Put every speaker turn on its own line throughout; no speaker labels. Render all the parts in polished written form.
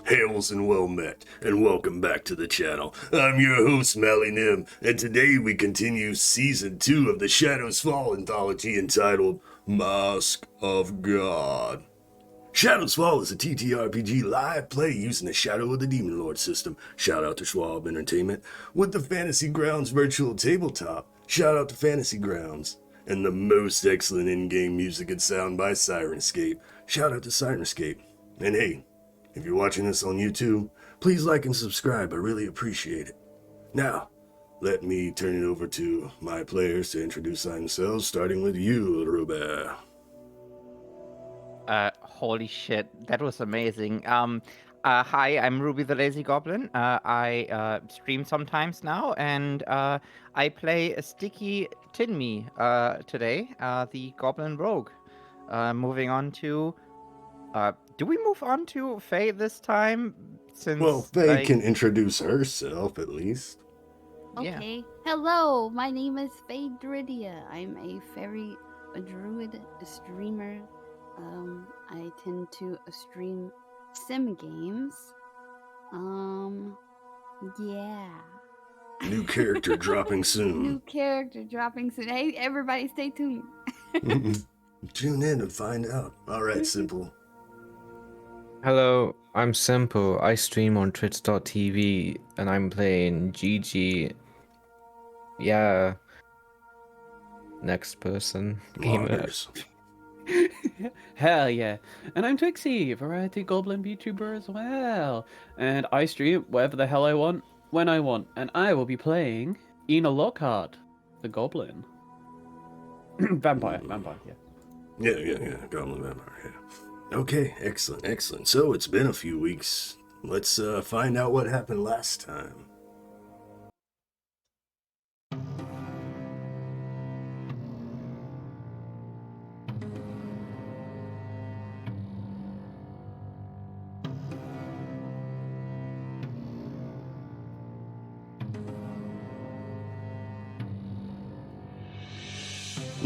Hails and well met, and welcome back to the channel. I'm your host, Mally Nim, and today we continue Season 2 of the Shadows Fall anthology entitled Mask of God. Shadows Fall is a TTRPG live play using the Shadow of the Demon Lord system. Shout out to Schwab Entertainment. With the Fantasy Grounds virtual tabletop. Shout out to Fantasy Grounds. And the most excellent in-game music and sound by Sirenscape. Shout out to Sirenscape. And hey, if you're watching this on YouTube, please like and subscribe. I really appreciate it. Now, let me turn it over to my players to introduce themselves, starting with you, Robert.
Holy shit, that was amazing. Hi, I'm Ruby the Lazy Goblin. I stream sometimes now, and I play a sticky Tinme today, the Goblin Rogue. Moving on to... do we move on to Faye this time? Since,
Well, Faye can introduce herself, at least.
Okay.
Yeah.
Hello, my name is Faye Duridia. I'm a fairy, a druid, a streamer. I tend to stream sim games. Yeah.
New character dropping
New
soon.
character dropping soon. Hey, everybody, stay tuned.
Tune in and find out. Alright, Simple.
Hello, I'm Simple. I stream on twitch.tv and I'm playing GiGi. Yeah. Next person. Gamer.
Loggers.
Hell yeah. And I'm Twixie, variety goblin VTuber as well. And I stream whatever the hell I want, when I want. And I will be playing Eena Lockhart, the goblin. Vampire, yeah.
Yeah. Goblin Vampire, yeah. Okay, excellent. So, it's been a few weeks. Let's find out what happened last time.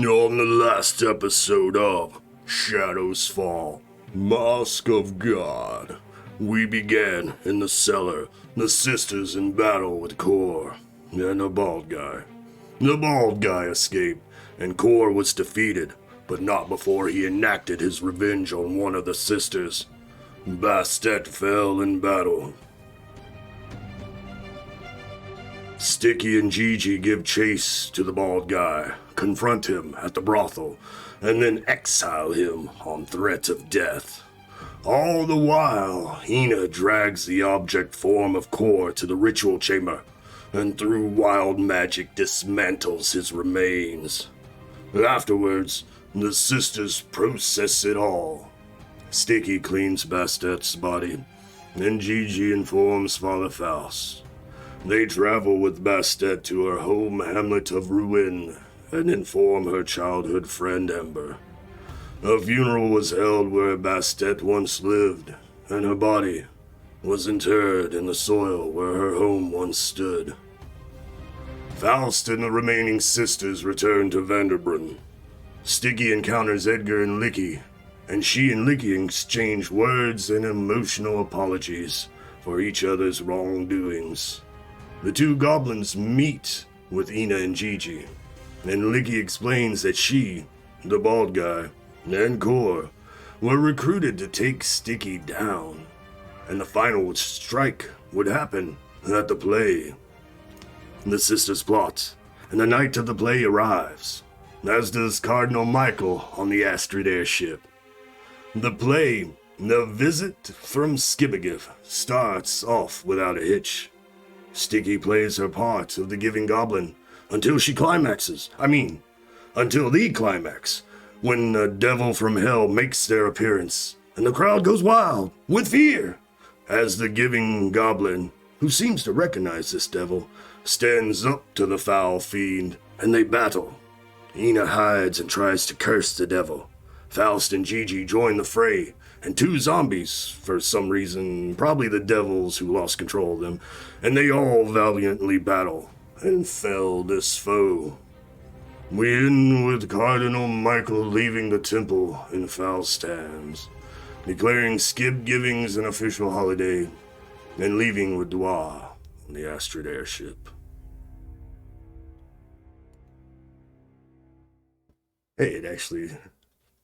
On the last episode of Shadows Fall, Mask of God, we began in the cellar, the sisters in battle with Kor and the bald guy. The bald guy escaped, and Kor was defeated, but not before he enacted his revenge on one of the sisters. Bastet fell in battle. Sticky and GiGi give chase to the bald guy, confront him at the brothel, and then exile him on threat of death. All the while, Eena drags the object form of Kor to the ritual chamber, and through wild magic dismantles his remains. Afterwards, the sisters process it all. Sticky cleans Bastet's body, and GiGi informs Father Faust. They travel with Bastet to her home hamlet of Ruin and inform her childhood friend Ember. A funeral was held where Bastet once lived, and her body was interred in the soil where her home once stood. Faust and the remaining sisters return to Vanderbrun. Sticky encounters Edgar and Licky, and she and Licky exchange words and emotional apologies for each other's wrongdoings. The two goblins meet with Eena and GiGi, and Licky explains that she, the bald guy, and Kor were recruited to take Sticky down, and the final strike would happen at the play. The sisters plot, and the night of the play arrives, as does Cardinal Michael on the Astrid airship. The play, The Visit from Skibbergif, starts off without a hitch. Sticky plays her part of the Giving Goblin until she climaxes. Until the climax, when the devil from hell makes their appearance, and the crowd goes wild with fear as the Giving Goblin, who seems to recognize this devil, stands up to the foul fiend, and they battle. Eena hides and tries to curse the devil. Faust and GiGi join the fray, and two zombies, for some reason, probably the devils who lost control of them, and they all valiantly battle and fell this foe. We end with Cardinal Michael leaving the temple in Faust's hands, declaring Skib Givings an official holiday, and leaving with Dwa on the Astrid airship. Hey, it actually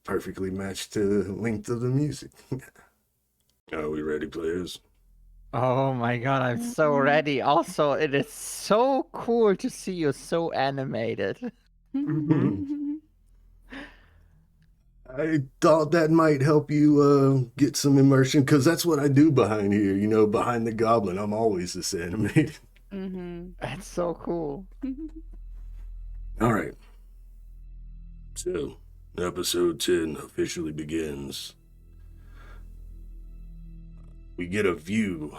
perfectly matched the length of the music. Are we ready, players?
Oh my god, I'm so ready. Also, it is so cool to see you so animated.
I thought that might help you get some immersion, because that's what I do behind here. You know, behind the Goblin, I'm always this animated.
That's so cool.
All right. So, episode 10 officially begins. We get a view.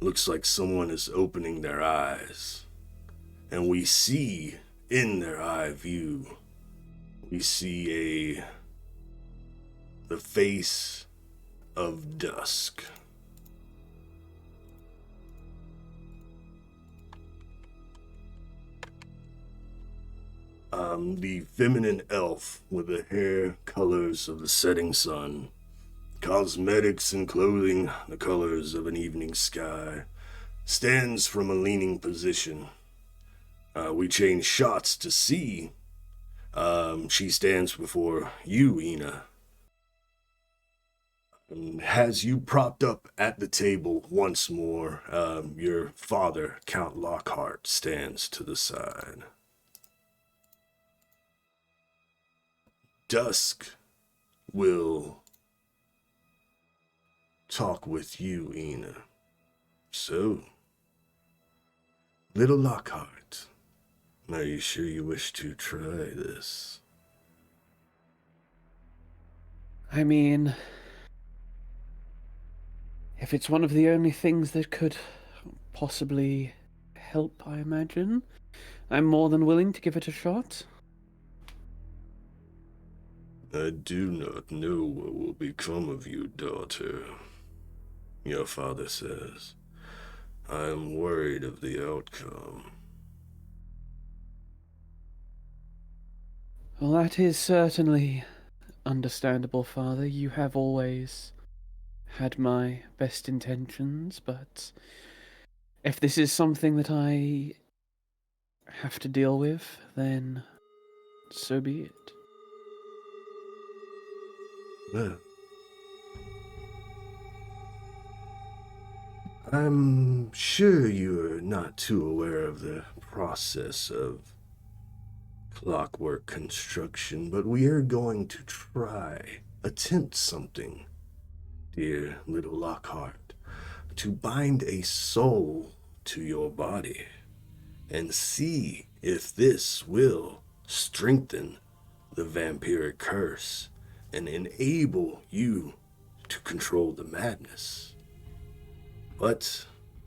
Looks like someone is opening their eyes. And we see in their eye view, we see the face of Dusk. The feminine elf with the hair colors of the setting sun, cosmetics and clothing the colors of an evening sky, stands from a leaning position. We change shots to see. She stands before you, Eena, and has you propped up at the table once more. Your father, Count Lockhart, stands to the side. Dusk will talk with you, Eena. So, little Lockhart, are you sure you wish to try this?
I mean, if it's one of the only things that could possibly help, I imagine, I'm more than willing to give it a shot.
I do not know what will become of you, daughter. Your father says. I am worried of the outcome.
Well, that is certainly understandable, Father. You have always had my best intentions, but if this is something that I have to deal with, then so be it.
Well, I'm sure you're not too aware of the process of clockwork construction, but we are going to attempt something, dear little Lockhart, to bind a soul to your body and see if this will strengthen the vampiric curse and enable you to control the madness. But,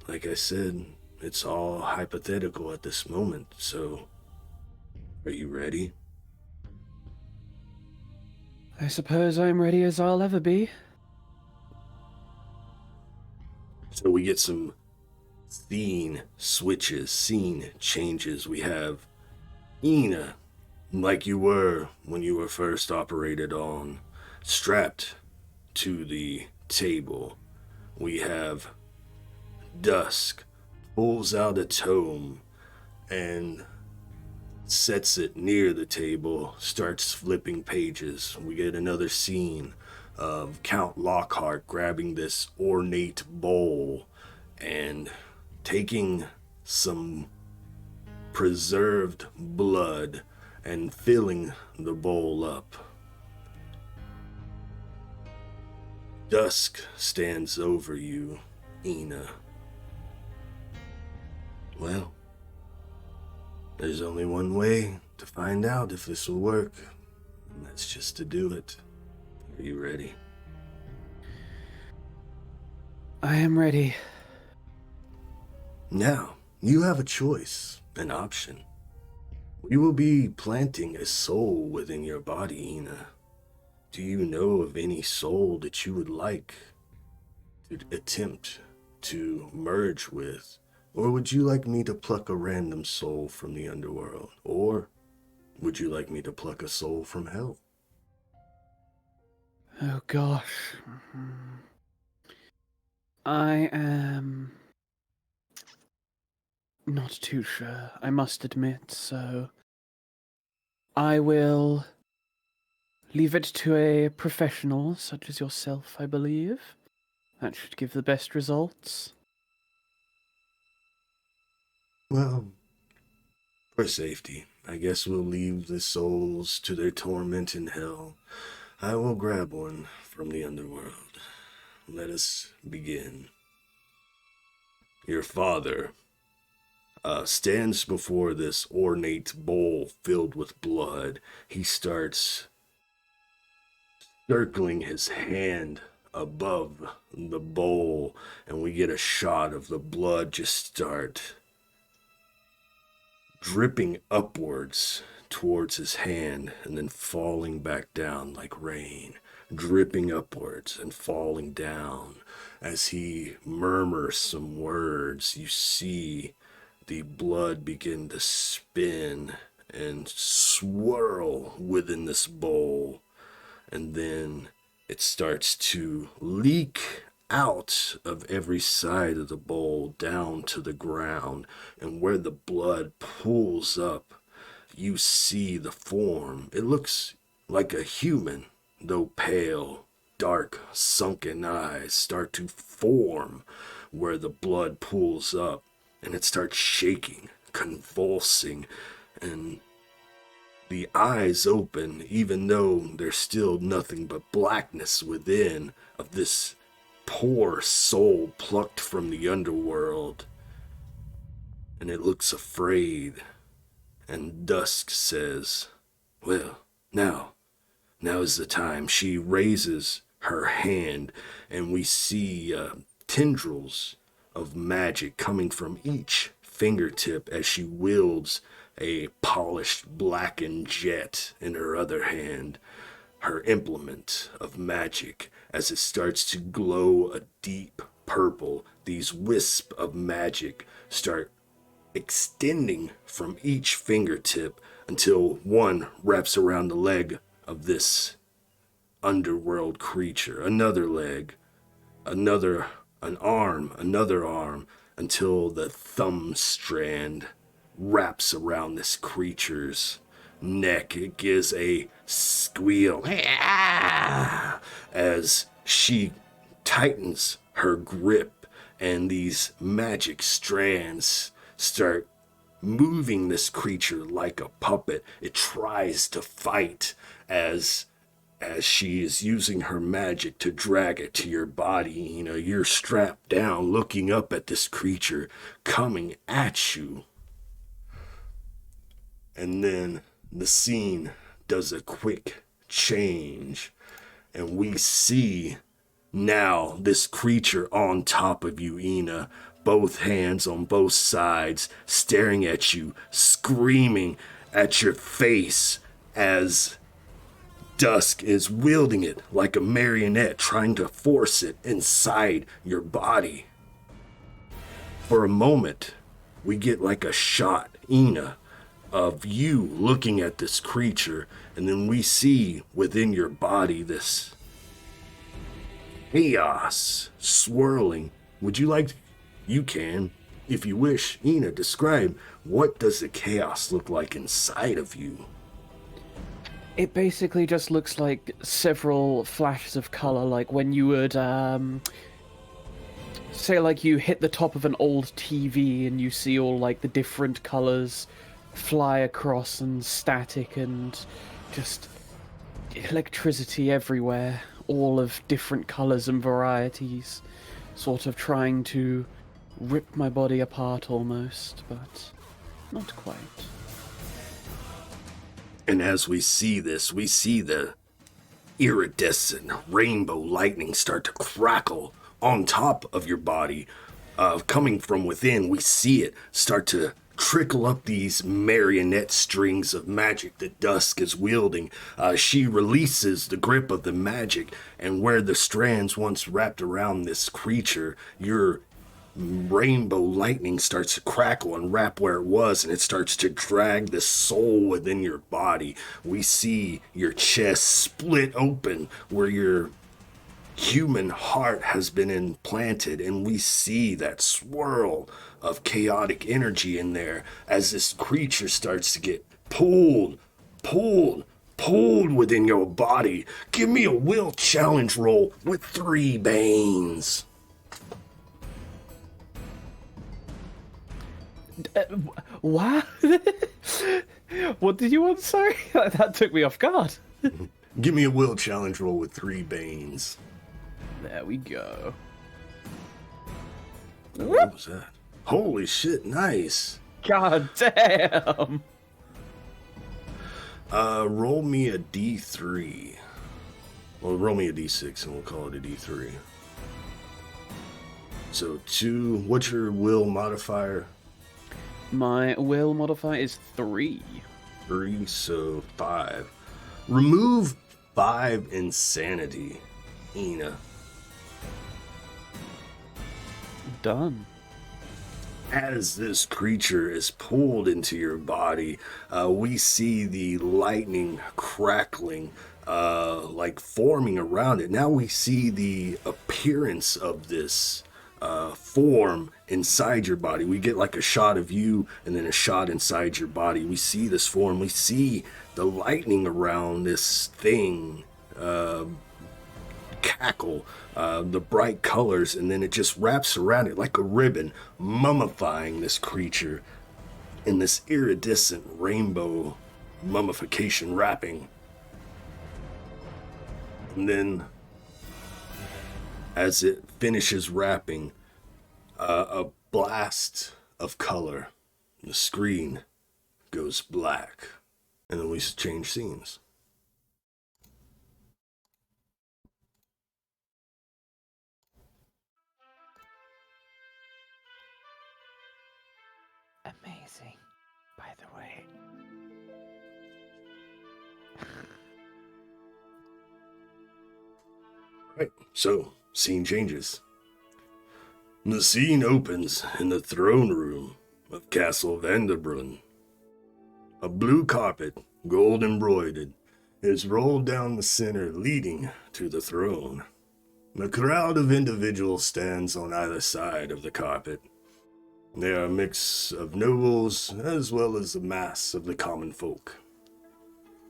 like I said, it's all hypothetical at this moment, so are you ready?
I suppose I'm ready as I'll ever be.
So we get some scene switches, scene changes. We have Eena, like you were when you were first operated on, strapped to the table. We have Dusk, pulls out a tome and sets it near the table, starts flipping pages. We get another scene of Count Lockhart grabbing this ornate bowl and taking some preserved blood and filling the bowl up. Dusk stands over you, Eena. Well, there's only one way to find out if this will work, and that's just to do it. Are you ready?
I am ready.
Now, you have a choice, an option. We will be planting a soul within your body, Eena. Do you know of any soul that you would like to attempt to merge with? Or would you like me to pluck a random soul from the underworld? Or would you like me to pluck a soul from hell?
Oh gosh. I am not too sure, I must admit, so I will leave it to a professional such as yourself, I believe. That should give the best results.
Well, for safety, I guess we'll leave the souls to their torment in hell. I will grab one from the underworld. Let us begin. Your father stands before this ornate bowl filled with blood. He starts circling his hand above the bowl, and we get a shot of the blood just start dripping upwards towards his hand and then falling back down like rain, dripping upwards and falling down. As he murmurs some words, you see the blood begin to spin and swirl within this bowl, and then it starts to leak out of every side of the bowl down to the ground, and where the blood pools up, you see the form. It looks like a human, though pale. Dark, sunken eyes start to form where the blood pools up, and it starts shaking, convulsing, and the eyes open, even though there's still nothing but blackness within of this poor soul plucked from the underworld. And it looks afraid. And Dusk says, well, now is the time. She raises her hand, and we see tendrils of magic coming from each fingertip as she wields a polished blackened jet in her other hand, her implement of magic. As it starts to glow a deep purple, these wisps of magic start extending from each fingertip until one wraps around the leg of this underworld creature, another leg, an arm, another arm, until the thumb strand wraps around this creature's neck. It gives a squeal as she tightens her grip, and these magic strands start moving this creature like a puppet. It tries to fight as she is using her magic to drag it to your body. You know, you're strapped down looking up at this creature coming at you. And then the scene does a quick change, and we see now this creature on top of you, Eena, both hands on both sides, staring at you, screaming at your face as Dusk is wielding it like a marionette, trying to force it inside your body. For a moment, we get like a shot, Eena, of you looking at this creature, and then we see within your body this chaos swirling. Would you like to, you can, if you wish, Eena, describe what does the chaos look like inside of you?
It basically just looks like several flashes of color, like when you would, say like you hit the top of an old TV and you see all like the different colors fly across, and static and just electricity everywhere, all of different colors and varieties, sort of trying to rip my body apart almost, but not quite.
And as we see this, we see the iridescent rainbow lightning start to crackle on top of your body. Coming from within, we see it start to trickle up these marionette strings of magic that Dusk is wielding. She releases the grip of the magic, and where the strands once wrapped around this creature, your rainbow lightning starts to crackle and wrap where it was, and it starts to drag the soul within your body. We see your chest split open where your human heart has been implanted, and we see that swirl of chaotic energy in there as this creature starts to get pulled within your body. Give me a will challenge roll with 3 banes.
What? What did you want? Sorry, that took me off guard.
Give me a will challenge roll with 3 banes.
There we go.
Oh, what was that? Holy shit, nice.
God damn.
Roll me a D3. Well, roll me a D6 and we'll call it a D3. So 2, what's your will modifier?
My will modifier is 3.
3, so 5. Remove 5 insanity, Eena.
Done.
As this creature is pulled into your body, we see the lightning crackling, like forming around it. Now we see the appearance of this form inside your body. We get like a shot of you and then a shot inside your body. We see this form. We see the lightning around this thing cackle, the bright colors, and then it just wraps around it like a ribbon, mummifying this creature in this iridescent rainbow mummification wrapping. And then as it finishes wrapping, a blast of color, the screen goes black, and then we change scenes.
Amazing, by the way.
Right, so scene changes. The scene opens in the throne room of Castle Vanderbrun. A blue carpet, gold embroidered, is rolled down the center, leading to the throne. A crowd of individuals stands on either side of the carpet. They are a mix of nobles as well as a mass of the common folk.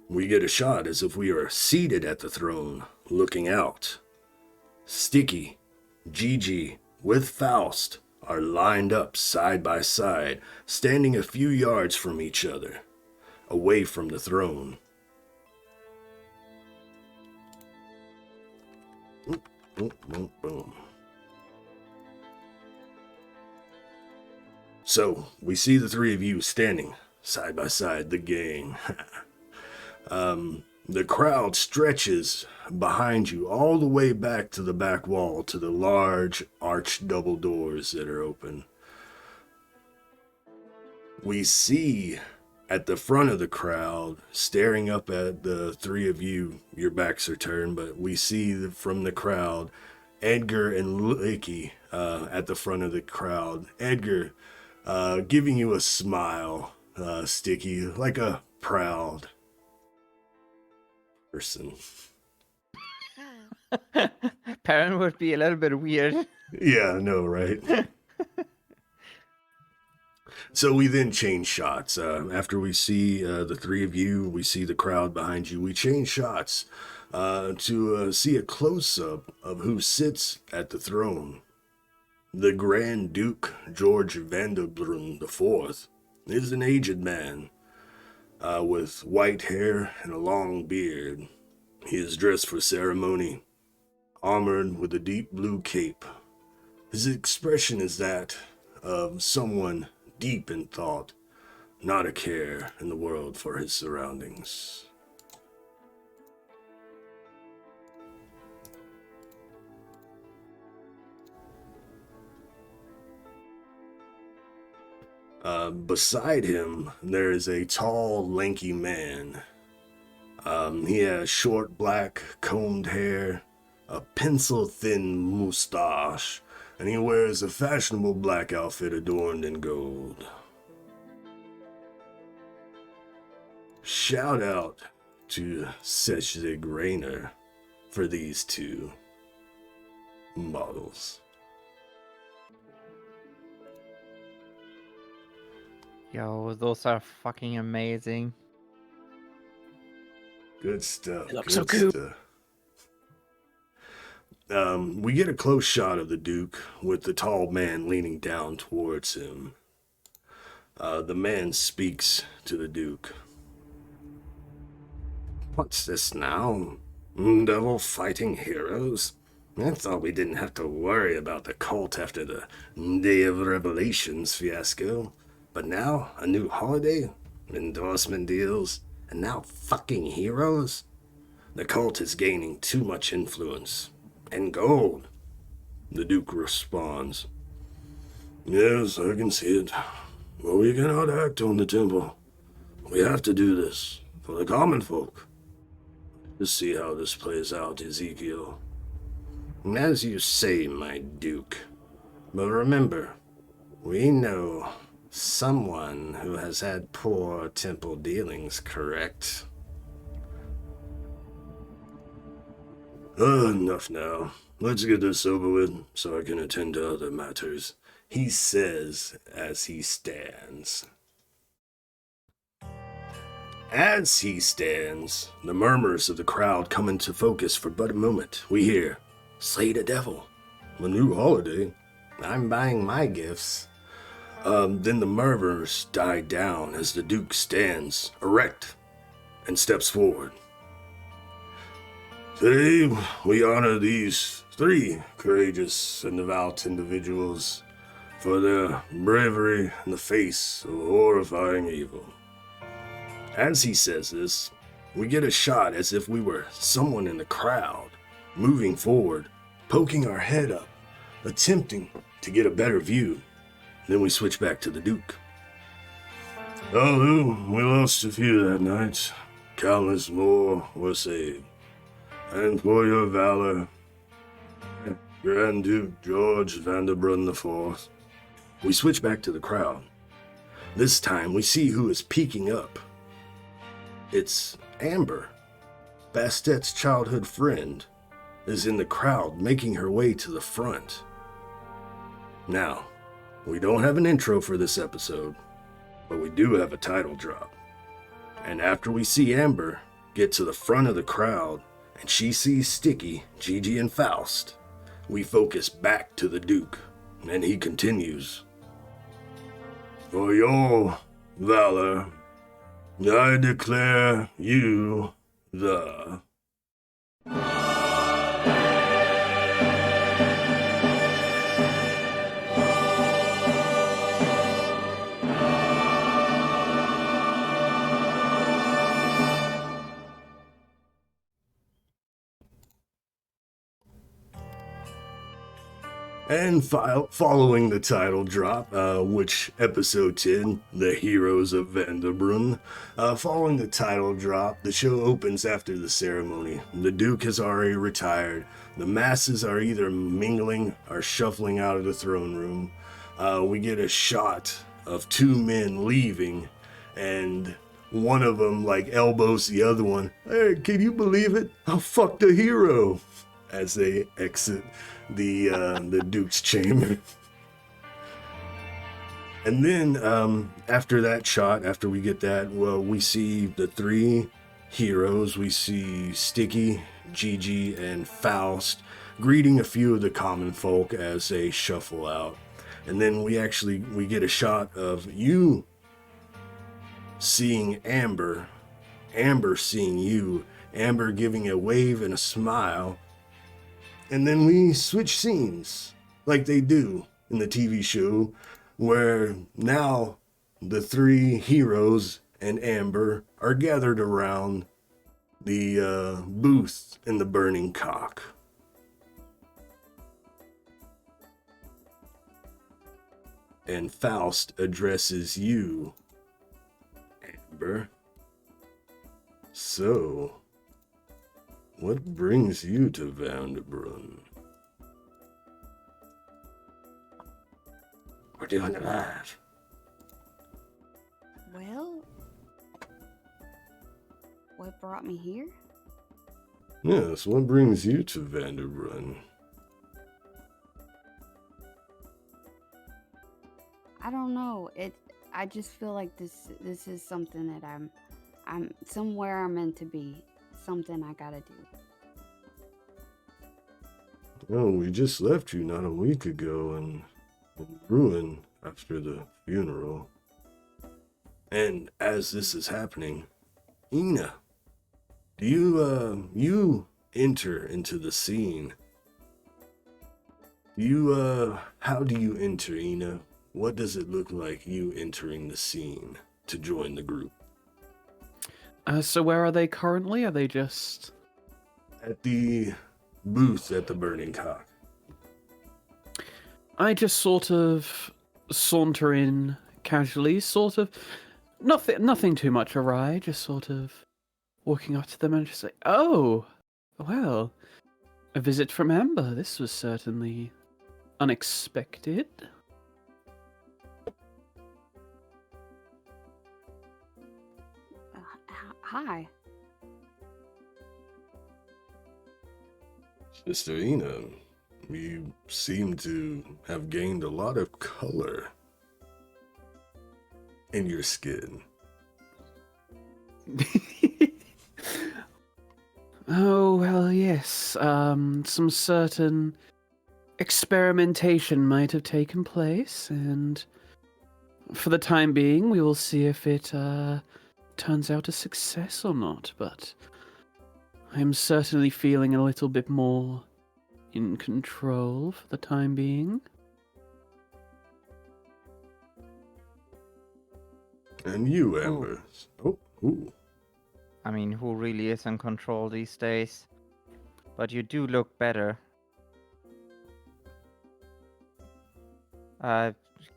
We get a shot as if we are seated at the throne, looking out. Sticky, GiGi, with Faust are lined up side by side, standing a few yards from each other, away from the throne. Boom, boom, boom, boom. So, we see the 3 of you standing side by side, the gang. The crowd stretches behind you all the way back to the back wall, to the large arched double doors that are open. We see at the front of the crowd, staring up at the 3 of you, your backs are turned, but we see from the crowd, Edgar and Licky at the front of the crowd. Edgar giving you a smile, Sticky, like a proud person.
Parent would be a little bit weird.
Yeah, I know, right? So we then change shots. After we see the 3 of you, we see the crowd behind you, we change shots to see a close-up of who sits at the throne. The Grand Duke George Vanderbrun IV is an aged man with white hair and a long beard. He is dressed for ceremony, armored with a deep blue cape. His expression is that of someone deep in thought, not a care in the world for his surroundings. Beside him, there is a tall, lanky man. He has short, black, combed hair, a pencil-thin mustache, and he wears a fashionable black outfit adorned in gold. Shout out to Sechzig Rainer for these two models.
Yo, those are fucking amazing.
Good stuff.
They look
good
so cool.
stuff. We get a close shot of the Duke with the tall man leaning down towards him. The man speaks to the Duke. What's this now? Devil fighting heroes? I thought we didn't have to worry about the cult after the Day of Revelations fiasco. But now, a new holiday, endorsement deals, and now fucking heroes? The cult is gaining too much influence. And gold. The Duke responds. Yes, I can see it. But we cannot act on the temple. We have to do this for the common folk. To see how this plays out, Ezekiel. As you say, my Duke. But remember, we know someone who has had poor temple dealings, correct? Enough now. Let's get this over with so I can attend to other matters, he says as he stands. As he stands, the murmurs of the crowd come into focus for but a moment. We hear, Slay the devil. A new holiday. I'm buying my gifts. Then the murmurs die down as the Duke stands erect and steps forward. Today, we honor these 3 courageous and devout individuals for their bravery in the face of horrifying evil. As he says this, we get a shot as if we were someone in the crowd, moving forward, poking our head up, attempting to get a better view. Then we switch back to the Duke. Although we lost a few that night, countless more were saved. And for your valor, Grand Duke George Vanderbrun IV. We switch back to the crowd. This time we see who is peeking up. It's Amber, Bastette's childhood friend, is in the crowd making her way to the front. Now, we don't have an intro for this episode, but we do have a title drop. And after we see Amber get to the front of the crowd and she sees Sticky, GiGi, and Faust, we focus back to the Duke, and he continues. For your valor, I declare you the... And following the title drop, which episode 10, The Heroes of Vanderbrun, following the title drop, the show opens after the ceremony. The Duke has already retired. The masses are either mingling or shuffling out of the throne room. We get a shot of 2 men leaving, and one of them elbows the other one. Hey, can you believe it? I fucked a hero! As they exit the Duke's chamber. And then after that shot, after we get that, well, we see the 3 heroes. We see Sticky, GiGi, and Faust greeting a few of the common folk as they shuffle out. And then we get a shot of you seeing Amber, Amber seeing you, Amber giving a wave and a smile. And then we switch scenes, like they do in the TV show, where now the 3 heroes and Amber are gathered around the booth in the Burning Cock. And Faust addresses you, Amber. So, what brings you to Vanderbrun? doing that?
Well, what brought me here?
Yes, what brings you to Vanderbrun?
I don't know. I just feel like this is something that I'm somewhere I'm meant to be. Something I gotta do.
Oh, we just left you not a week ago in ruin after the funeral. And as this is happening, Eena, do you enter into the scene? How do you enter, Eena? What does it look like you entering the scene to join the group?
So where are they currently? Are they just...
At the booth at the Burning Cock.
I just sort of saunter in casually, sort of... Nothing too much awry, just sort of walking up to them and just say, "Oh, well, a visit from Amber. This was certainly unexpected."
Hi.
Sister Eena, you seem to have gained a lot of color in your skin.
Oh, well, yes. Some certain experimentation might have taken place, and for the time being, we will see if it turns out a success or not, but I'm certainly feeling a little bit more in control for the time being.
And you, Amber. Oh, ooh.
I mean, who really is in control these days? But you do look better.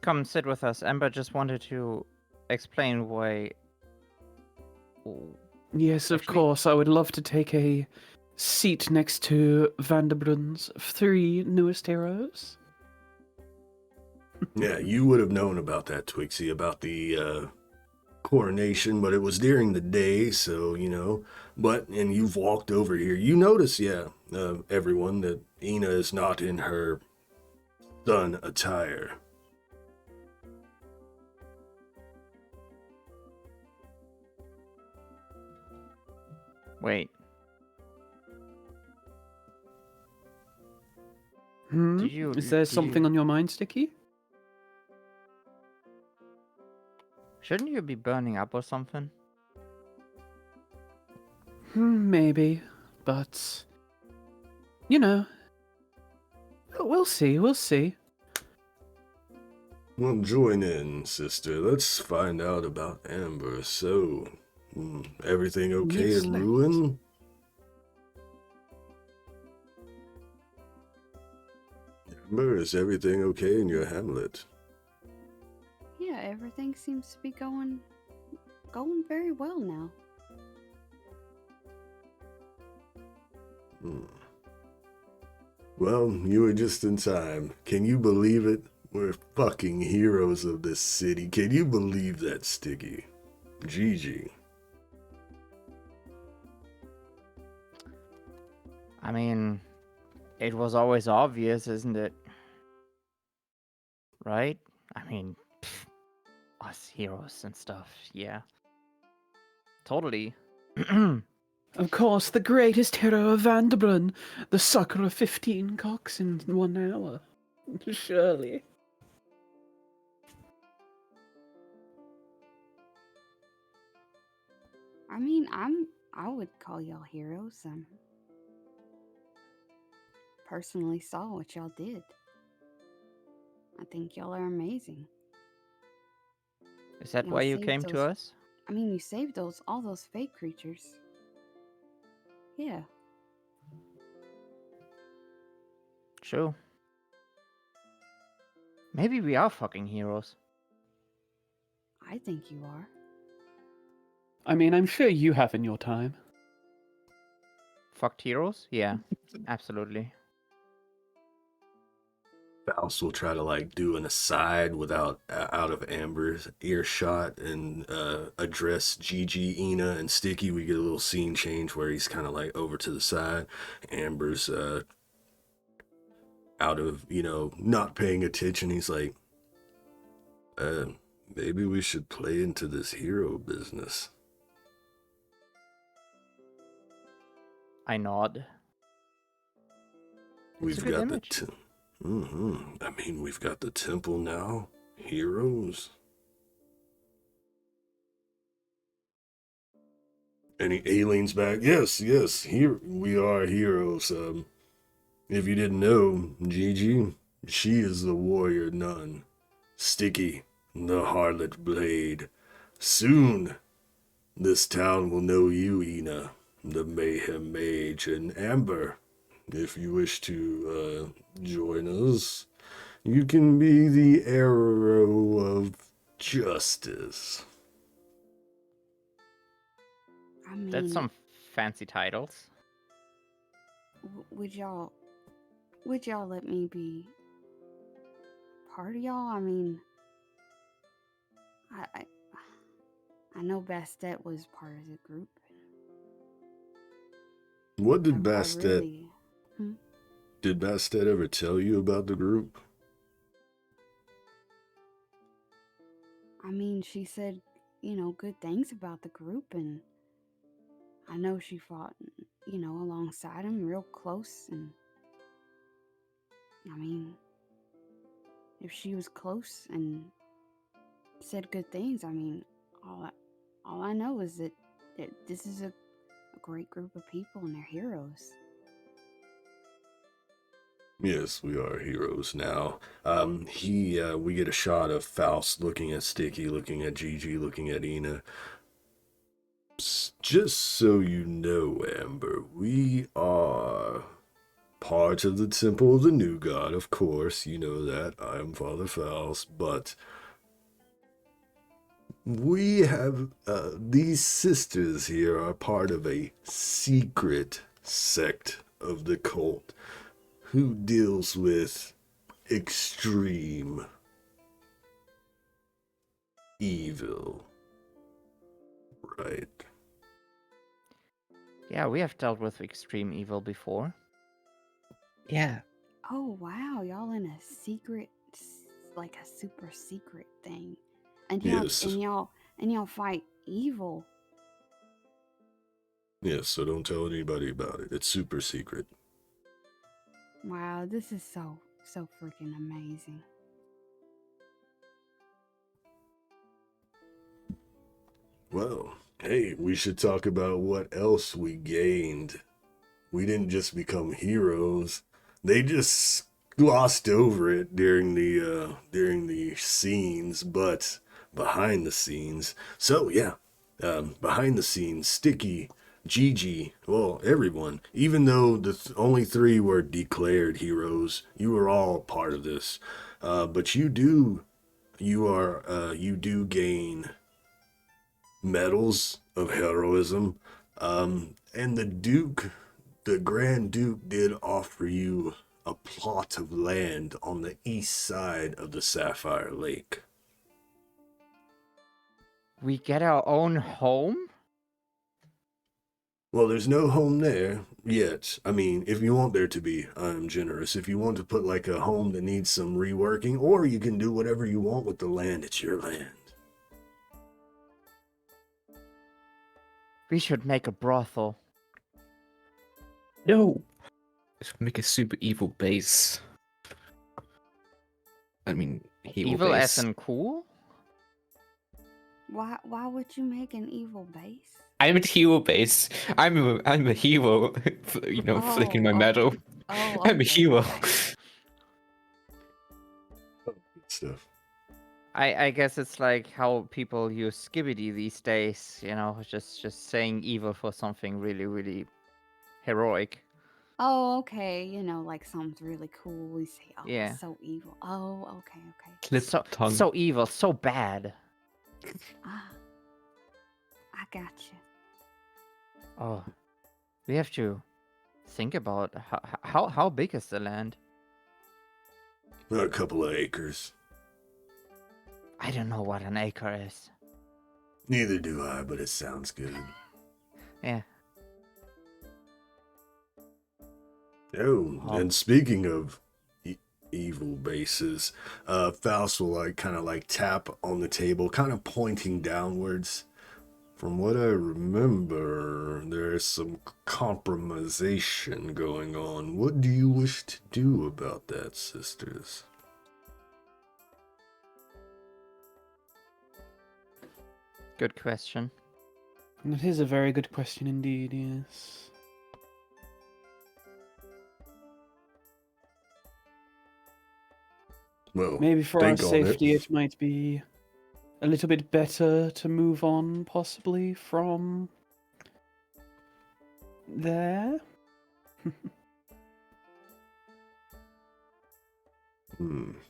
Come sit with us. Amber just wanted to explain why...
Yes, of
Actually-
course. I would love to take a seat next to Vanderbrun's 3 newest heroes.
Yeah, you would have known about that, Twixie, about the coronation, but it was during the day, so, and you've walked over here. You notice, everyone, that Eena is not in her sun attire.
Wait,
Hmm? Is there something on your mind, Sticky?
shouldn't you be burning up or something?
Maybe, but we'll see. We'll see.
Well, join in, sister. Let's find out about Amber. So, everything okay
Yes,
in
let's.
ruin? Amber, is everything okay in your hamlet?
Yeah, everything seems to be going very well now.
Well, you were just in time. Can you believe it? We're fucking heroes of this city. Can you believe that, Sticky? GiGi.
I mean, it was always obvious, isn't it? Right? I mean, us heroes and stuff, yeah. Totally.
Of course, the greatest hero of Vanderbrun, the sucker of 15 cocks in 1 hour. Surely.
I mean, I would call y'all heroes. Personally saw what y'all did. I think y'all are amazing.
Is that
Y'all
why you
saved
came to
those-
us?
I mean, you saved all those fake creatures. Yeah.
True. Maybe we are fucking heroes.
I think you are.
I mean, I'm sure you have in your time.
Fucked heroes? Yeah, absolutely.
Faust will try to like do an aside without out of Amber's earshot and address GiGi, Eena, and Sticky. We get a little scene change where he's kind of like over to the side. Amber's out of not paying attention. He's like, maybe we should play into this hero business.
I nod. It's a
We've
good
got
image.
I mean, we've got the temple now. Heroes. Any aliens back? Yes. Here we are heroes. If you didn't know, GiGi, she is the warrior nun. Sticky, the harlot blade. Soon, this town will know you, Eena, the mayhem mage, and Amber. If you wish to join us, you can be the arrow of justice.
I mean,
That's some fancy titles.
would y'all let me be part of y'all? I mean, I know Bastet was part of the group.
What did
I
Bastet?
really,
Did Bastet ever tell you about the group?
I mean, she said, good things about the group, and I know she fought, alongside him real close, and I mean, if she was close and said good things, I mean, all I know is that this is a great group of people and they're heroes.
Yes, we are heroes now. We get a shot of Faust looking at Sticky, looking at GiGi, looking at Eena. Just so you know, Amber, we are part of the Temple of the New God, of course. You know that. I'm Father Faust, but we have these sisters here are part of a secret sect of the cult who deals with extreme evil. Right.
Yeah, we have dealt with extreme evil before.
Yeah.
Oh wow, y'all in a secret, like a super secret thing, and
Yes.
y'all fight evil.
Yes, so don't tell anybody about it. It's super secret.
Wow, this is so freaking amazing.
Well, hey, we should talk about what else we gained. We didn't just become heroes. They just glossed over it during the scenes, but behind the scenes. So yeah, behind the scenes, Sticky, GiGi, well, everyone. Even though the only three were declared heroes, you were all part of this. But you do gain medals of heroism. And the Grand Duke did offer you a plot of land on the east side of the Sapphire Lake.
We get our own home?
Well, there's no home there yet. I mean, if you want there to be, I'm generous. If you want to put like a home that needs some reworking, or you can do whatever you want with the land, it's your land.
We should make a brothel.
No. Let's make a super evil base. I mean,
Evil
base.
as in cool?
Why would you make an evil base?
I'm a hero base. I'm a hero. Flicking my
Oh,
medal.
Oh,
I'm a
okay,
hero.
okay.
Good stuff.
I guess it's like how people use Skibbity these days, just saying evil for something really, really heroic.
Oh, okay. Like something's really cool. We say, "Oh,
Yeah.
it's so evil." Oh, okay.
Clip tongue.
So evil, so bad.
Ah, I gotcha.
Oh, we have to think about how big is the land?
A couple of acres.
I don't know what an acre is.
Neither do I, but it sounds good.
Yeah.
Oh, and speaking of evil bases, Faust will kind of tap on the table, kind of pointing downwards. From what I remember, there's some compromisation going on. What do you wish to do about that, sisters?
Good question.
That is a very good question indeed, yes.
Well,
Maybe for our
think on
safety,
it.
it might be a little bit better to move on, possibly, from there.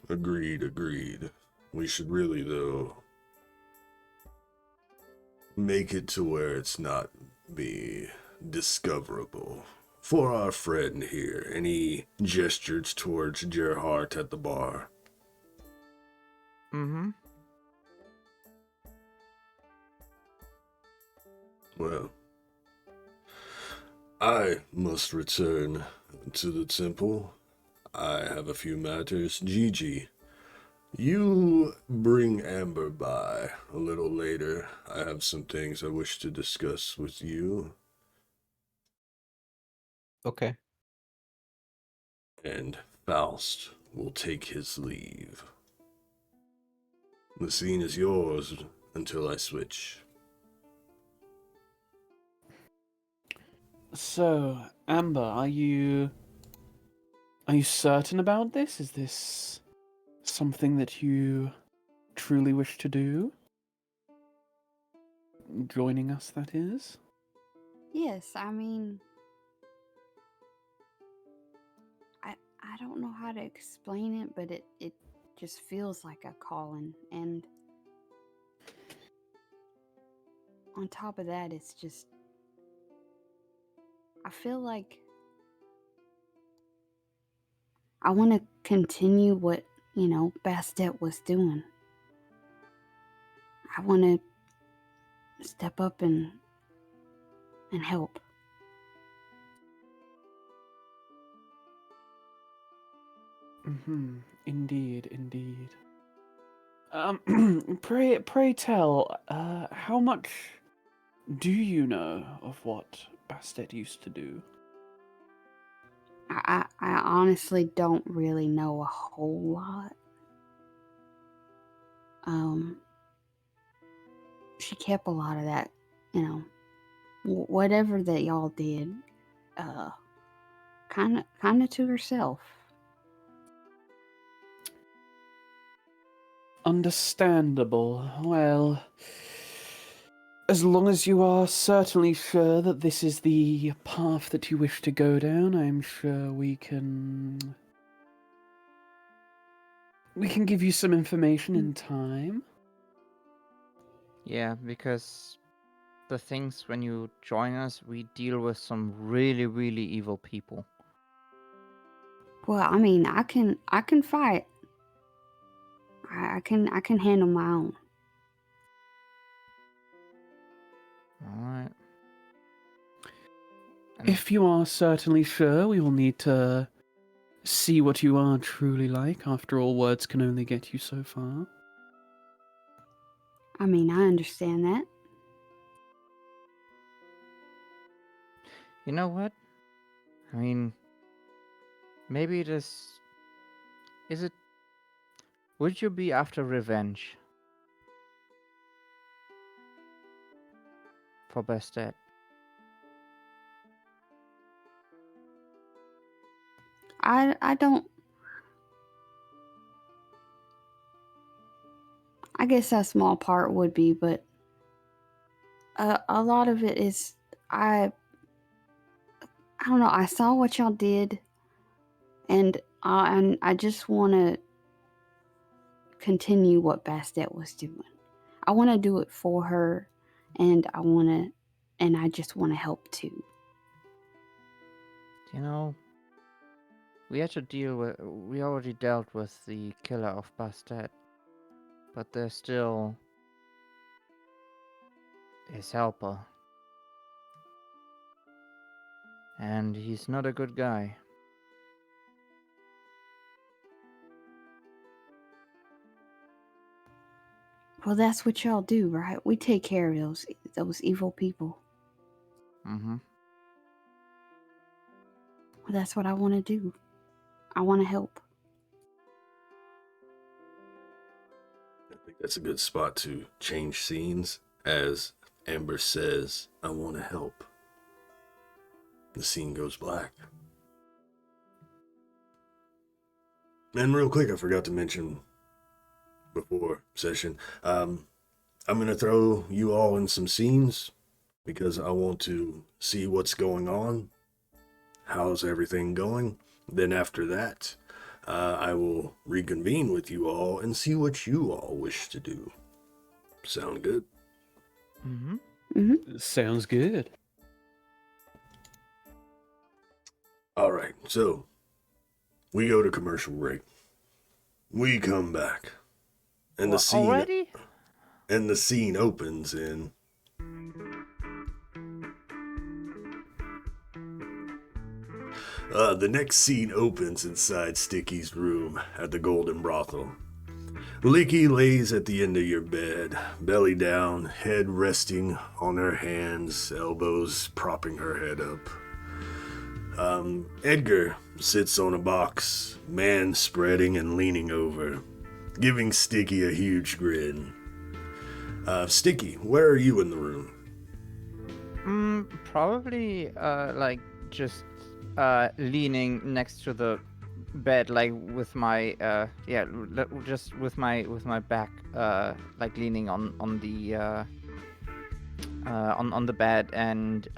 Agreed. We should really, though, make it to where it's not be discoverable. For our friend here, and he gestures towards Gerhardt at the bar.
Mm-hmm.
Well, I must return to the temple. I have a few matters. GiGi, you bring Amber by a little later. I have some things I wish to discuss with you.
Okay.
And Faust will take his leave. The scene is yours until I switch.
So, Amber, are you certain about this? Is this something that you truly wish to do? Joining us, that is?
Yes, I mean, I don't know how to explain it, but it just feels like a calling. And on top of that, it's just, I feel like I want to continue what, Bastet was doing. I want to step up and help.
Mm-hmm. Indeed. Pray tell, how much do you know of what Bastet used to do?
I honestly don't really know a whole lot. She kept a lot of that, whatever that y'all did, kind of to herself.
Understandable. Well, as long as you are certainly sure that this is the path that you wish to go down, I'm sure we can give you some information in time.
Yeah, because the things when you join us, we deal with some really, really evil people.
Well, I mean, I can fight. I can handle my own.
Alright.
If you are certainly sure, we will need to see what you are truly like. After all, words can only get you so far.
I mean, I understand that.
You know what? I mean, maybe it is... Is it... Would you be after revenge? For Bastet?
I don't. I guess that small part would be, but a lot of it is I don't know. I saw what y'all did, and I just want to continue what Bastet was doing. I want to do it for her, and I just want to help too.
You know, We had to deal with. We already dealt with the killer of Bastet, but there's still his helper, and he's not a good guy.
Well, that's what y'all do, right? We take care of those evil people.
Mm-hmm.
Well, that's what I want to do. I want to help.
I think that's a good spot to change scenes as Amber says, I want to help. The scene goes black. And real quick, I forgot to mention before session, I'm going to throw you all in some scenes because I want to see what's going on. How's everything going? Then after that, I will reconvene with you all and see what you all wish to do. Sound good?
Mm-hmm.
Mm-hmm.
Sounds good.
All right, so we go to commercial break. We come back. And the scene
Already?
And the scene opens in the next scene opens inside Sticky's room at the Golden Brothel. Licky lays at the end of your bed, belly down, head resting on her hands, elbows propping her head up. Edgar sits on a box, man spreading and leaning over, giving Sticky a huge grin. Sticky, where are you in the room?
Probably like just leaning next to the bed, like with my just with my back like leaning on the bed and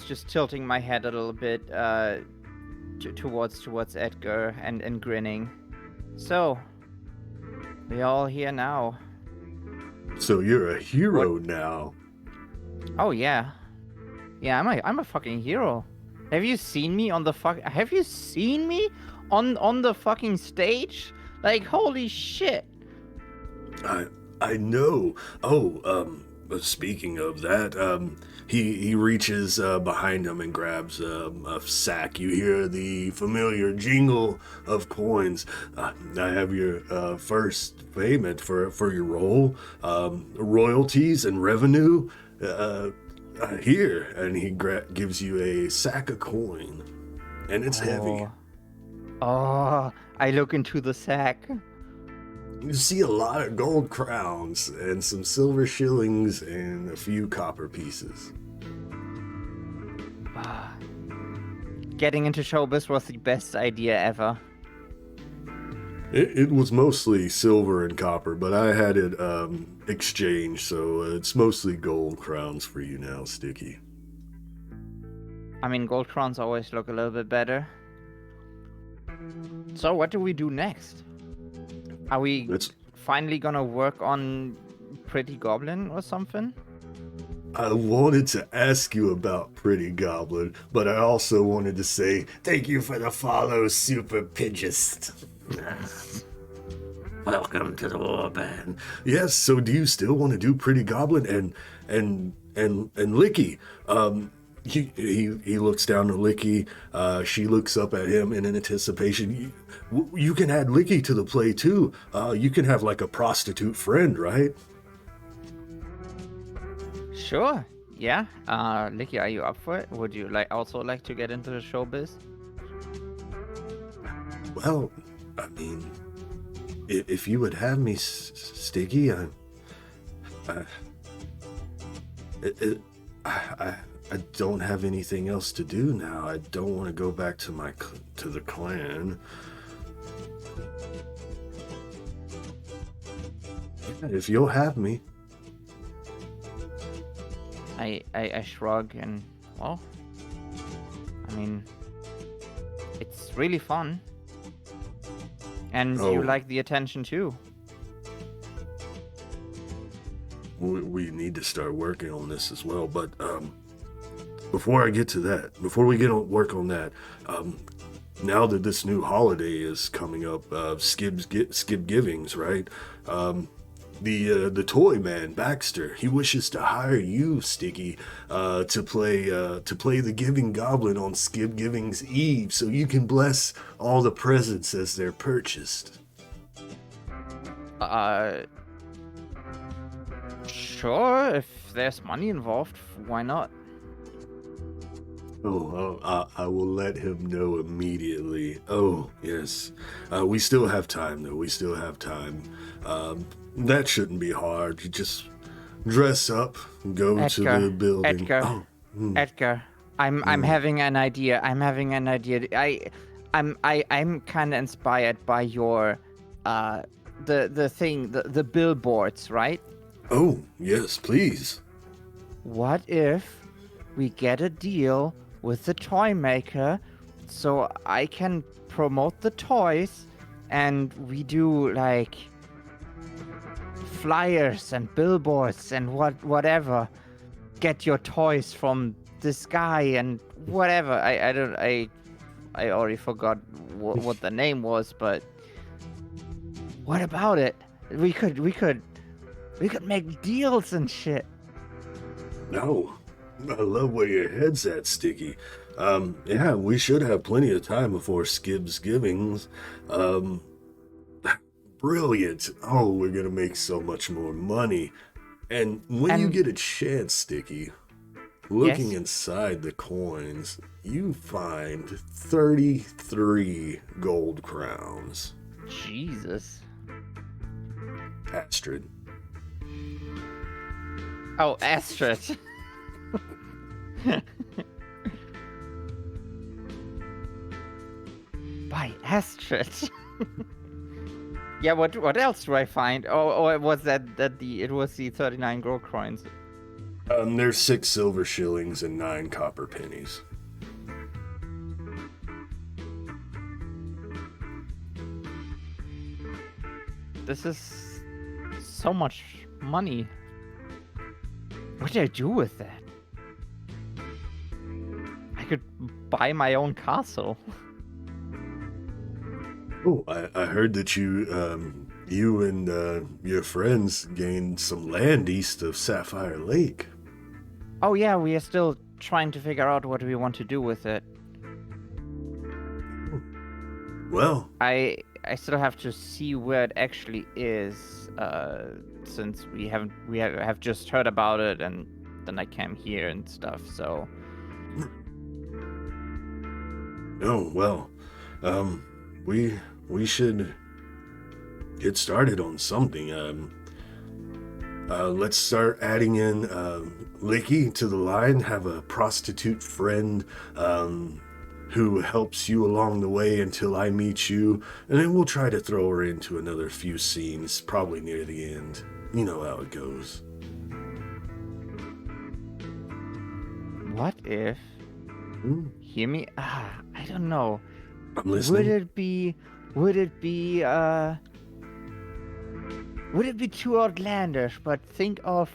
just tilting my head a little bit towards Edgar and grinning. So we all here now.
So you're a hero now.
Oh yeah. Yeah, I'm a fucking hero. Have you seen me on the fucking stage? Like, holy shit.
I know. Oh, speaking of that, he reaches behind him and grabs a sack. You hear the familiar jingle of coins. I have your first payment for your role, royalties and revenue. Here, and he gives you a sack of coin, and it's heavy.
Oh, I look into the sack.
You see a lot of gold crowns and some silver shillings and a few copper pieces.
Getting into showbiz was the best idea ever.
It was mostly silver and copper, but I had it exchanged, so it's mostly gold crowns for you now, Sticky.
I mean, gold crowns always look a little bit better. So what do we do next? Are we finally gonna work on Pretty Goblin or something?
I wanted to ask you about Pretty Goblin, but I also wanted to say thank you for the follow, Super Pidgeist. Welcome to the warband. Yes, so do you still want to do Pretty Goblin and Licky? He looks down to Licky. She looks up at him in anticipation. You can add Licky to the play too. You can have like a prostitute friend, right?
Sure. Yeah. Licky, are you up for it? Would you also like to get into the showbiz?
Well, I mean, if you would have me, Sticky, I don't have anything else to do now. I don't want to go back to the clan. Yeah, if you'll have me.
I shrug and, well, I mean, it's really fun. And you like the attention too.
We need to start working on this as well, but before I get to that, before we get on work on that, now that this new holiday is coming up, Skib Givings, right? The toy man Baxter, he wishes to hire you, Sticky, to play the Giving Goblin on Skib Givings Eve, so you can bless all the presents as they're purchased.
Sure, if there's money involved, why not?
I will let him know immediately. Oh, yes. We still have time, though. We still have time. That shouldn't be hard. You just dress up, go to the building.
Edgar, I'm having an idea. I'm kind of inspired by your, the billboards, right?
Oh, yes, please.
What if we get a deal with the toy maker so I can promote the toys and we do like flyers and billboards and whatever. Get your toys from this guy and whatever. I already forgot what the name was, but what about it? We could make deals and shit.
No, I love where your head's at, Sticky. Yeah, we should have plenty of time before Skib's Givings. Brilliant. Oh, we're gonna make so much more money. And when you get a chance, Sticky, looking inside the coins, you find 33 gold crowns.
Jesus.
Astrid.
Oh, Astrid. By Astrid. Yeah, what else do I find? Oh, it was it was the 39 gold coins.
There's 6 silver shillings and 9 copper pennies.
This is so much money. What do I do with that? I could buy my own castle.
Oh, I heard that you and your friends gained some land east of Sapphire Lake.
Oh yeah, we are still trying to figure out what we want to do with it.
Well,
I still have to see where it actually is, since we have just heard about it and then I came here and stuff. So.
oh well, we should get started on something. Let's start adding in Licky to the line. Have a prostitute friend who helps you along the way until I meet you, and then we'll try to throw her into another few scenes, probably near the end. You know how it goes.
What if? Hear me? I don't know.
I'm listening.
Would it be too outlandish? But think of,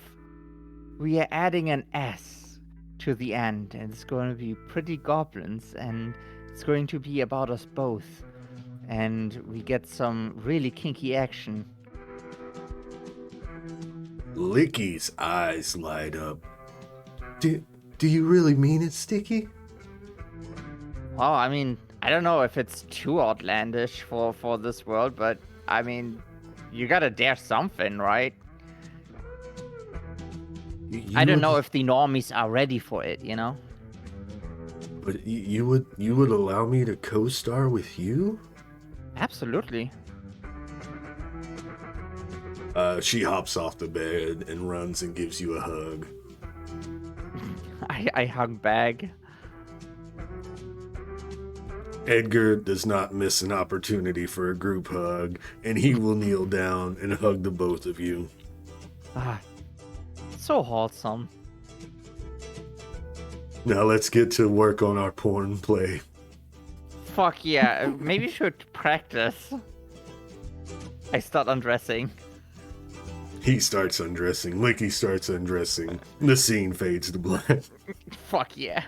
we are adding an S to the end, and it's going to be Pretty Goblins, and it's going to be about us both, and we get some really kinky action.
Licky's eyes light up. Do you really mean it, Sticky?
Well, I mean, I don't know if it's too outlandish for this world, but I mean, you gotta dare something, right? I don't know if the normies are ready for it, you know?
But you would allow me to co-star with you?
Absolutely.
She hops off the bed and runs and gives you a hug.
I hug back.
Edgar does not miss an opportunity for a group hug, and he will kneel down and hug the both of you.
So wholesome.
Now let's get to work on our porn play.
Fuck yeah, maybe we should practice. I start undressing.
He starts undressing. Licky starts undressing. The scene fades to black.
Fuck yeah.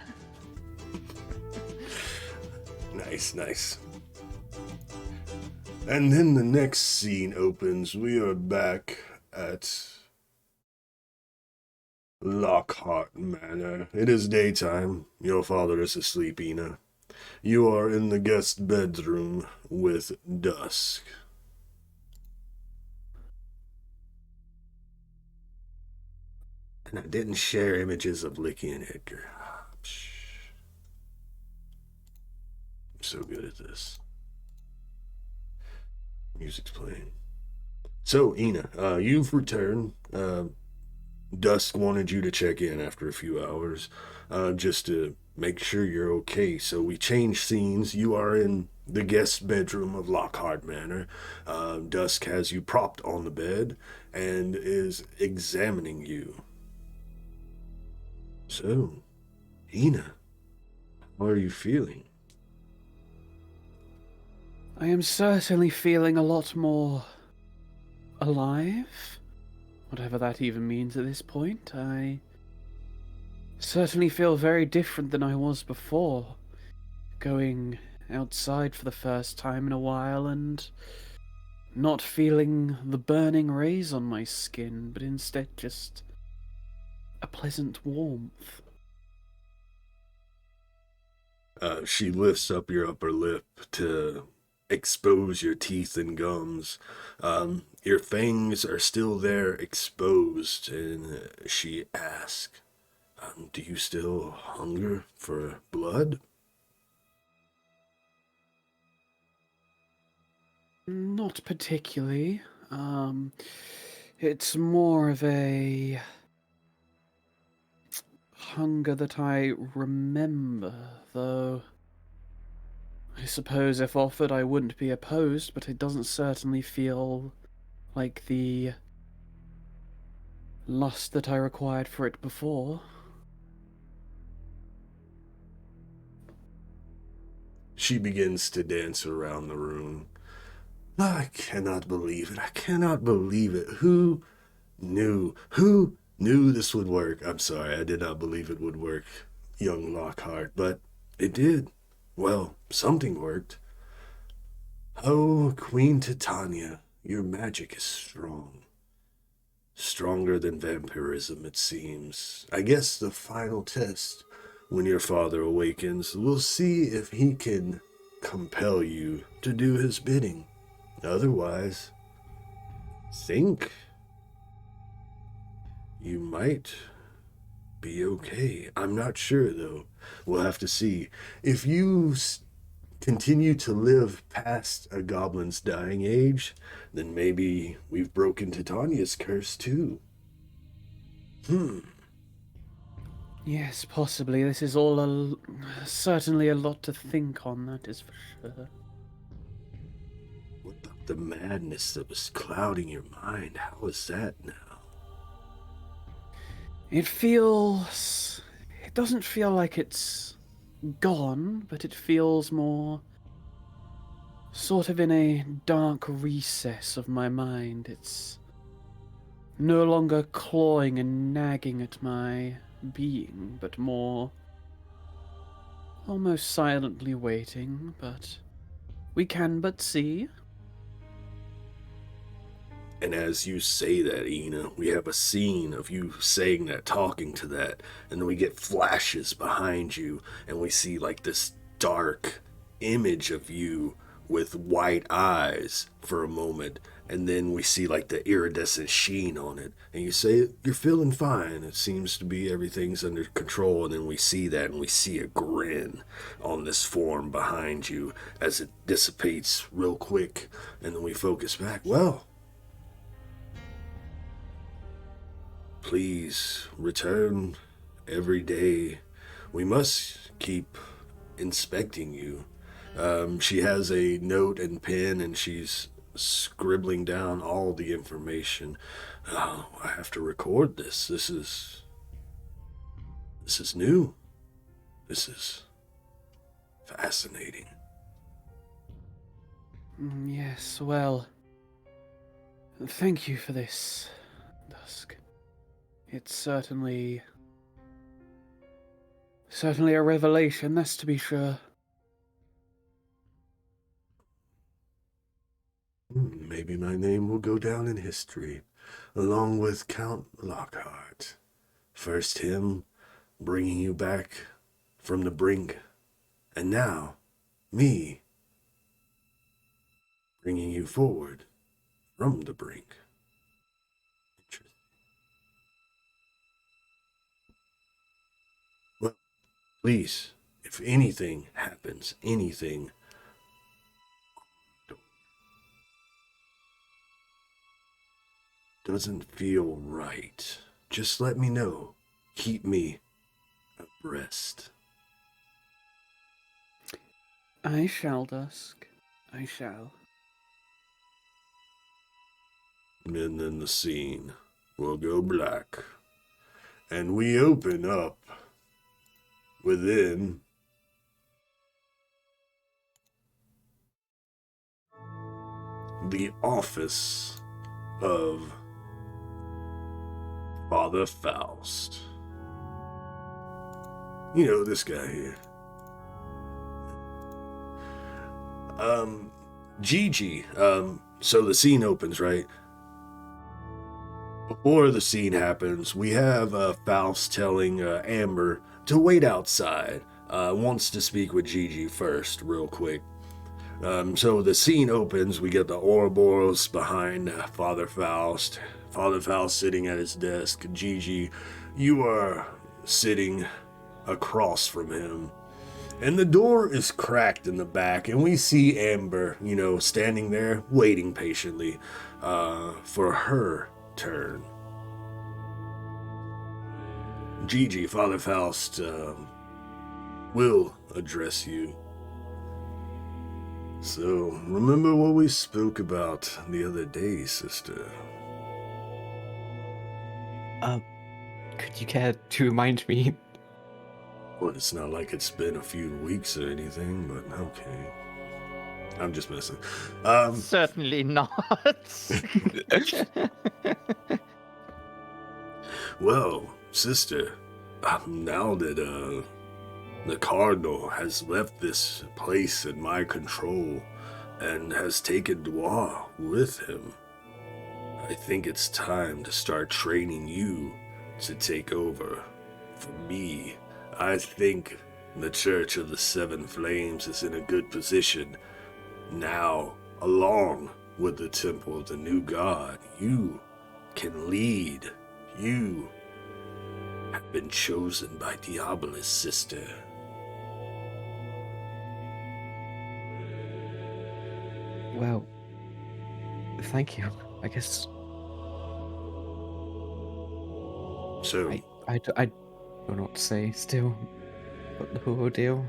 Nice, nice. And then the next scene opens. We are back at Lockhart Manor. It is daytime. Your father is asleep, Eena. You are in the guest bedroom with Dusk. And I didn't share images of Licky and Edgar. I'm so good at this. Music's playing. So, Eena, you've returned. Dusk wanted you to check in after a few hours, just to make sure you're okay. So we changed scenes. You are in the guest bedroom of Lockhart Manor. Dusk has you propped on the bed and is examining you. So, Eena, how are you feeling?
I am certainly feeling a lot more alive, whatever that even means at this point. I certainly feel very different than I was before, going outside for the first time in a while and not feeling the burning rays on my skin, but instead just a pleasant warmth.
She lifts up your upper lip to expose your teeth and gums. Your fangs are still there exposed, and she asks, do you still hunger for blood?
Not particularly. It's more of a hunger that I remember, though. I suppose if offered I wouldn't be opposed, but it doesn't certainly feel like the lust that I required for it before.
She begins to dance around the room. I cannot believe it. I cannot believe it. Who knew? Who knew this would work? I'm sorry, I did not believe it would work, young Lockhart, but it did. Well, something worked. Oh, Queen Titania, your magic is strong. Stronger than vampirism, it seems. I guess the final test, when your father awakens, we'll see if he can compel you to do his bidding. Otherwise, think you might be okay. I'm not sure, though. We'll have to see. If you continue to live past a goblin's dying age, then maybe we've broken Titania's curse, too.
Yes, possibly. This is all certainly a lot to think on, that is for sure.
What about the madness that was clouding your mind? How is that now?
It doesn't feel like it's gone, but it feels more sort of in a dark recess of my mind. It's no longer clawing and nagging at my being, but more almost silently waiting, but we can but see.
And as you say that, Eena, we have a scene of you saying that, talking to that, and then we get flashes behind you, and we see like this dark image of you with white eyes for a moment, and then we see like the iridescent sheen on it, and you say, you're feeling fine, it seems to be everything's under control, and then we see that, and we see a grin on this form behind you as it dissipates real quick, and then we focus back. Well, please return every day. We must keep inspecting you. She has a note and pen, and she's scribbling down all the information. I have to record this. This is new. This is fascinating.
Yes, well, thank you for this. Dusk. It's certainly a revelation, that's to be sure.
Maybe my name will go down in history, along with Count Lockhart. First him, bringing you back from the brink, and now, me, bringing you forward from the brink. Interesting. Well, please, if anything happens, anything, doesn't feel right, just let me know. Keep me abreast.
I shall, Dusk. I shall.
And then the scene will go black. And we open up within the office of Father Faust. You know, this guy here. GiGi. So the scene opens, right? Before the scene happens, we have Faust telling Amber to wait outside. Wants to speak with GiGi first, real quick. So the scene opens, we get the Ouroboros behind Father Faust. Father Faust sitting at his desk. GiGi, you are sitting across from him. And the door is cracked in the back, and we see Amber, standing there, waiting patiently for her turn. GiGi, Father Faust will address you. So, remember what we spoke about the other day, sister?
Could you care to remind me?
Well, it's not like it's been a few weeks or anything, but okay. I'm just messing.
Certainly not.
Well, sister, now that the Cardinal has left this place in my control and has taken Dua with him, I think it's time to start training you to take over for me. I think the Church of the Seven Flames is in a good position now, along with the Temple of the New God. You can lead. You have been chosen by Diabolus, sister.
Well, thank you. I guess
So,
I don't know what to say still. But the whole deal.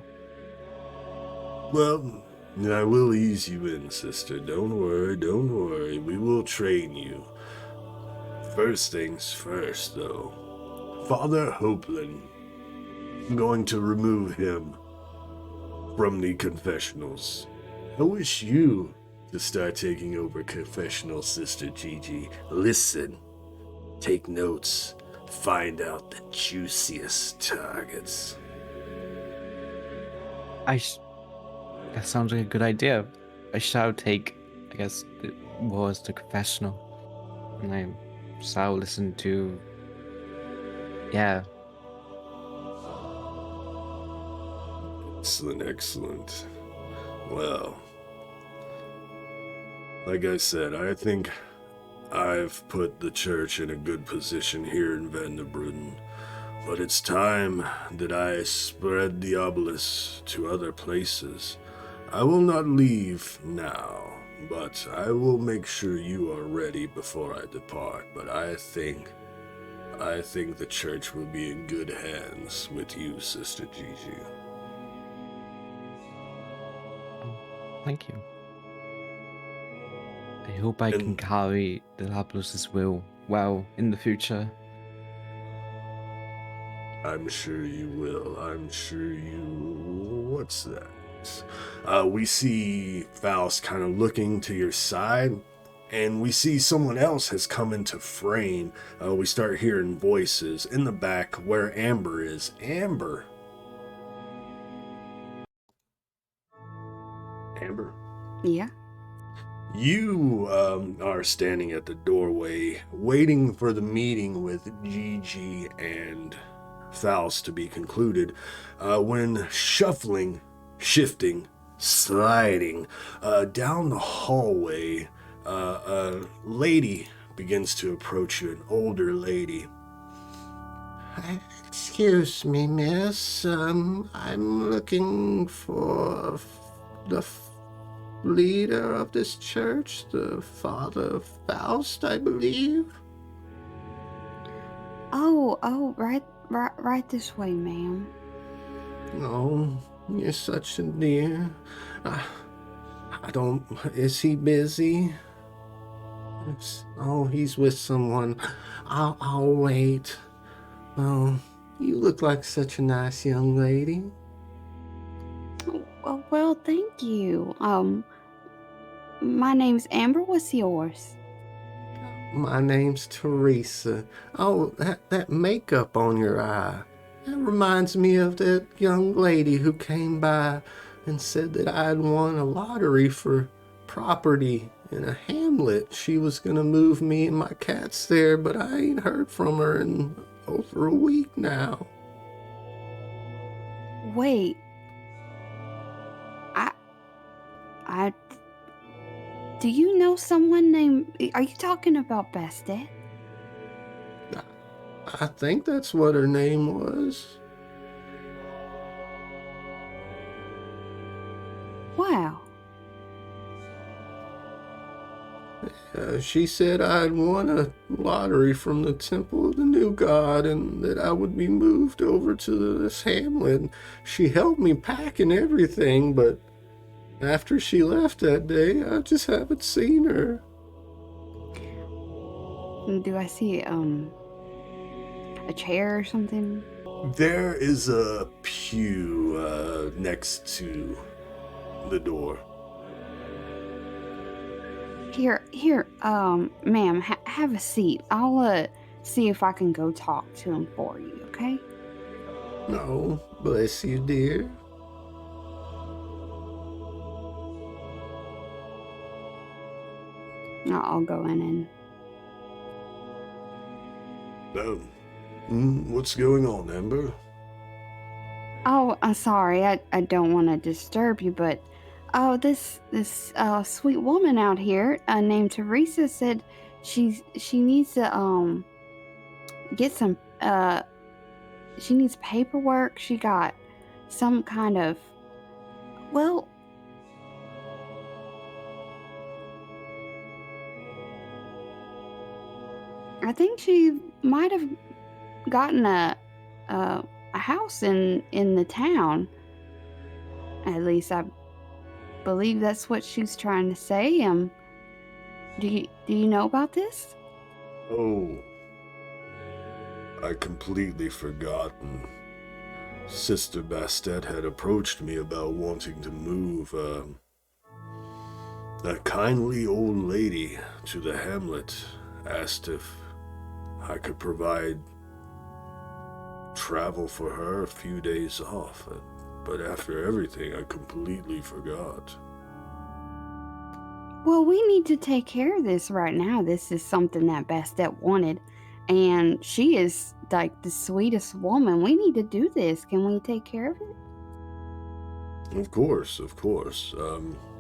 well, I will ease you in, sister. Don't worry. We will train you. First things first, though. Father Hopelin, I'm going to remove him from the confessionals. I wish you to start taking over confessionals, Sister GiGi. Listen, take notes, find out the juiciest targets.
That sounds like a good idea. I shall take, I guess, it was the confessional. And I shall listen to... Yeah.
Excellent. Well, like I said, I think I've put the church in a good position here in Vanderbrun. But it's time that I spread Diabolus to other places. I will not leave now, but I will make sure you are ready before I depart. But I think the church will be in good hands with you, Sister GiGi.
Thank you. I hope I can carry Diabolus' will well in the future.
I'm sure you will. What's that? We see Faust kind of looking to your side, and we see someone else has come into frame. We start hearing voices in the back where Amber is. Amber. Amber.
Yeah.
You are standing at the doorway, waiting for the meeting with GiGi and Faust to be concluded, when shuffling, shifting, sliding down the hallway, a lady begins to approach you, an older lady. Excuse me, miss. I'm looking for the leader of this church, the Father Faust, I believe.
Oh, right this way, ma'am.
Oh, you're such a dear. I don't. Is he busy? Oh, he's with someone. I'll wait. Oh, you look like such a nice young lady.
Oh, well, thank you. My name's Amber. What's yours?
My name's Teresa. Oh, that makeup on your eye. That reminds me of that young lady who came by and said that I'd won a lottery for property in a hamlet. She was gonna move me and my cats there, but I ain't heard from her in over a week now.
Wait. I. Do you know someone named? Are you talking about Bastet?
I think that's what her name was.
Wow.
She said I'd won a lottery from the Temple of the New God and that I would be moved over to this hamlet. She helped me pack and everything, but after she left that day, I just haven't seen her.
Do I see a chair or something?
There is a pew next to the door.
Here, ma'am, have a seat. I'll see if I can go talk to him for you, okay?
No, bless you, dear.
I'll go in and...
What's going on, Amber?
Oh, I'm sorry. I don't want to disturb you, but this sweet woman out here named Teresa said she needs to get some she needs paperwork. She got some kind of, well, I think she might have gotten a house in the town. At least I believe that's what she's trying to say. Do you know about this?
Oh, I completely forgotten. Sister Bastet had approached me about wanting to move a kindly old lady to the hamlet, asked if I could provide travel for her, a few days off, but after everything I completely forgot.
Well, we need to take care of this right now. This is something that Bastet wanted, and she is like the sweetest woman. We need to do this. Can we take care of it?
Of course.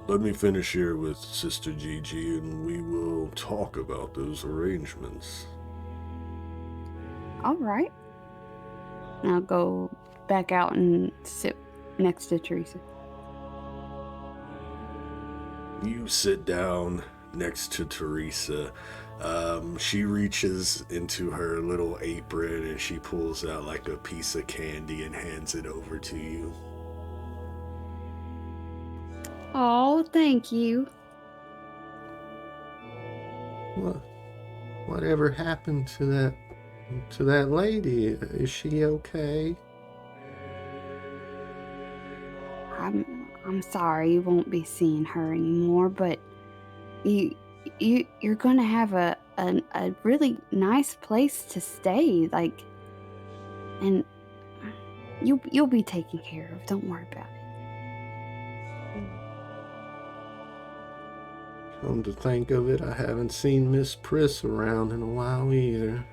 Let me finish here with Sister GiGi and we will talk about those arrangements.
All right. I'll go back out and sit next to Teresa.
You sit down next to Teresa. She reaches into her little apron and she pulls out like a piece of candy and hands it over to you.
Oh, thank you.
Whatever happened to that lady? Is she okay?
I'm sorry you won't be seeing her anymore, but you're gonna have a really nice place to stay, like, and you'll be taken care of. Don't worry about it.
Come to think of it, I haven't seen Miss Priss around in a while either.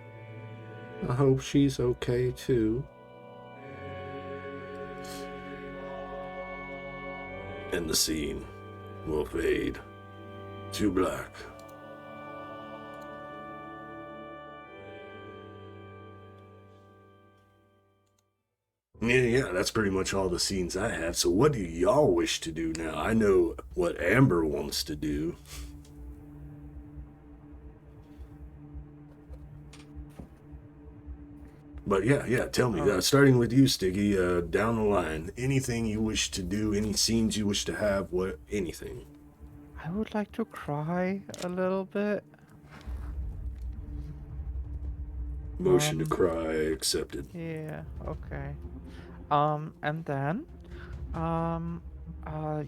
I hope she's okay too. And the scene will fade to black. Yeah, that's pretty much all the scenes I have. So what do y'all wish to do now? I know what Amber wants to do. But yeah, tell me, starting with you, Sticky, down the line, anything you wish to do, any scenes you wish to have, what, anything.
I would like to cry a little bit.
Motion to cry accepted.
Yeah, okay. And then,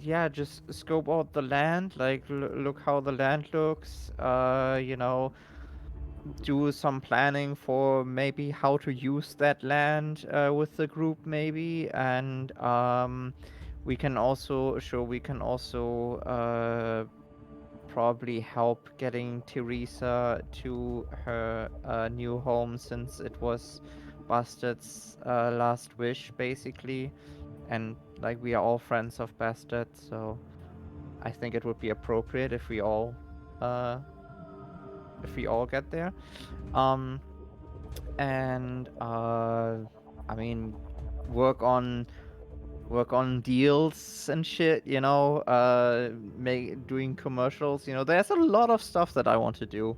yeah, just scope out the land, like look how the land looks, you know, do some planning for maybe how to use that land with the group maybe, and we can also probably help getting Teresa to her new home, since it was Bastard's last wish basically, and like we are all friends of Bastard, so I think it would be appropriate if we all get there. And I mean, work on deals and shit, you know, doing commercials, you know. There's a lot of stuff that I want to do.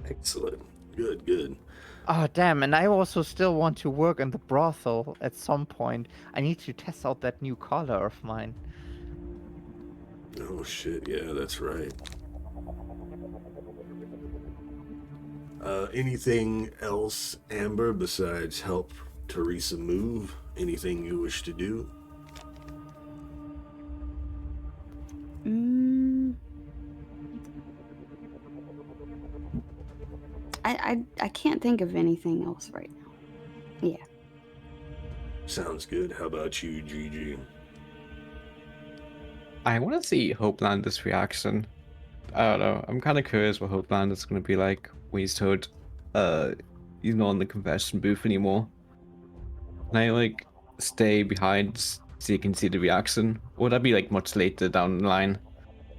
Excellent. Good.
Oh damn, and I also still want to work in the brothel at some point. I need to test out that new collar of mine.
Oh shit, yeah, that's right. Anything else, Amber, besides help Teresa move? Anything you wish to do?
I can't think of anything else right now. Yeah.
Sounds good. How about you, GiGi?
I want to see Hopelander's reaction. I don't know. I'm kind of curious what Hopelander's going to be like when he's told he's not in the confession booth anymore. Can I, like, stay behind so you can see the reaction? Or would that be, like, much later down the line?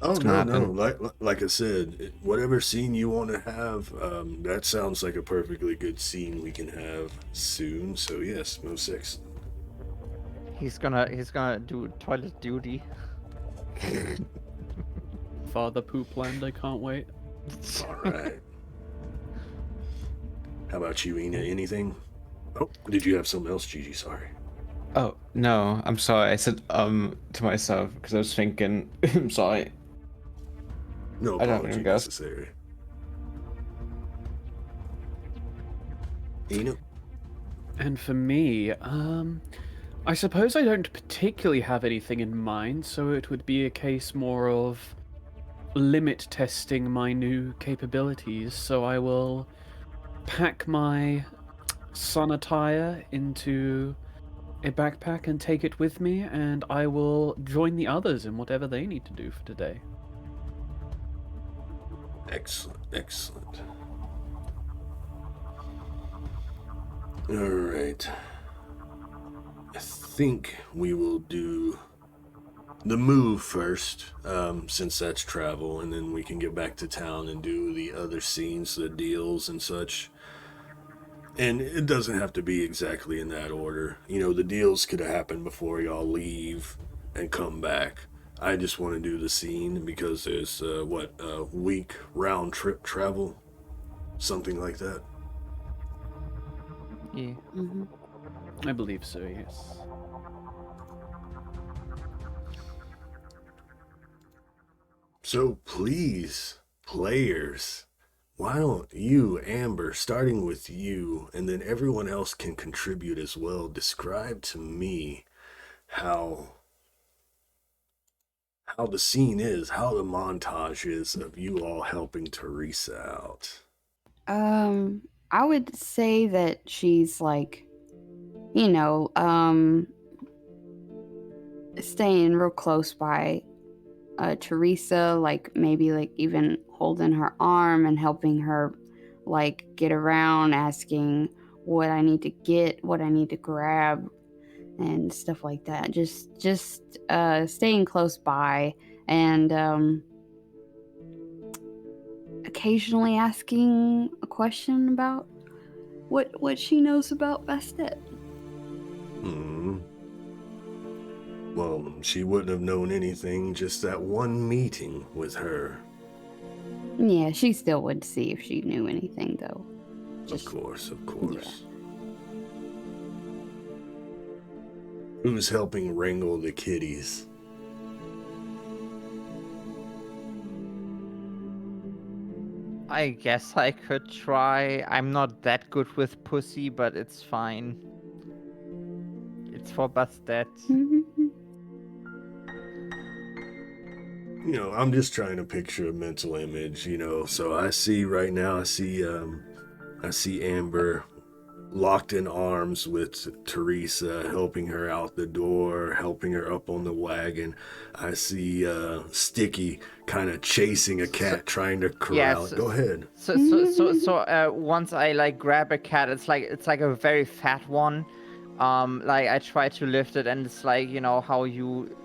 Oh, no. Like I said, whatever scene you want to have, that sounds like a perfectly good scene we can have soon. So yes, most excellent.
He's gonna do toilet duty.
Father Poopland, I can't wait.
All right. How about you, Eena? Anything? Oh, did you have something else, GiGi? Sorry.
Oh, no, I'm sorry. I said to myself because I was thinking. I'm sorry.
No
I don't
apology
even guess.
necessary. Eena?
And for me, I suppose I don't particularly have anything in mind, so it would be a case more of limit testing my new capabilities. So I will pack my sun attire into a backpack and take it with me, and I will join the others in whatever they need to do for today.
Excellent. All right. I think we will do the move first, since that's travel, and then we can get back to town and do the other scenes, the deals and such. And it doesn't have to be exactly in that order. You know, the deals could have happened before y'all leave and come back. I just want to do the scene because there's, a week round trip travel? Something like that.
Yeah.
Mm-hmm.
I believe so, yes.
So please, players, why don't you, Amber, starting with you, and then everyone else can contribute as well, describe to me how how the scene is, how the montage is of you all helping Teresa out.
I would say that she's like, staying real close by Teresa, like maybe like even holding her arm and helping her like get around, asking what I need to get, what I need to grab, and stuff like that. Just staying close by and occasionally asking a question about what she knows about Bastet.
Hmm. Well, she wouldn't have known anything just that one meeting with her.
Yeah, she still would see if she knew anything, though.
Of course. Who's helping wrangle the kitties?
I guess I could try. I'm not that good with pussy, but it's fine. It's for Bastet.
I'm just trying to picture a mental image, So I see right now, I see Amber locked in arms with Teresa, helping her out the door, helping her up on the wagon. I see Sticky kind of chasing a cat, trying to corral it. Go ahead.
So once I like grab a cat, it's like a very fat one. Like I try to lift it, and it's like how you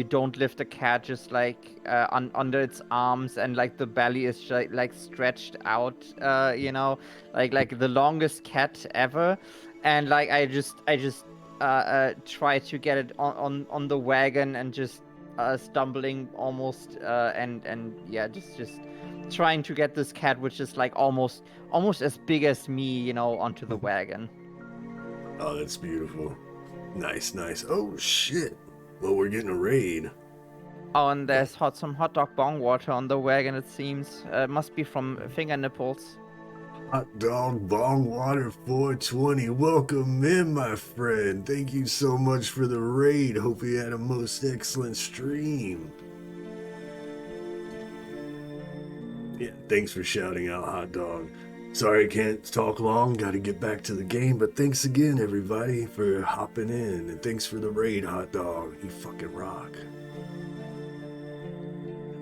don't lift a cat, just like under its arms, and like the belly is like stretched out, like the longest cat ever, and like I just try to get it on the wagon, and just stumbling almost, and yeah, just trying to get this cat, which is like almost as big as me, onto the wagon.
Oh, that's beautiful. Nice. Oh, shit. Well, we're getting a raid.
Oh, and there's some hot dog bong water on the wagon, it seems. Must be from finger nipples.
Hot dog bong water 420. Welcome in, my friend. Thank you so much for the raid. Hope you had a most excellent stream. Yeah, thanks for shouting out, Hot Dog. Sorry I can't talk long, gotta get back to the game, but thanks again, everybody, for hopping in, and thanks for the raid, Hot Dog. You fucking rock.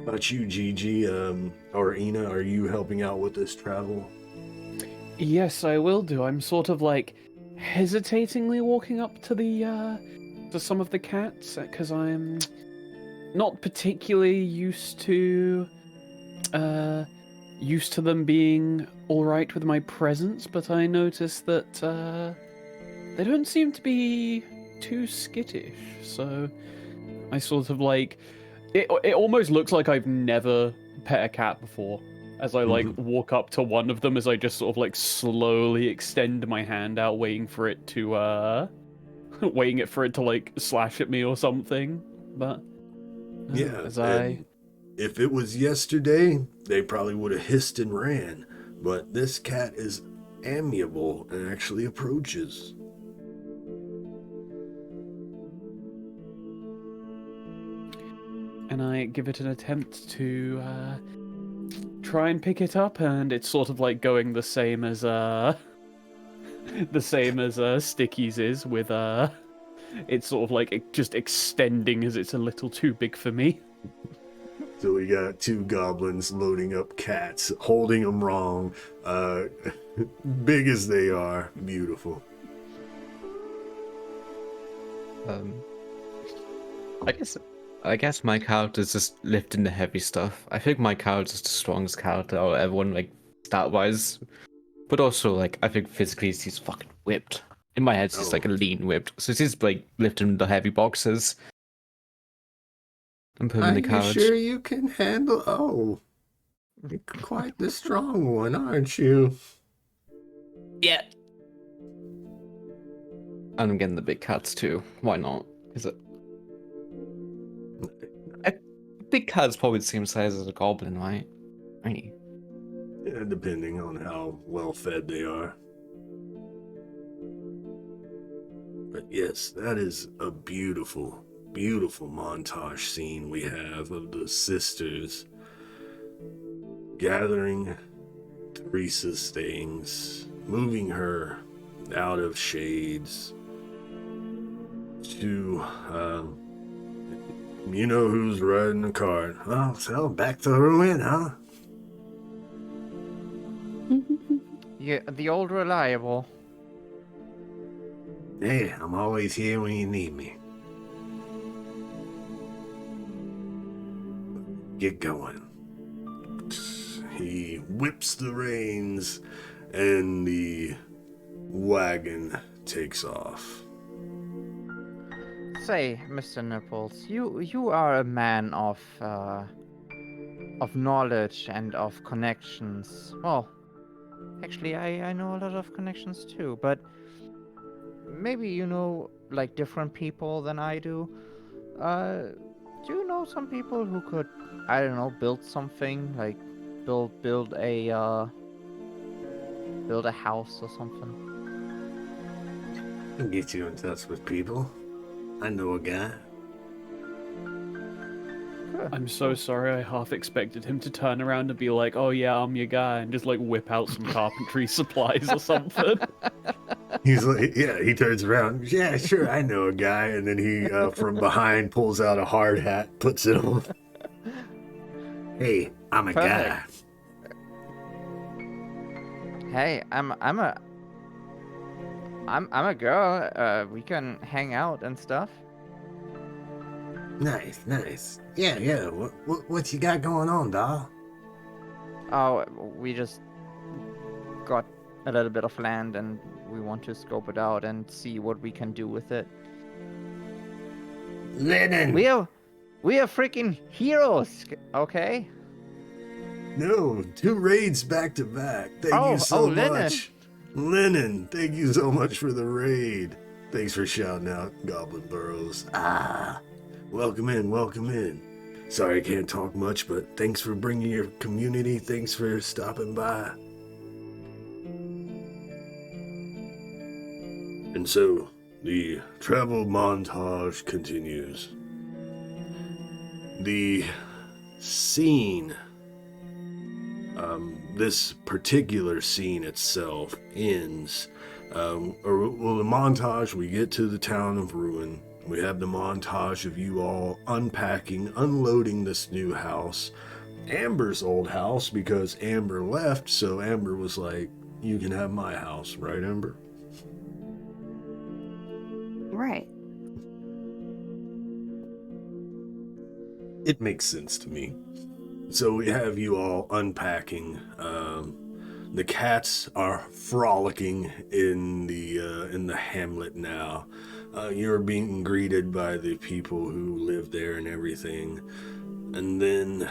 How about you, GiGi, or Eena, are you helping out with this travel?
Yes, I will do. I'm sort of like hesitatingly walking up to to some of the cats, because I'm not particularly used to them being all right with my presence, but I notice that they don't seem to be too skittish. So I sort of like it. It almost looks like I've never pet a cat before. As I like walk up to one of them, as I just sort of like slowly extend my hand out, waiting for it to like slash at me or something. But
yeah, if it was yesterday, they probably would have hissed and ran. But this cat is amiable and actually approaches.
And I give it an attempt to try and pick it up, and it's sort of like going the same as Sticky's is, with it's sort of like just extending as it's a little too big for me.
So we got two goblins loading up cats, holding them wrong, big as they are, beautiful.
I guess my character is just lifting the heavy stuff. I think my character is the strongest character out of everyone, like stat-wise, but also like I think physically he's fucking whipped. In my head, he's like a lean whipped, so he's like lifting the heavy boxes. I'm putting the carriage.
Are you sure you can handle? Oh, you're quite the strong one, aren't you?
Yeah. And I'm getting the big cats too. Why not? Is it? A big cat's probably the same size as a goblin, right? Right.
Yeah, depending on how well fed they are. But yes, that is a beautiful, beautiful montage scene we have of the sisters gathering Teresa's things, moving her out of shades to, you know who's riding the cart. Oh, so back to ruin, huh?
Yeah, the old reliable.
Hey, I'm always here when you need me. Get going. He whips the reins and the wagon takes off.
Say, Mr. Nipples, you are a man of knowledge and of connections. Well, actually, I know a lot of connections too, but maybe you know like different people than I do. Do you know some people who could, I don't know, build something like build a house or something?
I'll get you in touch with people. I know a guy.
I'm so sorry, I half expected him to turn around and be like, oh yeah, I'm your guy, and just like whip out some carpentry supplies or something.
He's like, yeah, he turns around. Yeah, sure, I know a guy. And then he, from behind, pulls out a hard hat, puts it on. Hey, I'm a guy.
Hey, I'm a girl. We can hang out and stuff.
Nice, nice. Yeah. What you got going on, doll?
Oh, we just got a little bit of land and we want to scope it out and see what we can do with it.
Linen.
We are freaking heroes, okay?
No, 2 raids back to back. Thank you so much. Linen, thank you so much for the raid. Thanks for shouting out, Goblin Burrows. Welcome in. Sorry I can't talk much, but thanks for bringing your community. Thanks for stopping by. And so, the travel montage continues. The scene, this particular scene itself ends, the montage, we get to the town of Ruin. We have the montage of you all unpacking, unloading this new house. Amber's old house, because Amber left, so Amber was like, you can have my house, right, Amber?
Right.
It makes sense to me. So we have you all unpacking. The cats are frolicking in the hamlet now. You're being greeted by the people who live there and everything. And then,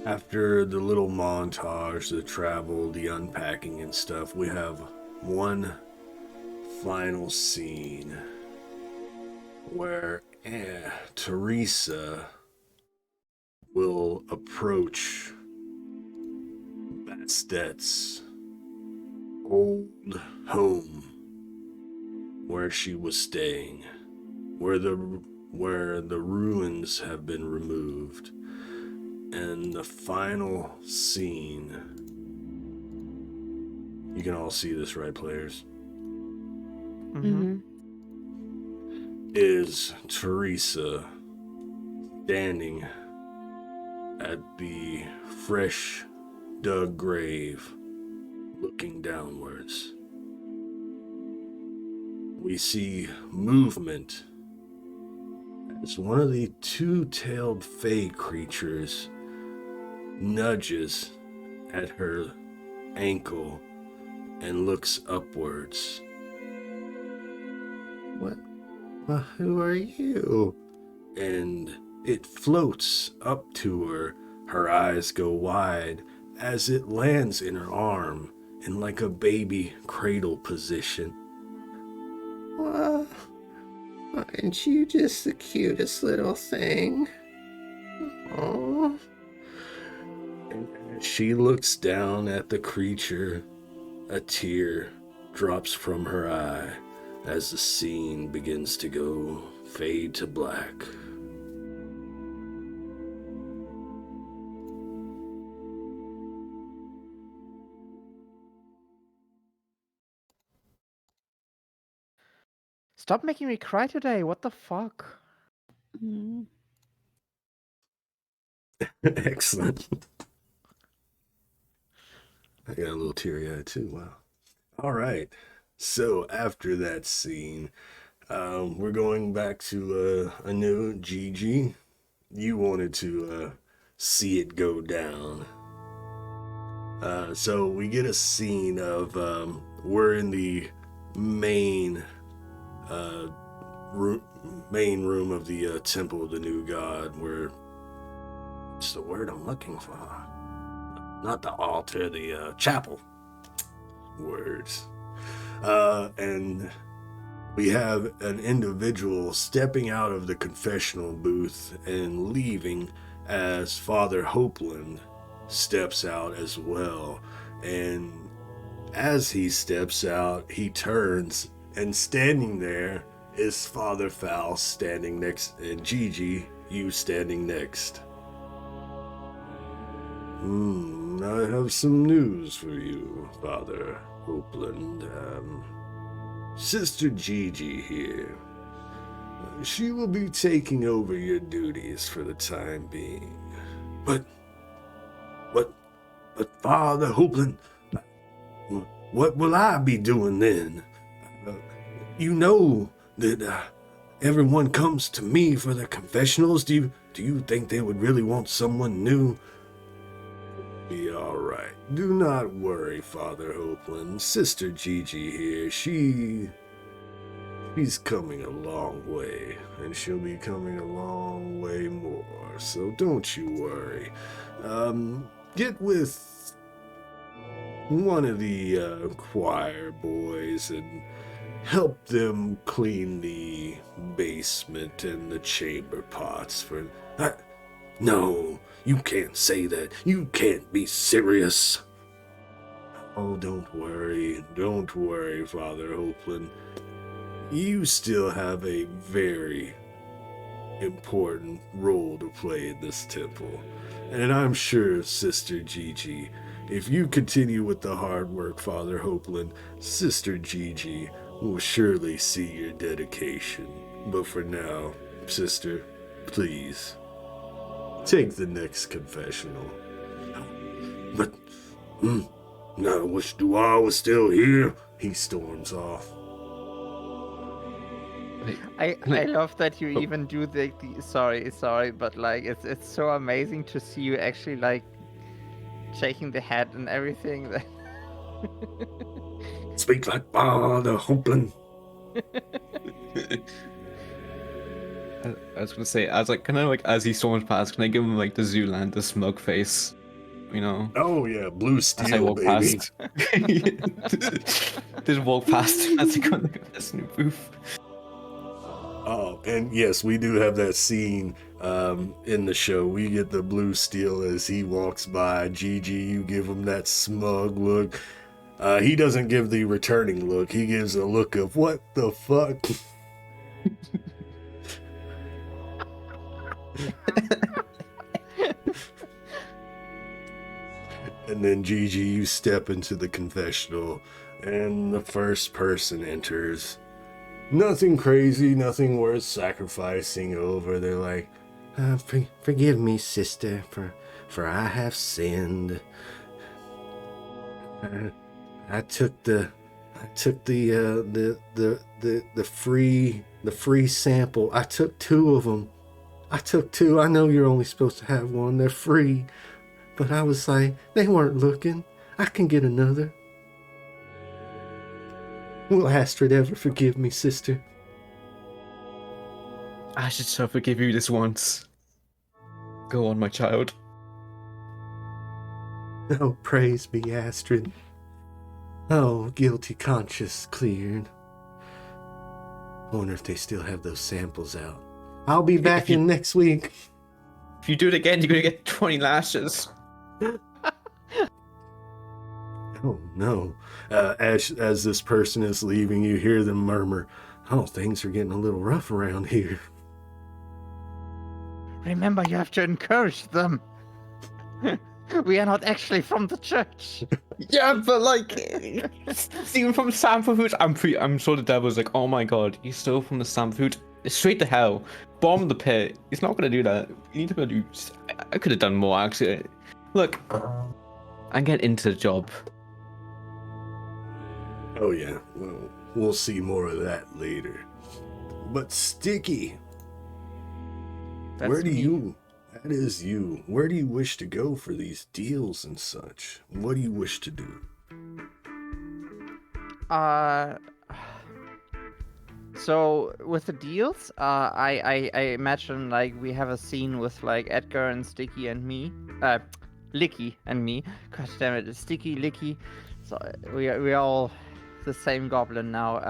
after the little montage, the travel, the unpacking and stuff, we have one final scene where Teresa will approach Bastet's old home where she was staying, where the ruins have been removed, and the final scene. You can all see this, right, players?
Mm-hmm.
Is Teresa standing at the fresh dug grave, looking downwards. We see movement as one of the 2-tailed fey creatures nudges at her ankle and looks upwards. What? Who are you? And it floats up to her. Her eyes go wide as it lands in her arm in like a baby cradle position. Aren't you just the cutest little thing? Oh. She looks down at the creature. A tear drops from her eye as the scene begins to go fade to black.
Stop making me cry today. What the fuck?
Mm.
Excellent. I got a little teary-eyed too. Wow. All right. So after that scene, we're going back to a new GiGi. You wanted to see it go down. So we get a scene of we're in the main room of the temple of the new god. Where what's the word I'm looking for? Not the altar, the chapel. Words. And we have an individual stepping out of the confessional booth and leaving as Father Hopeland steps out as well. And as he steps out, he turns, and standing there is Father Faust standing next, and GiGi, you standing next. I have some news for you, Father Hopeland. Sister GiGi here. She will be taking over your duties for the time being. But Father Hopeland, what will I be doing then? You know that everyone comes to me for their confessionals. Do you think they would really want someone new? Be all right. Do not worry, Father Hopeland. Sister GiGi here, she's coming a long way, and she'll be coming a long way more, so don't you worry. Get with one of the choir boys and help them clean the basement and the chamber pots for... No, you can't say that. You can't be serious. Oh, don't worry, Father Hopeland. You still have a very important role to play in this temple. And I'm sure, Sister GiGi, if you continue with the hard work, Father Hopeland, Sister GiGi will surely see your dedication. But for now, Sister, please, take the next confessional. But, I wish Dua was still here. He storms off.
I love that you even do the sorry, but like it's so amazing to see you actually like shaking the head and everything.
Speak like Father Hopeland.
I was gonna say, as like kind of like as he storms past, can I give him like the Zoolander smug face? You know?
Oh yeah, blue steel,
As I walk
baby.
past. Just walk past him as he goes to this new booth.
Oh, and yes, we do have that scene in the show. We get the blue steel as he walks by. GiGi, you give him that smug look. He doesn't give the returning look. He gives a look of, what the fuck? And then GiGi, you step into the confessional, and the first person enters. Nothing crazy, nothing worth sacrificing over. They're like, forgive me, sister, for I have sinned. I took the free sample. I took 2 of them. I took 2. I know you're only supposed to have 1. They're free. But I was like, they weren't looking. I can get another. Will Astrid ever forgive me, sister?
I should so forgive you this once. Go on, my child.
Oh, praise be Astrid. Oh, guilty conscience cleared. I wonder if they still have those samples out. I'll be back in next week.
If you do it again, you're gonna get 20 lashes.
Oh no. As this person is leaving, you hear them murmur, Oh, things are getting a little rough around here.
Remember, you have to encourage them. We are not actually from the church.
Yeah, but like, stealing from sample food. I'm sure the devil's like, oh my god, you stole from the sample food. Straight to hell. Bomb the pit. He's not gonna do that. You need to go do. I could have done more actually. Look, I get into the job.
Oh yeah, well, we'll see more of that later. But Sticky,
That's
where do
me.
you... That is you. Where do you wish to go for these deals and such? What do you wish to do?
So with the deals, I imagine like we have a scene with like Edgar and Sticky and me, Licky and me. God damn it, it's Sticky, Licky. So we are all the same goblin now.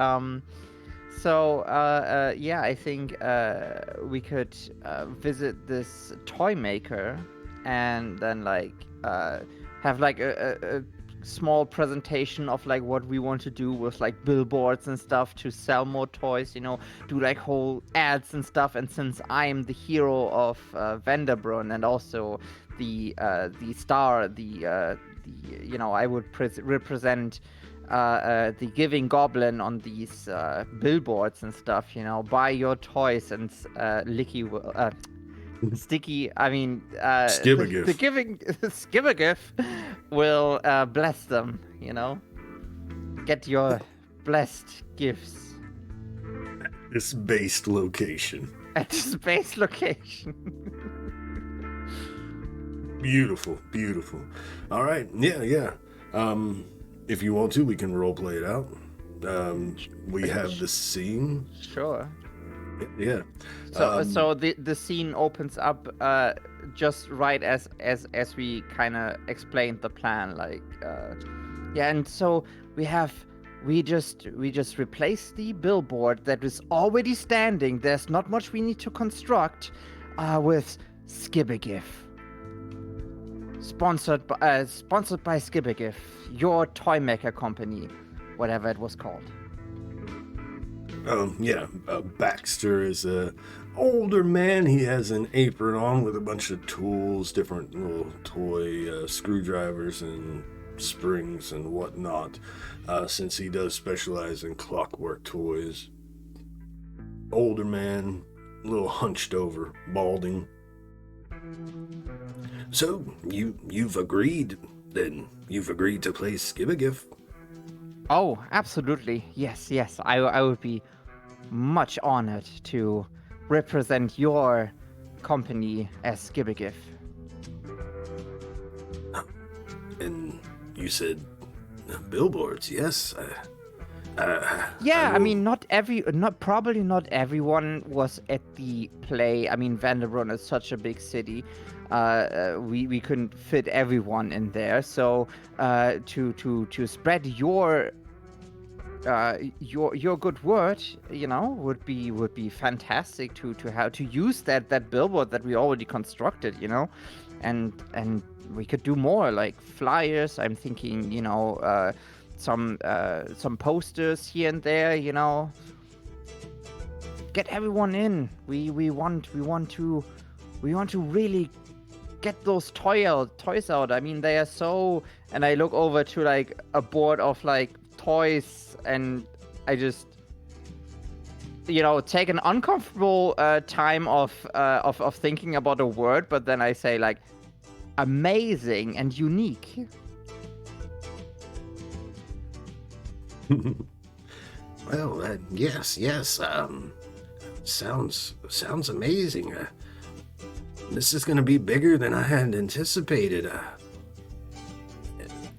Yeah, I think we could visit this toy maker and then like have like a small presentation of like what we want to do with like billboards and stuff to sell more toys, you know, do like whole ads and stuff. And since I am the hero of Vanderbrun and also the star, the you know, I would represent the giving goblin on these billboards and stuff, you know, buy your toys and Licky will Sticky, I mean,
Skibbergiff.
the giving Skibbergiff will bless them, you know? Get your blessed gifts
This based location.
at this base location.
Beautiful, beautiful. All right, yeah. If you want to, we can role play it out. We have the scene.
Sure.
Yeah.
So the scene opens up just right as we kind of explained the plan, like yeah, and so we just replace the billboard that is already standing. There's not much we need to construct with Skibbergiff. Sponsored by Skibbergiff, your toy maker company, whatever it was called.
Baxter is a older man. He has an apron on with a bunch of tools, different little toy screwdrivers and springs and whatnot, since he does specialize in clockwork toys. Older man, a little hunched over, balding. So, you've agreed, then? You've agreed to play Skibbergiff?
Oh, absolutely. Yes. I would be much honored to represent your company as Skibbergiff.
And you said billboards, yes?
Yeah, I mean, probably not everyone was at the play. I mean, Vanderbrun is such a big city. We couldn't fit everyone in there. So to spread your good word, you know, would be fantastic to how to use that billboard that we already constructed, you know, and we could do more like flyers. I'm thinking, you know, some posters here and there, you know. Get everyone in. We want to really get those toys out. I mean, they are so. And I look over to like a board of like toys, and I just, you know, take an uncomfortable time of thinking about a word, but then I say like, amazing and unique.
Well, yes. Sounds amazing. This is going to be bigger than I had anticipated.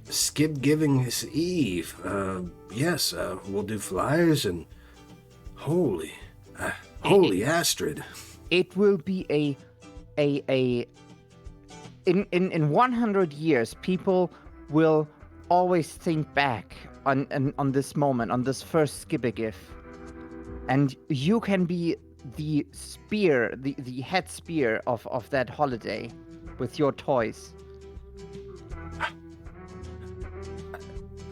Skib Giving Eve. Yes, we'll do flyers and holy Astrid.
It will be in 100 years, people will always think back on this moment, on this first Skibbergiff. And you can be the spear, the head spear of that holiday with your toys.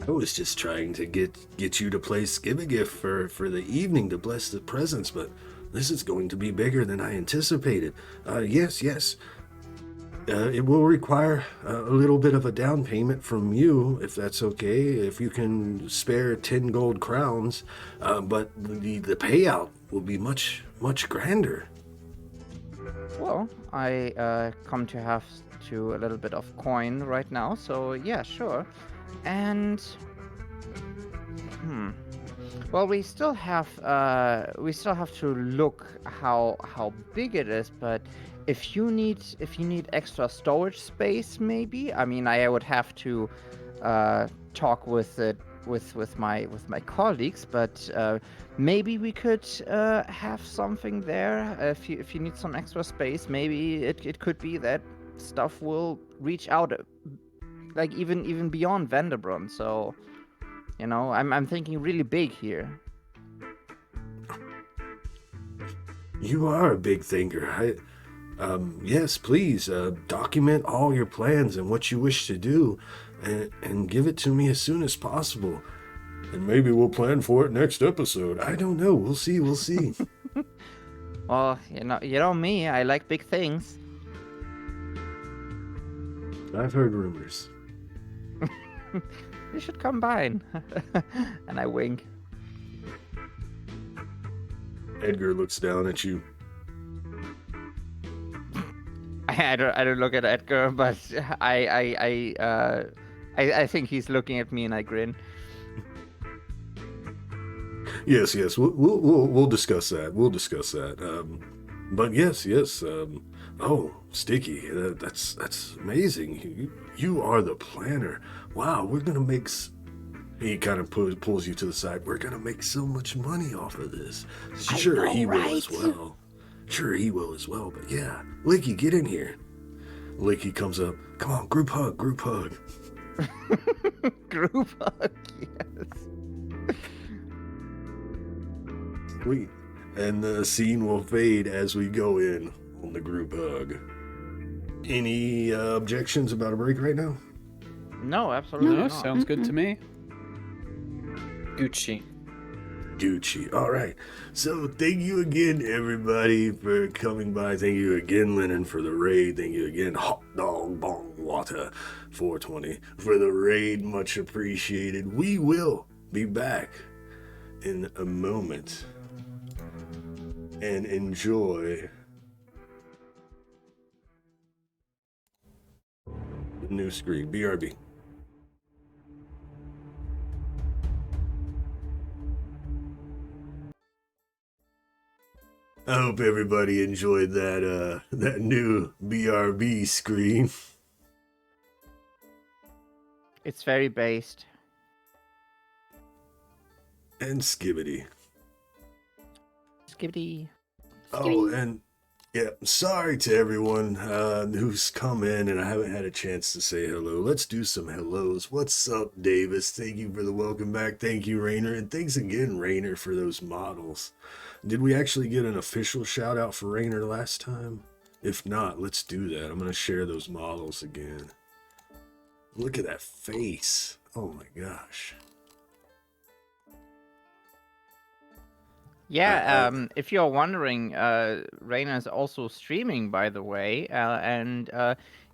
I was just trying to get you to play Skibbergift for the evening to bless the presents, but this is going to be bigger than I anticipated. Yes. It will require a little bit of a down payment from you, if that's okay, if you can spare 10 gold crowns, but the payout will be much grander.
Well, I come to have to a little bit of coin right now, so yeah, sure. And well, we still have to look how big it is, but if you need extra storage space, maybe. I mean, I would have to talk with my colleagues, but maybe we could have something there. If you need some extra space, maybe it could be that stuff will reach out, like even beyond Vanderbrun. So, you know, I'm thinking really big here.
You are a big thinker. Yes, please, document all your plans and what you wish to do, and give it to me as soon as possible. And maybe we'll plan for it next episode. I don't know. We'll see.
Well, you know me. I like big things.
I've heard rumors.
You should combine. And I wink.
Edgar looks down at you.
I don't look at Edgar, but I think he's looking at me, and I grin.
Yes. We'll discuss that. But yes. Oh, Sticky, that's amazing. You are the planner. Wow, we're gonna make. He kind of pulls you to the side. We're gonna make so much money off of this. Sure, he will as well. But yeah, Licky, get in here. Licky comes up. Come on, group hug.
Group hug, yes.
Sweet. And the scene will fade as we go in on the group hug. Any objections about a break right now?
No, absolutely
No,
not.
sounds good to me.
Gucci.
All right. So thank you again, everybody, for coming by. Thank you again, Lennon, for the raid. Thank you again, Hot Dog Bong Water 420 for the raid. Much appreciated. We will be back in a moment. And enjoy the new screen. BRB. I hope everybody enjoyed that new BRB screen.
It's very based.
And Skibbity.
Skibbity.
Oh, and yeah, sorry to everyone who's come in and I haven't had a chance to say hello. Let's do some hellos. What's up, Davis? Thank you for the welcome back. Thank you, Rainer. And thanks again, Rainer, for those models. Did we actually get an official shout out for Rainer last time? If not, let's do that. I'm going to share those models again. Look at that face. Oh my gosh.
Yeah, if you're wondering, Rainer is also streaming, by the way, and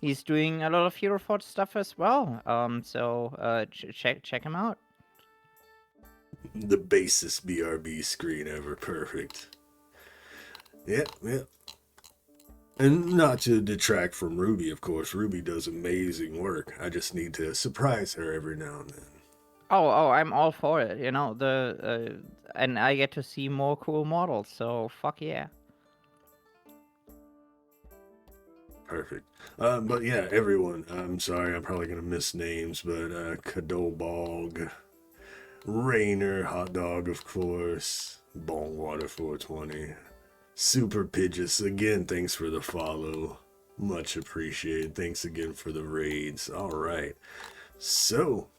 he's doing a lot of Hero Forge stuff as well. So check him out.
The basest BRB screen ever. Perfect. Yep. And not to detract from Ruby, of course. Ruby does amazing work. I just need to surprise her every now and then.
Oh, I'm all for it. You know, and I get to see more cool models, so fuck yeah.
Perfect. But yeah, everyone, I'm sorry, I'm probably going to miss names, but Kadolbog, Rainer, Hot Dog, of course, Bongwater 420, Super Pidgeous, again, thanks for the follow. Much appreciated. Thanks again for the raids. All right. So,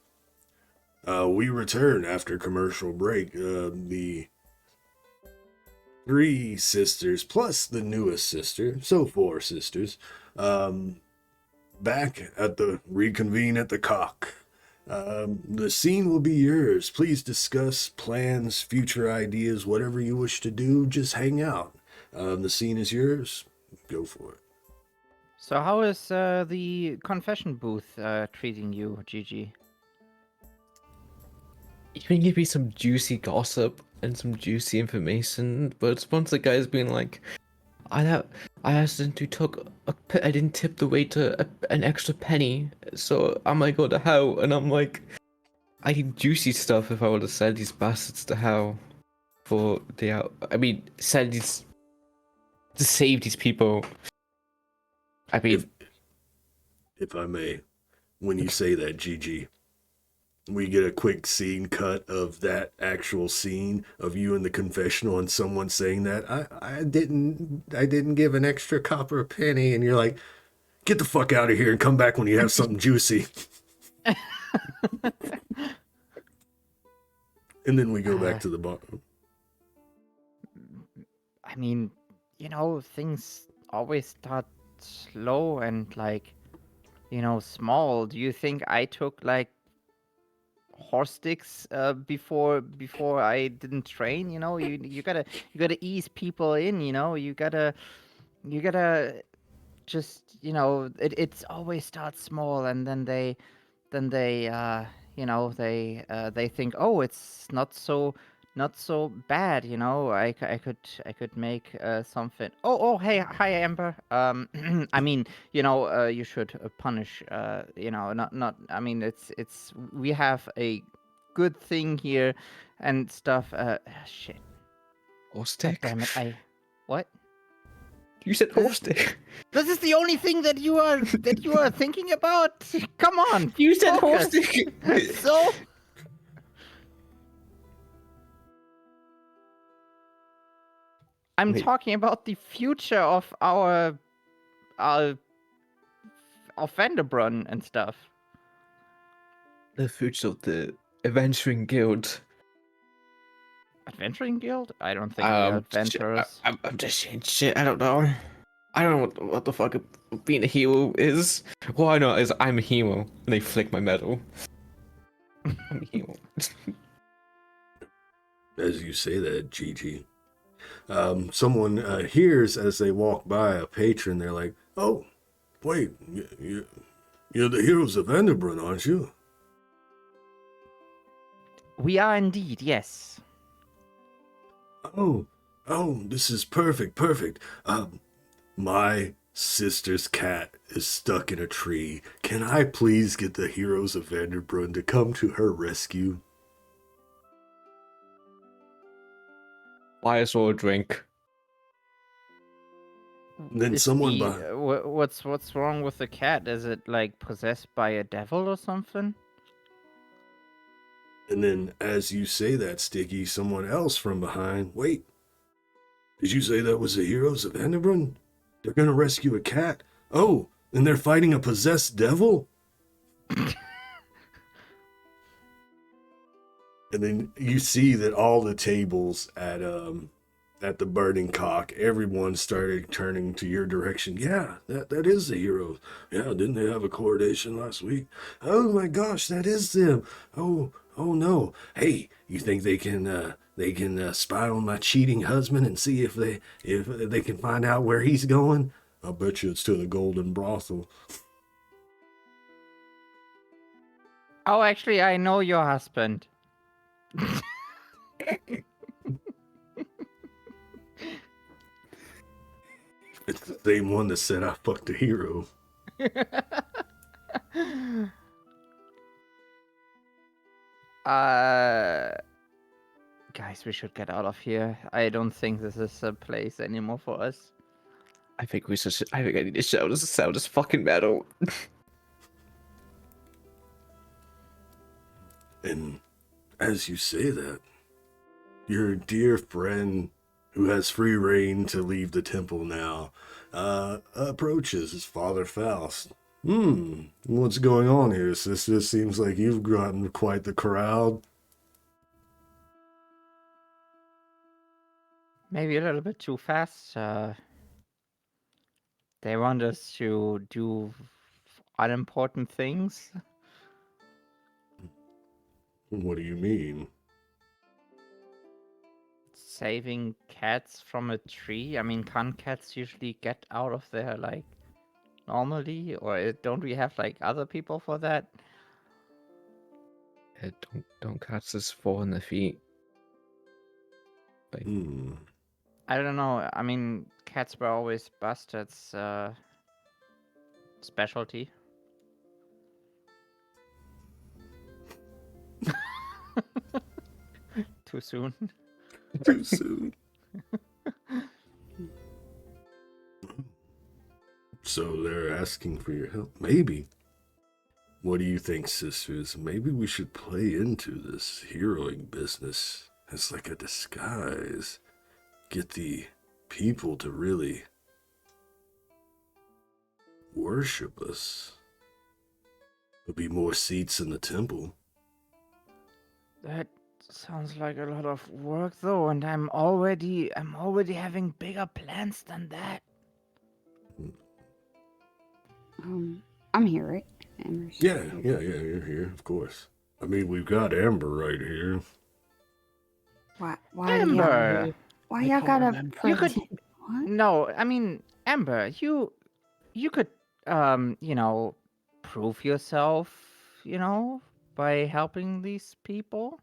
we return after commercial break. The three sisters, plus the newest sister, so 4 sisters, back at the reconvene at the Cock. The scene will be yours. Please discuss plans, future ideas, whatever you wish to do. Just hang out. The scene is yours. Go for it.
So how is the confession booth treating you, GiGi?
You can give me some juicy gossip and some juicy information, but once the guy's been like, I accidentally I didn't tip the waiter an extra penny, so I might go to hell, and I'm like, I need juicy stuff if I were to send these bastards to hell send these to save these people. I mean,
If I may, when you say that, GG, we get a quick scene cut of that actual scene of you in the confessional and someone saying that I didn't give an extra copper a penny, and you're like, get the fuck out of here and come back when you have something juicy. And then we go back to the bottom.
I mean, things always start slow and like, small. Do you think I took like horse sticks before I didn't train? You gotta ease people in. You gotta just it's always starts small, and then they they think, oh, it's not so bad. I could make something. Hey, hi Amber. I mean, you should punish, not I mean, it's we have a good thing here and stuff. Shit,
horse
God
stick.
damn it, what?
You said horse stick.
This is the only thing that you are thinking about? Come on.
You said horse
focus.
stick.
So I'm
Wait.
talking about the future of our of Vanderbrun and stuff.
The future of the adventuring guild.
Adventuring guild? I don't think we're adventurers.
I'm just saying shit. I don't know. I don't know what the fuck being a hero is. All I know is I'm a hero, and they flick my medal. I'm a hero.
As you say that, GG, someone hears as they walk by a patron. They're like, "Oh, wait, you're the heroes of Vanderbrun, aren't you?"
We are indeed, yes.
Oh, this is perfect. My sister's cat is stuck in a tree. Can I please get the heroes of Vanderbrun to come to her rescue?
Buy us all a drink.
Then
Is
someone
what's wrong with the cat? Is it like possessed by a devil or something?
And then as you say that, Sticky, someone else from behind, wait, did you say that was the heroes of Vanderbrun? They're gonna rescue a cat? Oh, and they're fighting a possessed devil? And then you see that all the tables at the Burning Cock, everyone started turning to your direction. Yeah, that is the heroes. Yeah, didn't they have a coronation last week? Oh my gosh, that is them. Oh no. Hey, you think they can spy on my cheating husband and see if they can find out where he's going? I'll bet you it's to the Golden Brothel.
Oh, actually, I know your husband.
It's the same one that said I fucked a hero.
Guys, we should get out of here. I don't think this is a place anymore for us.
I think I need to sell this fucking medal.
And as you say that, your dear friend who has free reign to leave the temple now approaches his Father Faust. What's going on here, sister? Seems like you've gotten quite the crowd.
Maybe a little bit too fast. They want us to do unimportant things.
What do you mean?
Saving cats from a tree? I mean, can't cats usually get out of there, like, normally? Or don't we have, like, other people for that?
Yeah, don't catch this fall in the feet. Like,
Hmm.
I don't know. I mean, cats were always Bastard's specialty. Too soon.
Too soon. So they're asking for your help. Maybe. What do you think, sisters? Maybe we should play into this heroing business as like a disguise. Get the people to really worship us. There'll be more seats in the temple.
That sounds like a lot of work, though, and I'm already having bigger plans than that.
I'm here, right? Amber's
Yeah,
here.
you're here, of course. I mean, we've got Amber right here.
Why
Amber!
why
I
y'all
don't
gotta
remember.
You could-
pretend? What?
No, I mean, Amber, you could, prove yourself, by helping these people.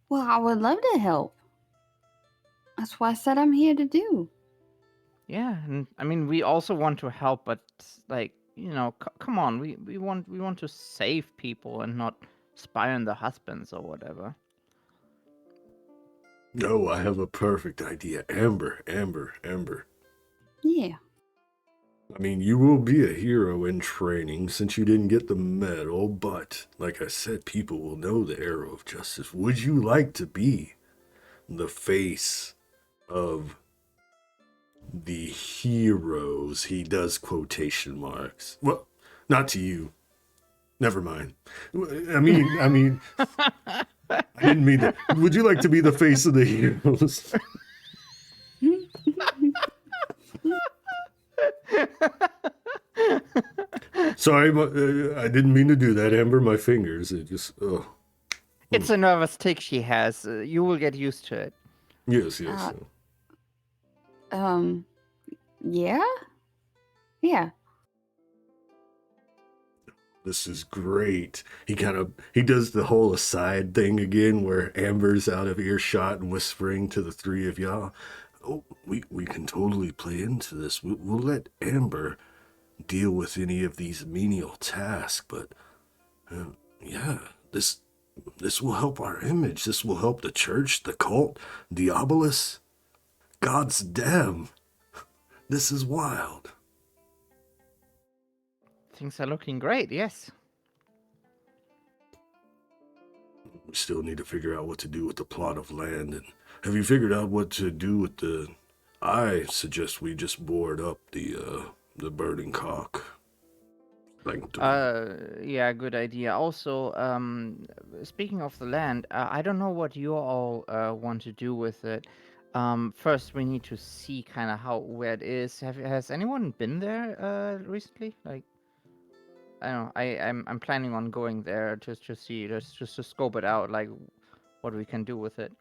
Well, I would love to help. That's what I said I'm here to do.
Yeah, and I mean, we also want to help, but like, come on, we want to save people and not spy on the husbands or whatever.
No, I have a perfect idea. Amber.
Yeah.
I mean, you will be a hero in training since you didn't get the medal, but like I said, people will know the arrow of justice. Would you like to be the face of the heroes? He does quotation marks. Well, not to you. Never mind. I mean, I didn't mean that. Would you like to be the face of the heroes? Sorry, I didn't mean to do that, Amber. My fingers, it just, oh.
It's a nervous tick she has. You will get used to it.
Yes.
Yeah? Yeah.
This is great. He does the whole aside thing again where Amber's out of earshot and whispering to the three of y'all. Oh, we can totally play into this. We'll let Amber deal with any of these menial tasks, but yeah, this will help our image. This will help the church, the cult, Diabolus. God's damn. This is wild.
Things are looking great, yes.
We still need to figure out what to do with the plot of land. And have you figured out what to do with the... I suggest we just board up the burning cock.
Yeah, good idea. Also, speaking of the land, I don't know what you all want to do with it. First, we need to see kind of where it is. Has anyone been there recently? Like, I don't know. I'm planning on going there just to see, just to scope it out, like what we can do with it.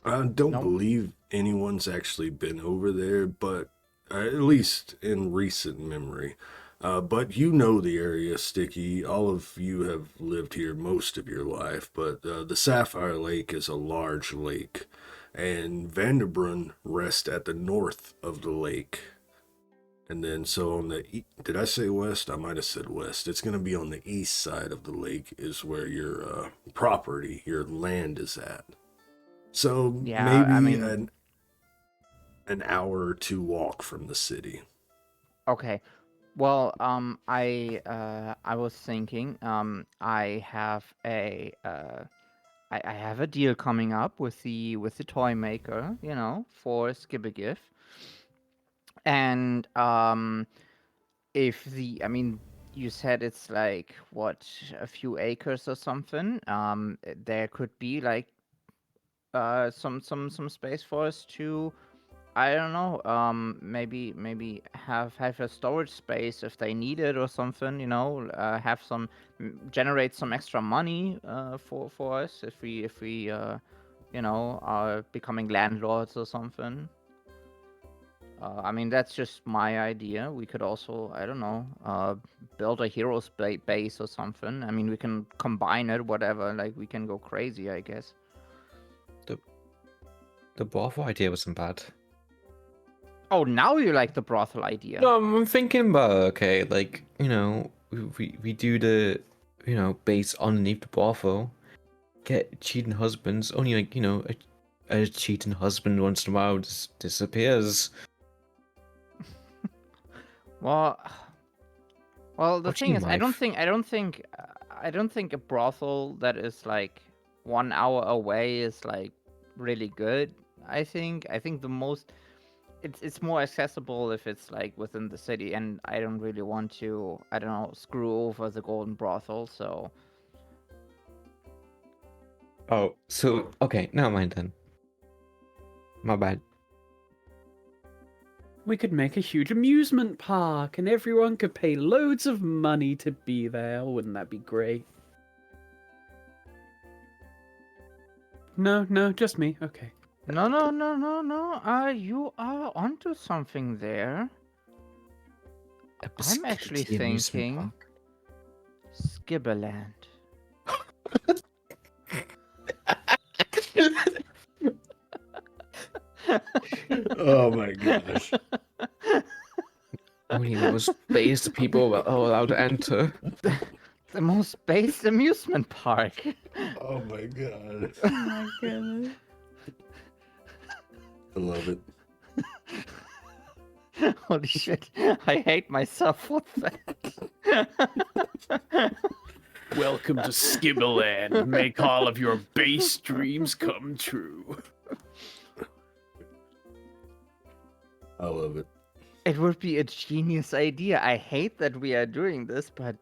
I don't
No?
believe anyone's actually been over there, but at least in recent memory. But you know the area, Sticky. All of you have lived here most of your life, but the Sapphire Lake is a large lake, and Vanderbrun rests at the north of the lake. And then, so on the... Did I say west? I might have said west. It's going to be on the east side of the lake is where your property, your land is at. So
Yeah,
maybe
I mean-
an hour or two walk from the city.
Okay. Well, I was thinking, I have a I have a deal coming up with the toy maker, for Skibbergif. And I mean, you said it's like what, a few acres or something. There could be like some space for us to I don't know. Maybe have a storage space if they need it or something. You know, have some generate some extra money for us if we you know, are becoming landlords or something. I mean, that's just my idea. We could also, I don't know, build a heroes base or something. I mean, we can combine it, whatever. Like, we can go crazy, I guess.
The brothel idea wasn't bad.
Oh, now you like the brothel idea.
No, I'm thinking about okay, like you know, we do the base underneath the brothel, get cheating husbands. Only like you know, a cheating husband once in a while just disappears.
Well, the
What do
thing
you
is, I
wife?
don't think a brothel that is like 1 hour away is like really good. I think the most it's more accessible if it's like within the city, and I don't really want to, I don't know, screw over the golden brothel. So
Oh, so okay, never mind then. My bad.
We could make a huge amusement park and everyone could pay loads of money to be there. Wouldn't that be great? No, just me. Okay.
no. You are onto something there.
A
I'm actually
biscuity amusement
thinking
park.
Skibberland.
Oh my gosh.
Only those based people are allowed to enter.
The most based amusement park.
Oh my god.
Oh my goodness.
I love it.
Holy shit. I hate myself for that.
Welcome to Skibberland. Make all of your base dreams come true.
I love it.
It would be a genius idea. I hate that we are doing this, but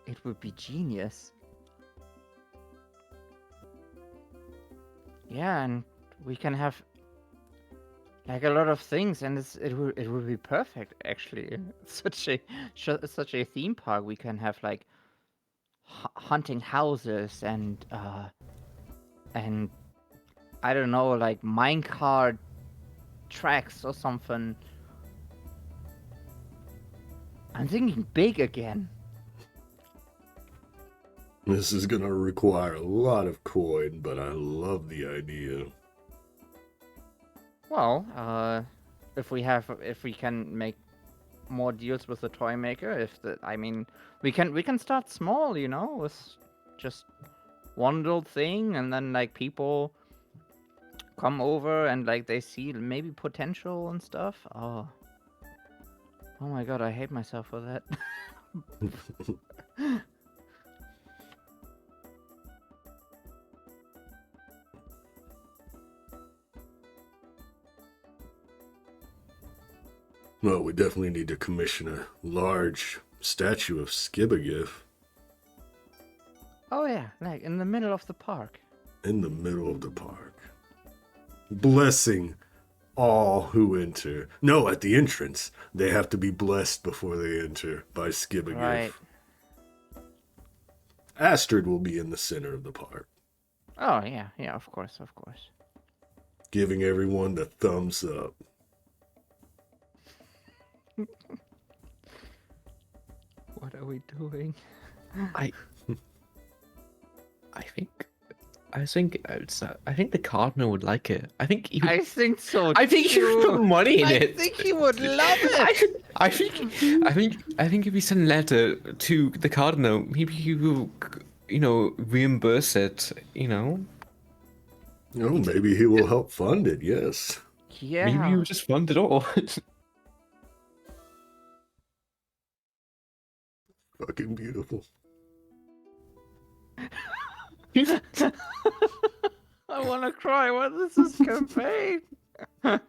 it would be genius. Yeah, and we can have like a lot of things, and it would be perfect actually. Such a theme park. We can have like hunting houses and I don't know, like minecart tracks or something. I'm thinking big again.
This is gonna require a lot of coin, but I love the idea.
Well, if we can make more deals with the toy maker, I mean, we can start small, you know, with just one little thing, and then like people come over and like they see maybe potential and stuff. Oh my god, I hate myself for that.
Well, we definitely need to commission a large statue of Skibbergif
Oh yeah, like in the middle of the park.
in the middle of the park. Blessing all who enter. No, at the entrance. They have to be blessed before they enter by Skibbergif.
Right.
Astrid will be in the center of the park,
Oh yeah, of course.
giving everyone the thumbs up.
What are we doing?
I think the cardinal would like it. I think he would,
I think so.
I think he would
too.
put money in
I
it.
think he would love it.
I think if we send a letter to the cardinal, maybe he will, reimburse it.
Oh, maybe he will help fund it, yes.
Yeah.
Maybe he will just fund it all.
Fucking beautiful.
I want to cry. What is this campaign?
Love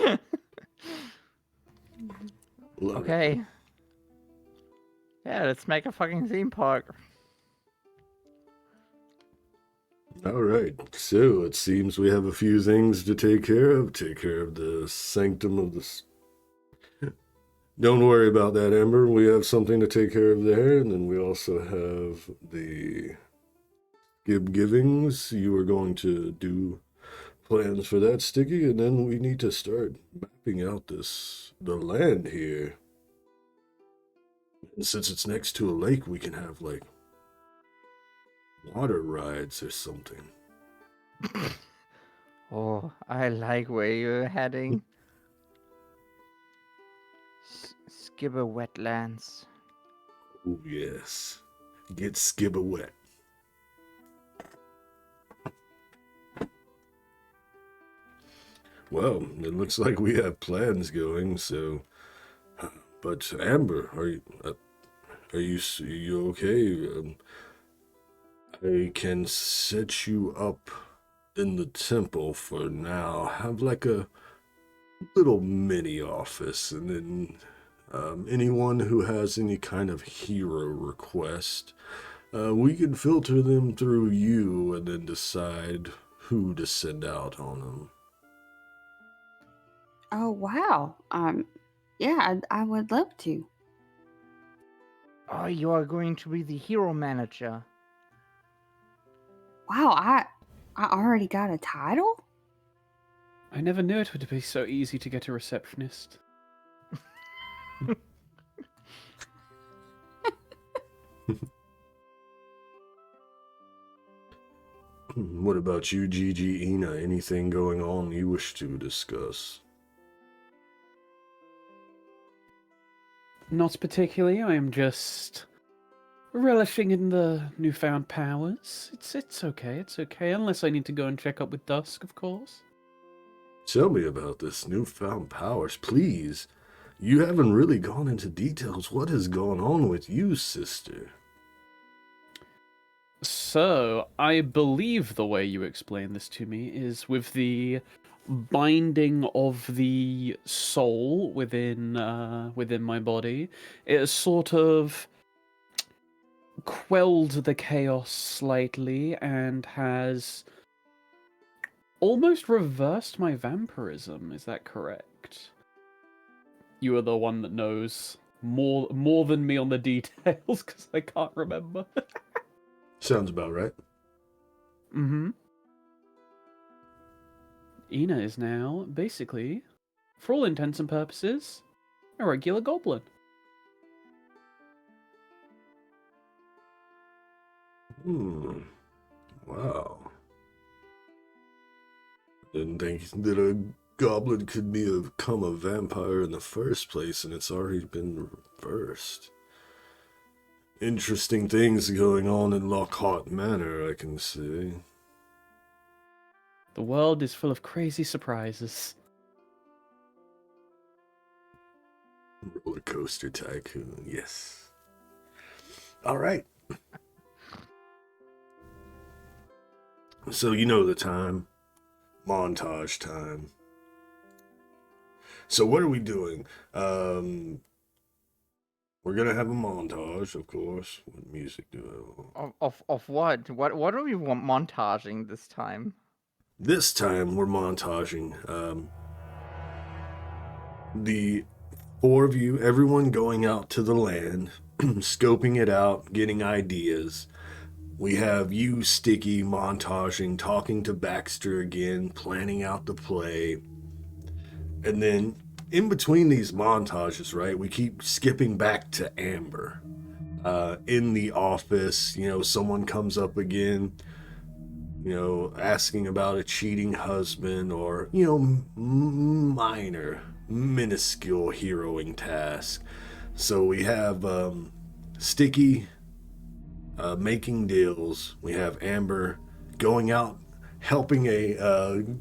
it.
Okay. Yeah, let's make a fucking theme park.
All right, so it seems we have a few things to take care of. Take care of the sanctum of the... Don't worry about that, Amber. We have something to take care of there, and then we also have the givings. You are going to do plans for that, Sticky, and then we need to start mapping out the land here. And since it's next to a lake, we can have, like, water rides or something.
Oh, I like where you're heading. Skibber wetlands.
Oh, yes. Get Skibber wet. Well, it looks like we have plans going, so... But, Amber, are you okay? I can set you up in the temple for now. Have like a little mini office, and then anyone who has any kind of hero request, we can filter them through you and then decide who to send out on them.
Oh, wow. Yeah, I would love to.
Oh, you are going to be the hero manager.
Wow, I already got a title?
I never knew it would be so easy to get a receptionist.
What about you, GiGi, Eena? Anything going on you wish to discuss?
Not particularly. I am just relishing in the newfound powers. It's okay. It's okay. Unless I need to go and check up with Dusk, of course.
Tell me about this newfound powers, please. You haven't really gone into details. What has gone on with you, sister?
So, I believe the way you explain this to me is with the binding of the soul within my body. It has sort of quelled the chaos slightly and has almost reversed my vampirism. Is that correct? You are the one that knows more than me on the details because I can't remember.
Sounds about right.
Mm-hmm. Eena is now, basically, for all intents and purposes, a regular goblin.
Wow. Didn't think that a goblin could become a vampire in the first place, and it's already been reversed. Interesting things going on in Lockhart Manor, I can see.
The world is full of crazy surprises.
Roller coaster tycoon, yes. All right. So you know the time. Montage time. So what are we doing? We're gonna have a montage, of course. What music do I want?
Of what? What are we montaging this time?
This time we're montaging the four of you, everyone going out to the land, scoping it out, getting ideas. We have you, Sticky, montaging, talking to Baxter again, planning out the play. And then in between these montages, right, we keep skipping back to Amber. In the office, someone comes up again, asking about a cheating husband or, minor, minuscule heroing task. So we have Sticky making deals. We have Amber going out, helping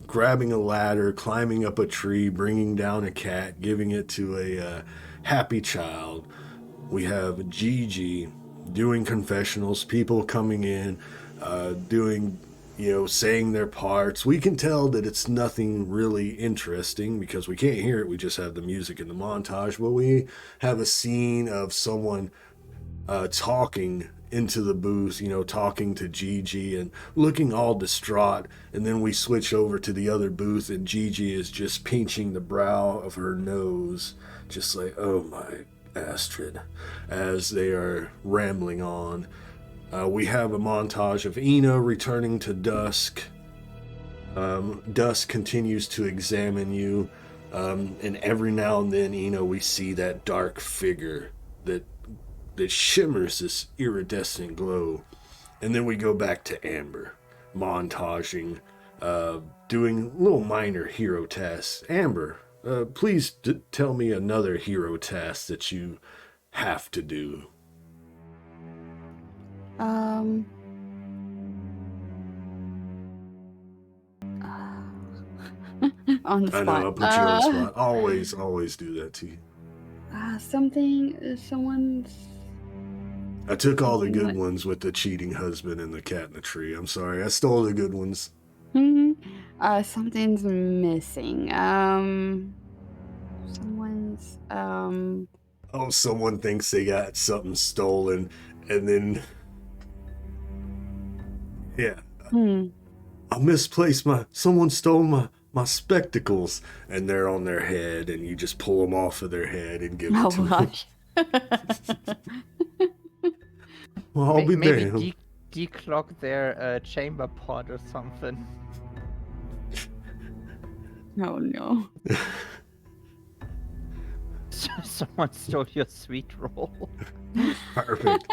grabbing a ladder, climbing up a tree, bringing down a cat, giving it to a happy child. We have GiGi doing confessionals, people coming in, doing, saying their parts. We can tell that it's nothing really interesting because we can't hear it. We just have the music in the montage. But we have a scene of someone talking into the booth, talking to GiGi and looking all distraught. And then we switch over to the other booth, and GiGi is just pinching the brow of her nose, just like, oh my Astrid, as they are rambling on. We have a montage of Eena returning to Dusk. Dusk continues to examine you, and every now and then, we see that dark figure that shimmers this iridescent glow. And then we go back to Amber, montaging, doing little minor hero tasks. Amber, please tell me another hero task that you have to do.
On the spot.
I know, I put you on the spot. Always do that to you.
Someone's...
I took all the good ones with the cheating husband and the cat in the tree. I'm sorry, I stole the good ones.
Something's missing. Someone's,
Oh, someone thinks they got something stolen, and then... Yeah. I misplaced someone stole my spectacles, and they're on their head, and you just pull them off of their head and give it to them. Well, I'll be damned.
Maybe declog their chamber pod or something.
Oh no.
Someone stole your sweet roll.
Perfect.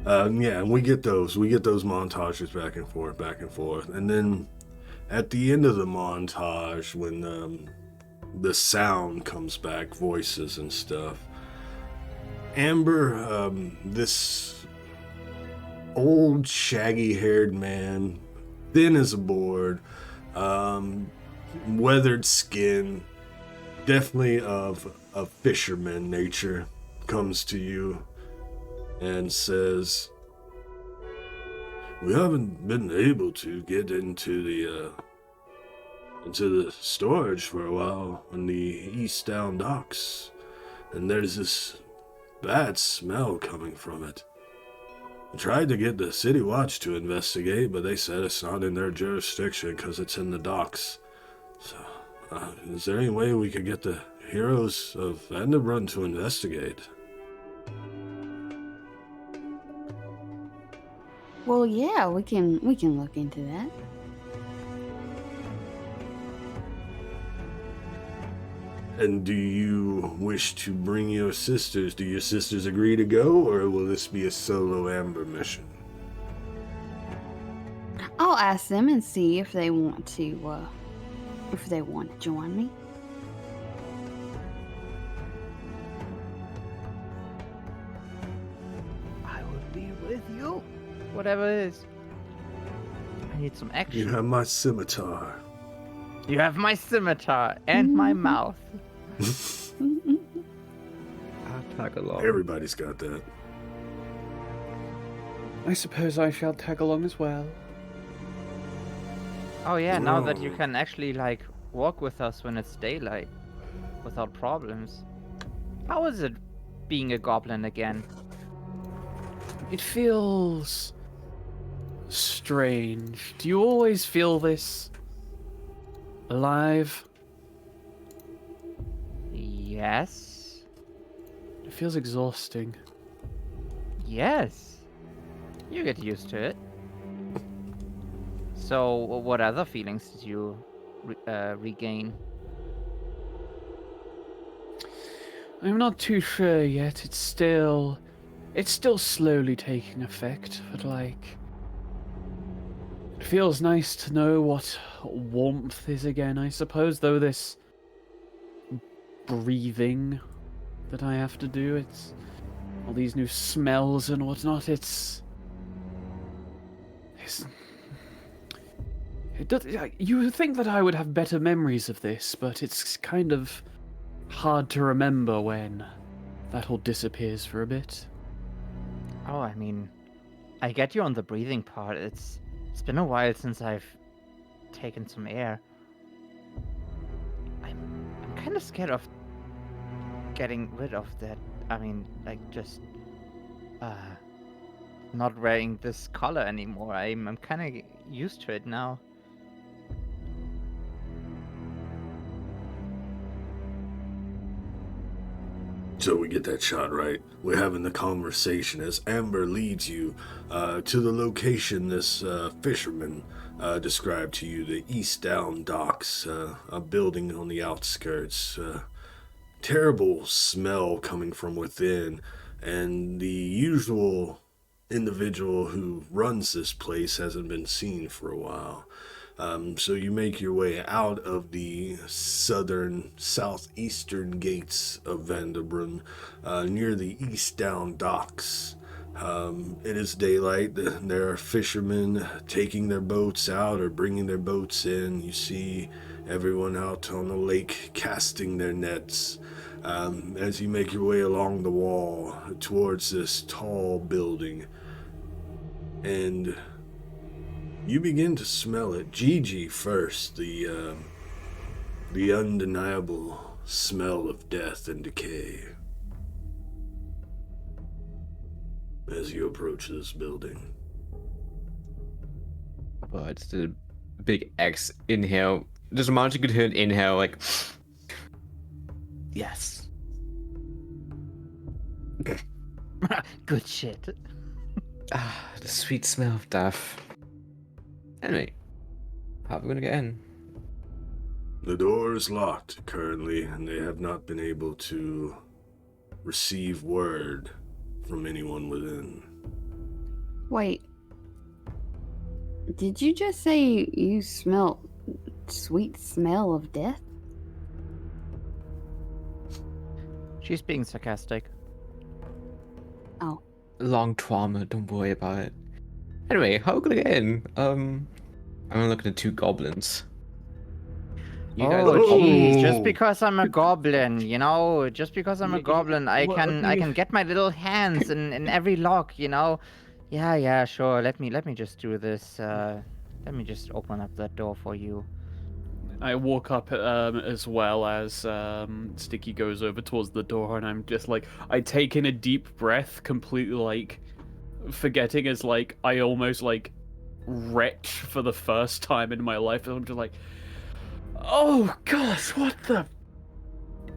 Yeah, and we get those montages back and forth. And then at the end of the montage, when the sound comes back, voices and stuff, Amber, this old shaggy-haired man, thin as a board, weathered skin, definitely of a fisherman nature, comes to you and says, we haven't been able to get into the storage for a while in the East Down docks, and there's this bad smell coming from it. I tried to get the City Watch to investigate, but they said it's not in their jurisdiction because it's in the docks. So, is there any way we could get the heroes of Vanderbrun to investigate?
Well, yeah, we can look into that.
And do you wish to bring your sisters? Do your sisters agree to go, or will this be a solo Amber mission?
I'll ask them and see if they want to join me.
I will be with you. Whatever it is. I need some action.
You have my scimitar.
You have my scimitar and my mouth.
I'll tag along.
Everybody's got that.
I suppose I shall tag along as well.
Oh yeah, now that
Whoa.
you can actually walk with us when it's daylight without problems. How is it being a goblin again?
It feels strange. Do you always feel this? Alive?
Yes.
It feels exhausting.
Yes. You get used to it. So, what other feelings did you regain?
I'm not too sure yet. It's still slowly taking effect, but it feels nice to know what warmth is again, I suppose, though this breathing that I have to do, it's all these new smells and whatnot, it does, you would think that I would have better memories of this, but it's kind of hard to remember when that all disappears for a bit.
Oh, I mean, I get you on the breathing part. It's been a while since I've taken some air. I'm kind of scared of getting rid of that I mean, like, just not wearing this color anymore. I'm kind of used to it now.
So we get that shot right. We're having the conversation as Amber leads you to the location this fisherman described to you, the East Down Docks, a building on the outskirts. Terrible smell coming from within, and the usual individual who runs this place hasn't been seen for a while. So you make your way out of the southeastern gates of Vanderbrun, near the East Down Docks. It is daylight. There are fishermen taking their boats out or bringing their boats in. You see everyone out on the lake casting their nets. As you make your way along the wall towards this tall building, and you begin to smell it. GiGi first, the undeniable smell of death and decay as you approach this building.
Well, it's the big X inhale. Just imagine you could hear an inhale, like, yes.
Good shit.
Ah, the sweet smell of death. Anyway, how are we gonna get in?
The door is locked currently, and they have not been able to receive word from anyone within.
Wait. Did you just say you smell sweet smell of death?
She's being sarcastic.
Oh.
Long trauma, don't worry about it. Anyway, how are we gonna get in? I'm looking at two goblins. You guys
Oh,
are
jeez!
Oh.
Just because I'm a goblin, you know, just because I'm a goblin, I
what
can
do you-
get my little hands in every lock, you know. Yeah, sure. Let me just do this. Let me just open up that door for you.
I walk up as well as Sticky goes over towards the door, and I'm just like, I take in a deep breath, completely like forgetting as like I almost like retch for the first time in my life, and I'm just like, oh gosh, what the?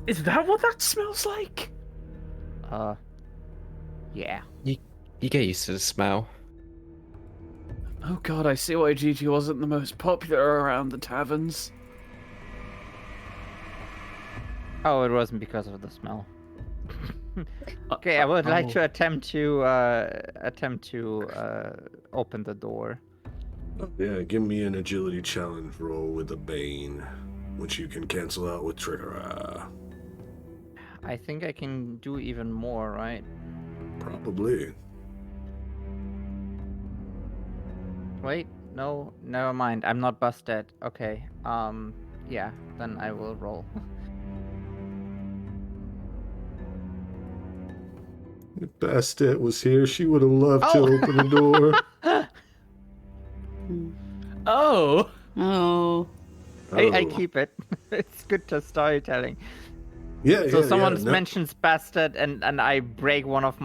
Is that what that smells like?
Yeah.
You get used to the smell.
Oh god, I see why GiGi wasn't the most popular around the taverns.
Oh, it wasn't because of the smell. Okay, I would like to attempt to open the door.
Yeah, give me an agility challenge roll with a Bane, which you can cancel out with Trigger.
I think I can do even more, right?
Probably.
Wait, no, never mind. I'm not busted. Okay. Yeah, then I will roll.
If Bastet was here, she would have loved to
Oh!
open the door.
Oh!
Oh.
I
Oh.
keep it. It's good to storytelling.
Yeah,
So
yeah,
someone
yeah. No,
mentions bastard, and I break one of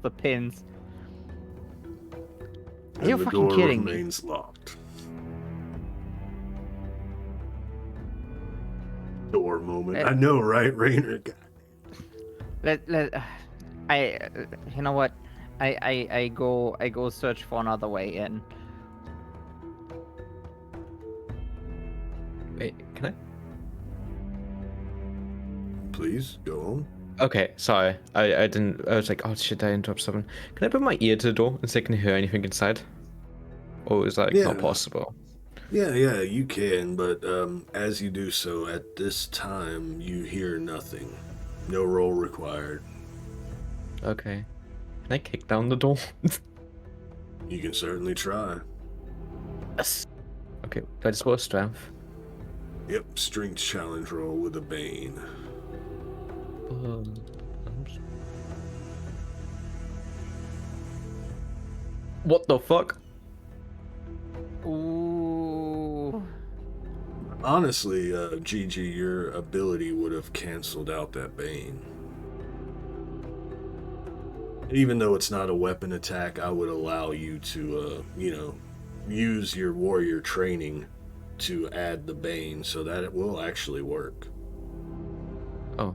the pins. Are
and
you
the
fucking
door
kidding me?
remains locked. Door moment. I know, right, Rainer?
You know what? I go search for another way in.
Wait, can I?
Please go on.
Okay, sorry. I didn't. I was like, oh shit, I interrupt someone. Can I put my ear to the door and see if I can hear anything inside? Or is that
Yeah.
not possible?
Yeah, you can, but as you do so, at this time, you hear nothing. No roll required.
Okay. Can I kick down the door?
You can certainly try.
Yes. Okay, do I just roll strength?
Yep, strength challenge roll with a Bane.
What the fuck?
Ooh.
Honestly, GiGi, your ability would have canceled out that Bane. even though it's not a weapon attack, I would allow you to, use your warrior training to add the Bane so that it will actually work.
Oh.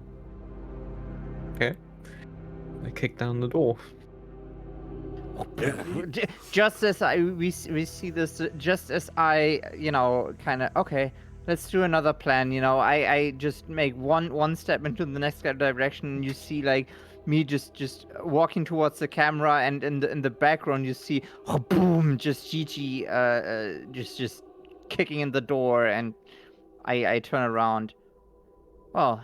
Okay. I kick down the door.
Yeah.
Just as we see this, just as I, kind of, okay, let's do another plan. I just make one step into the next direction, and you see like me just walking towards the camera, and in the background you see, oh, boom, just GiGi, just kicking in the door, and I turn around. Well,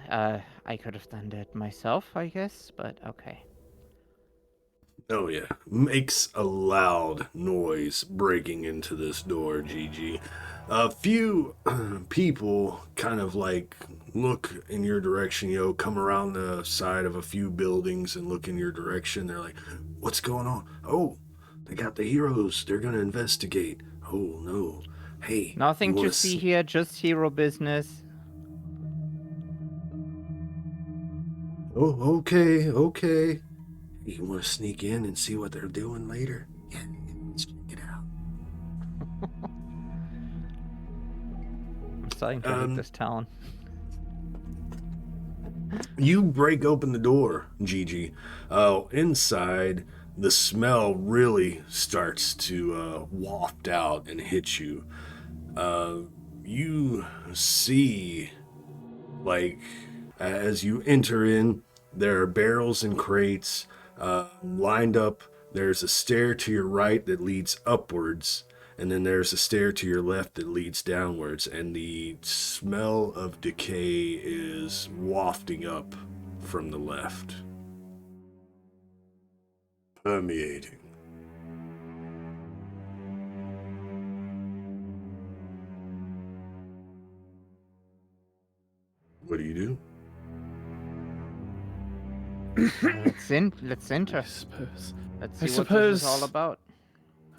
I could have done that myself, I guess, but okay.
Oh yeah, makes a loud noise breaking into this door, GiGi. A few people kind of like look in your direction, come around the side of a few buildings and look in your direction. They're like, what's going on? Oh, they got the heroes. They're going to investigate. Oh no. Hey.
Nothing to see here, just hero business.
Oh, okay. You want to sneak in and see what they're doing later? Yeah, let's check it out.
I'm starting to hate this town.
You break open the door, GiGi. Inside, the smell really starts to waft out and hit you. You see, like, as you enter in, there are barrels and crates lined up. There's a stair to your right that leads upwards, and then there's a stair to your left that leads downwards, and the smell of decay is wafting up from the left, permeating. What do you do?
Let's enter.
I suppose.
Let's see what this is all about.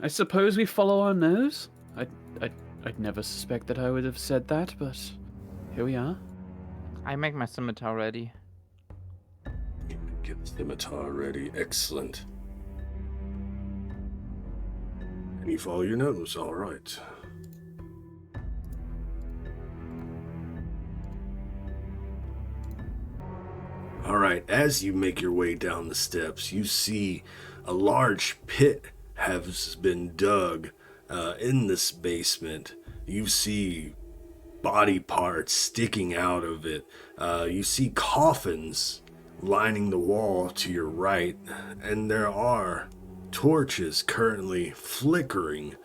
I suppose we follow our nose? I'd never suspect that I would have said that, but here we are.
I make my scimitar ready.
Get the scimitar ready. Excellent. And you follow your nose. All right. All right, as you make your way down the steps, you see a large pit has been dug in this basement. You see body parts sticking out of it. You see coffins lining the wall to your right, and there are torches currently flickering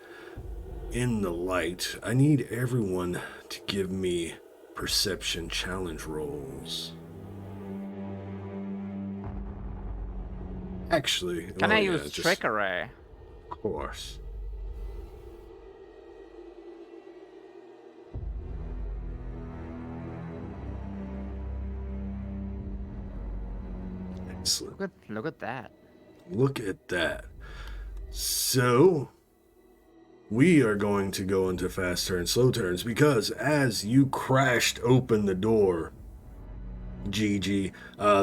in the light. I need everyone to give me perception challenge rolls. Actually,
Can I use trickery?
Of course. Excellent.
Look at that.
Look at that. So, we are going to go into fast turns, slow turns, because as you crashed open the door, GiGi,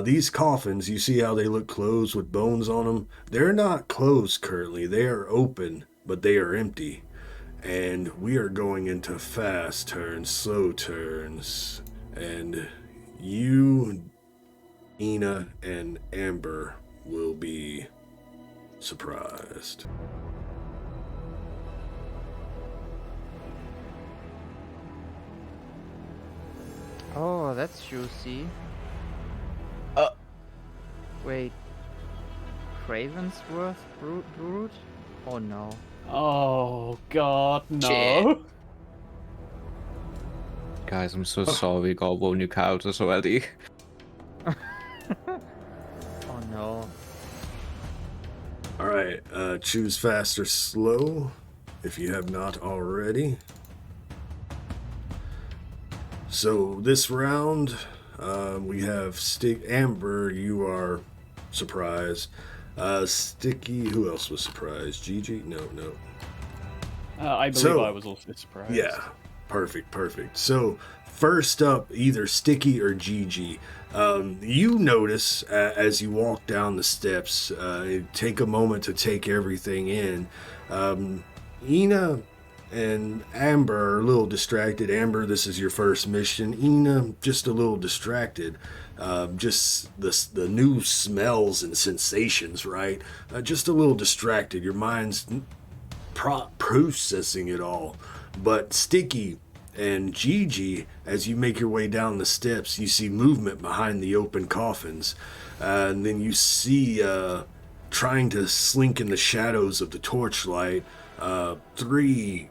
these coffins, you see how they look closed with bones on them? They're not closed currently. They are open, but they are empty. And we are going into fast turns, slow turns. And you, Eena, and Amber will be surprised.
Oh, that's juicy. Wait. Cravensworth Brood? Oh no.
Oh god, no.
Shit.
Guys, I'm so sorry we got one new characters already.
Oh no.
Alright, choose fast or slow if you have not already. So this round, we have Amber, you are surprised. Sticky, who else was surprised? GiGi? No.
I believe I was also surprised.
Yeah, perfect. So first up, either Sticky or GiGi. You notice as you walk down the steps, take a moment to take everything in. Eena and Amber are a little distracted. Amber, this is your first mission. Eena, just a little distracted. Just the new smells and sensations, right? Just a little distracted. Your mind's processing it all. But Sticky and GiGi, as you make your way down the steps, you see movement behind the open coffins. And then you see, trying to slink in the shadows of the torchlight, 3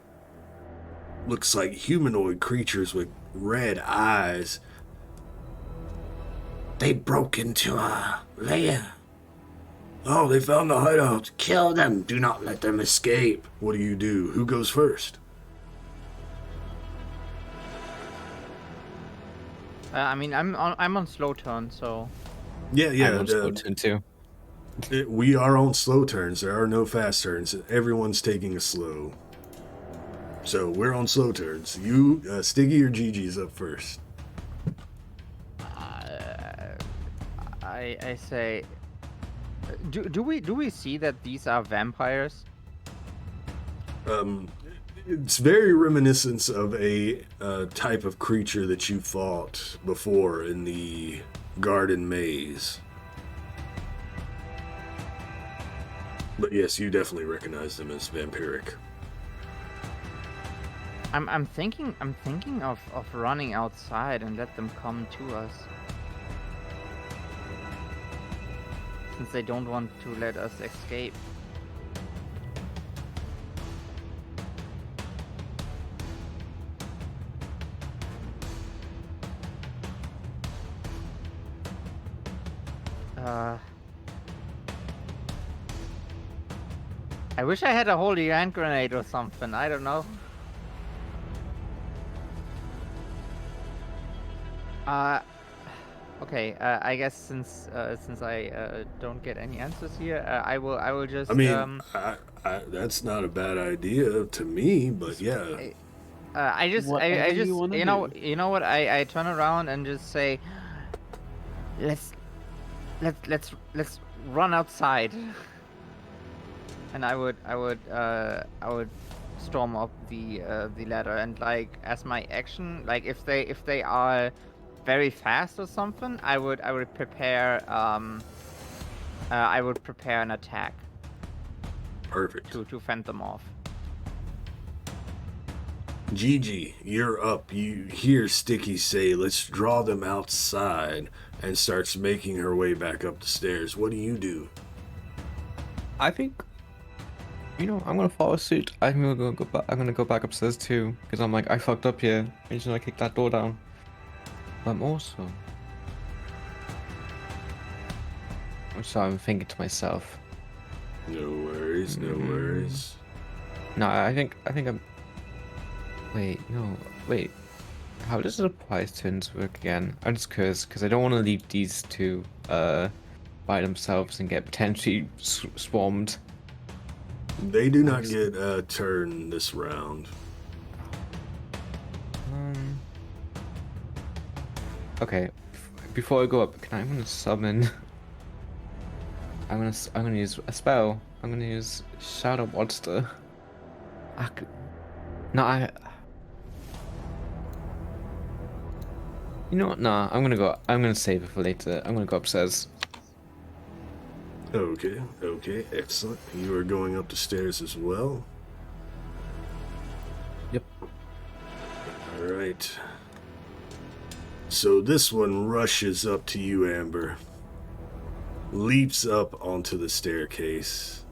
looks like humanoid creatures with red eyes.
They broke into our lair. Oh, they found the hideout. Kill them. Do not let them escape.
What do you do? Who goes first?
I mean, I'm on slow turn, so.
Yeah.
I'm on slow turn too.
We are on slow turns. There are no fast turns. Everyone's taking a slow. So we're on slow turns. You, Sticky or GiGi's up first?
I say, do we see that these are vampires?
It's very reminiscent of a type of creature that you fought before in the garden maze. But yes, you definitely recognize them as vampiric.
I'm thinking of running outside and let them come to us. Since they don't want to let us escape. I wish I had a holy hand grenade or something. I don't know. Okay. I guess since I don't get any answers here, I will just.
I mean, that's not a bad idea to me, but yeah.
I just you know what? I turn around and just say, let's run outside. And I would storm up the ladder, and like as my action, like if they are very fast or something, I would prepare an attack.
Perfect.
To fend them off.
GiGi, you're up. You hear Sticky say, "Let's draw them outside," and starts making her way back up the stairs. What do you do?
I think, I'm gonna follow suit. I'm gonna go back upstairs too, because I'm like, I fucked up here. I just want to kick that door down. But I'm also, so I'm thinking to myself.
No worries, no worries.
No, I think I'm. Wait. How does the prize turns work again? I'm just curious because I don't want to leave these two by themselves and get potentially swarmed.
They do not get a turn this round.
Okay, before I go up, I'm gonna summon. I'm gonna use a spell. I'm gonna use Shadow Monster. You know what? Nah, I'm gonna save it for later. I'm gonna go upstairs.
Okay, excellent. You are going up the stairs as well?
Yep.
Alright. So this one rushes up to you, Amber. Leaps up onto the staircase.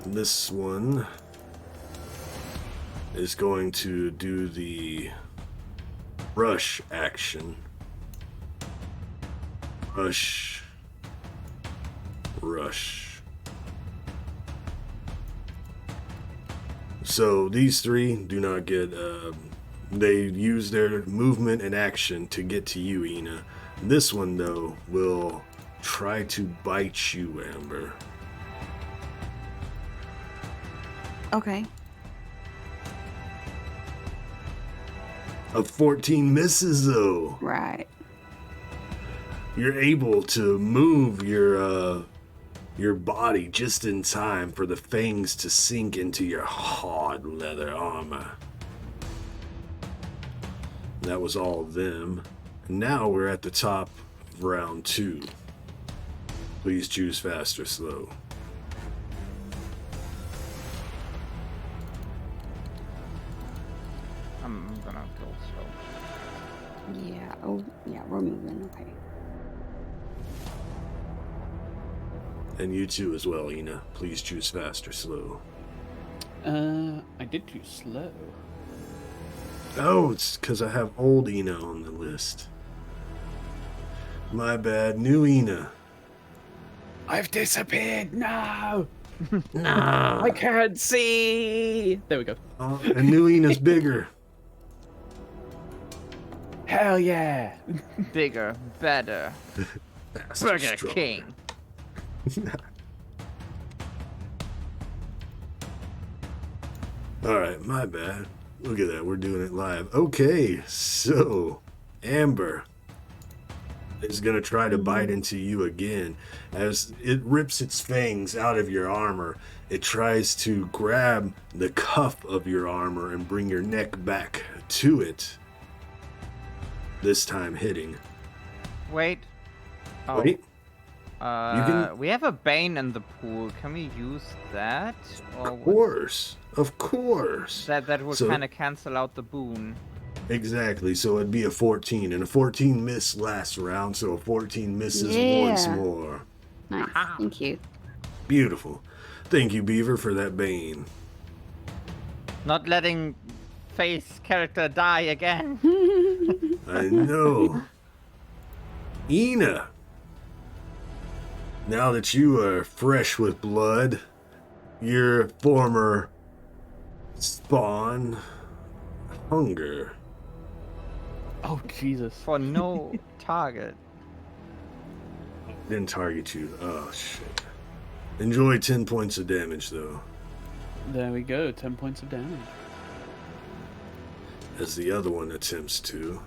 This one is going to do the rush action. Rush. So these three do not get, they use their movement and action to get to you, Eena. This one, though, will try to bite you, Amber.
Okay.
A 14 misses though.
Right.
You're able to move your body just in time for the fangs to sink into your hard leather armor. That was all of them. Now we're at the top of round 2. Please choose fast or slow.
I'm gonna go slow.
Yeah. Oh, yeah. We're moving. Okay.
And you too as well, Eena. Please choose fast or slow.
I did choose slow.
Oh, it's because I have old Eena on the list. My bad. New Eena.
I've disappeared now.
No.
I can't see. There we go.
And new Eena's bigger.
Hell yeah.
Bigger, better.
Faster,
Burger
stronger.
King.
Alright, my bad. Look at that, we're doing it live. Okay, so Amber is gonna try to bite into you again. As it rips its fangs out of your armor, it tries to grab the cuff of your armor and bring your neck back to it. This time hitting.
Wait. Oh.
Wait,
We have a Bane in the pool. Can we use that?
of course. Of course.
That would
So-
kind of cancel out the boon.
Exactly, so it'd be a 14, and a 14 miss last round, so a 14 misses
Yeah.
once more.
Nice. Thank you.
Beautiful. Thank you, Beaver, for that Bane.
Not letting face character die again.
I know. Eena, now that you are fresh with blood, your former spawn, Hunger.
Oh, Jesus.
For no target.
Didn't target you. Oh, shit. Enjoy 10 points of damage, though,
There we go. 10 points of damage.
as the other one attempts to.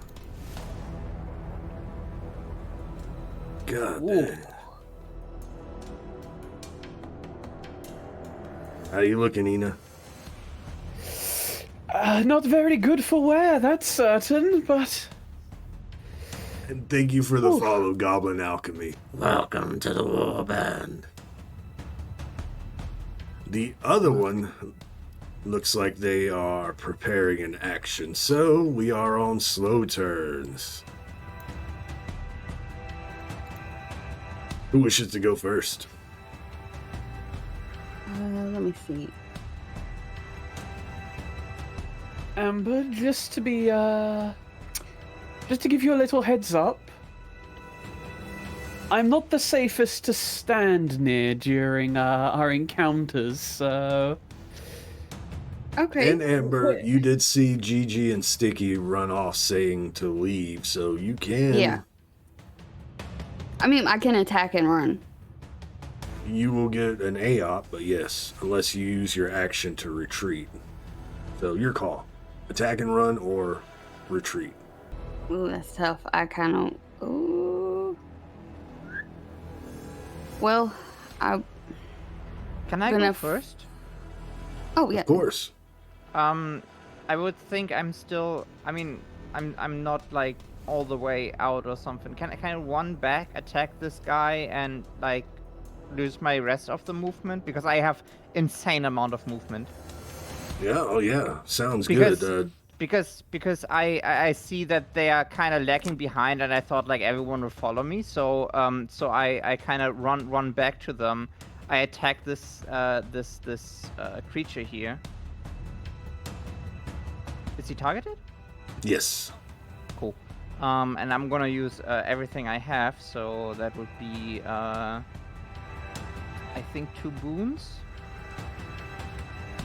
God
Ooh.
dang. How you looking, Eena?
Not very good for wear, that's certain, but...
And thank you for the
Ooh.
follow, Goblin Alchemy.
Welcome to the warband.
The other one looks like they are preparing an action, so we are on slow turns. Who wishes to go first?
Let me see.
Amber, just to be, just to give you a little heads up, I'm not the safest to stand near during our encounters, so...
Okay.
And Amber, you did see GiGi and Sticky run off saying to leave, so you can.
Yeah. I mean, I can attack and run.
You will get an AOP, but yes, unless you use your action to retreat. So your call. Attack and run or retreat.
Ooh, that's tough. I kind of... Ooh. Well, I...
Can I
Gonna
go
f-
first?
Oh, yeah.
Of course.
I would think I'm still. I mean, I'm not like all the way out or something. Can I run back, attack this guy, and like lose my rest of the movement because I have insane amount of movement.
Yeah, oh yeah. Sounds
Because-
good.
Because I see that they are kind of lagging behind, and I thought like everyone would follow me. So I kind of run back to them. I attack this creature here. Is he targeted?
Yes.
Cool. And I'm gonna use everything I have, so that would be I think 2 boons.